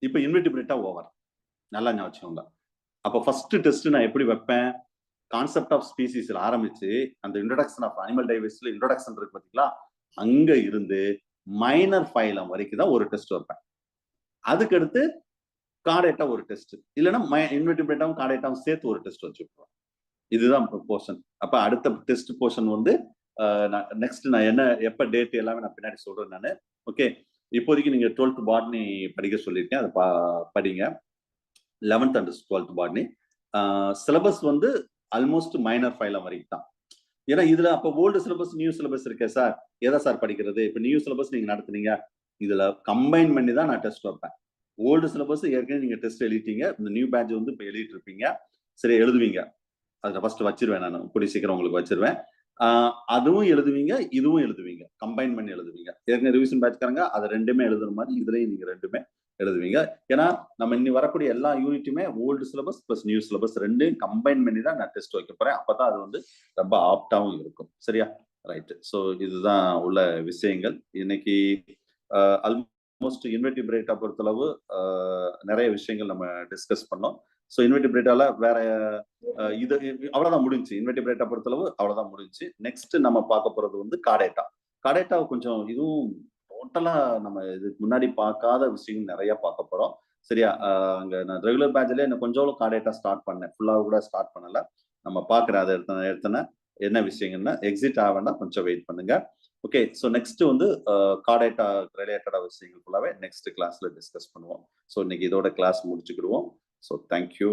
இப்போ இன்வெர்டிபிரேட்டா ஓவர். நல்லா ஞாபகம் வச்சுக்கோங்க. அப்போ ஃபர்ஸ்ட் டெஸ்ட் நான் எப்படி வைப்பேன், கான்செப்ட் ஆஃப் ஸ்பீசிஸ்ல ஆரம்பிச்சு அந்த இன்ட்ரோடக்ஷன் ஆஃப் அனிமல் டைவர்சிட்டில இன்ட்ரோடக்ஷன் இருக்கு பார்த்தீங்களா, அங்க இருந்து மைனர் ஃபைலம் வரைக்கும் தான் ஒரு டெஸ்ட் வைப்பேன். அதுக்கடுத்து கார்டேட்டா ஒரு டெஸ்ட், இல்லைன்னா இன்வெர்டிபிரேட்டாவும் கார்டேட்டாவும் சேர்த்து ஒரு டெஸ்ட் வச்சு விட்டுருவேன். இதுதான் போர்ஷன். அப்ப அடுத்த டெஸ்ட் போர்ஷன் வந்து நெக்ஸ்ட் நான் என்ன எப்ப டேட் எல்லாமே நான் பின்னாடி சொல்றேன் நான். ஓகே, இப்போதைக்கு நீங்க 12th பாட்னி படிக்க சொல்லியிருக்கேன், அதை படிங்க. 11th and 12th botany syllabus வந்து ஆல்மோஸ்ட் மைனர் ஃபைலம் வரைக்கும் தான். ஏன்னா இதுல அப்ப ஓல்டு சிலபஸ் நியூ சிலபஸ் இருக்கே சார், எதை சார் படிக்கிறது. இப்ப நியூ சிலபஸ் நீங்க நடத்துனீங்க, இதுல கம்பைன் பண்ணி தான் நான் டெஸ்ட் வைப்பேன். ஓல்டு சிலபஸ் ஏற்கனவே நீங்க டெஸ்ட் எழுதிட்டீங்க, இந்த நியூ பேட்ச் வந்து இப்ப எழுதிட்டு இருப்பீங்க. சரி, எழுதுவீங்க. அதுல ஃபர்ஸ்ட் வச்சிருவேன், நான் கூடிய சீக்கிரம் உங்களுக்கு வச்சிருவேன். அதுவும் எழுதுவீங்க, இதுவும் எழுதுவீங்க, கம்பைன் பண்ணி எழுதுவீங்க. ஏற்கனவே ரிவிஷன் பேட்ச்காரங்க அதை ரெண்டுமே எழுதுற மாதிரி இதுலயும் நீங்க ரெண்டுமே எழுதுவீங்க. ஏன்னா நம்ம இன்னி வரக்கூடிய எல்லா யூனிட்டுமே old syllabus plus new syllabus ரெண்டையும் கம்பைன் பண்ணி தான் நான் டெஸ்ட் வைக்க போறேன். அப்பதான் அது வந்து ரொம்ப ஆப்டாவும் இருக்கும். சரியா? ரைட். ஸோ இதுதான் உள்ள விஷயங்கள். இன்னைக்கு ஆல்மோஸ்ட் இன்வெர்டிபிரேட்டா பொறுத்தளவு நிறைய விஷயங்கள் நம்ம டிஸ்கஸ் பண்ணோம். ஸோ இன்வெர்டிபிரேட்டால வேற இது அவ்வளவுதான் முடிஞ்சு. இன்வெர்டிபிரேட்டா பொறுத்தளவு அவ்வளவுதான் முடிஞ்சு. நெக்ஸ்ட் நம்ம பார்க்க போறது வந்து கார்டேட்டா. கார்டேட்டாவை கொஞ்சம் இதுவும் டோட்டலா நம்ம இதுக்கு முன்னாடி பார்க்காத விஷயங்கள் நிறைய பார்க்க போறோம். சரியா? அங்க நான் ரெகுலர் பேட்ச்ல என்ன கொஞ்சம் கார்டேட்டா ஸ்டார்ட் பண்ணேன், ஃபுல்லாக கூட ஸ்டார்ட் பண்ணல. நம்ம பார்க்குற அதை எடுத்தன என்ன விஷயங்கள்னா எக்ஸிட் ஆக வேண்டாம், கொஞ்சம் வெயிட் பண்ணுங்க. ஓகே, ஸோ நெக்ஸ்ட் வந்து கார்டேட்டா ரிலேட்டடா விஷயங்கள் ஃபுல்லாவே நெக்ஸ்ட் கிளாஸ்ல டிஸ்கஸ் பண்ணுவோம். ஸோ இன்னைக்கு இதோட கிளாஸ் முடிச்சுக்கிடுவோம். So thank you.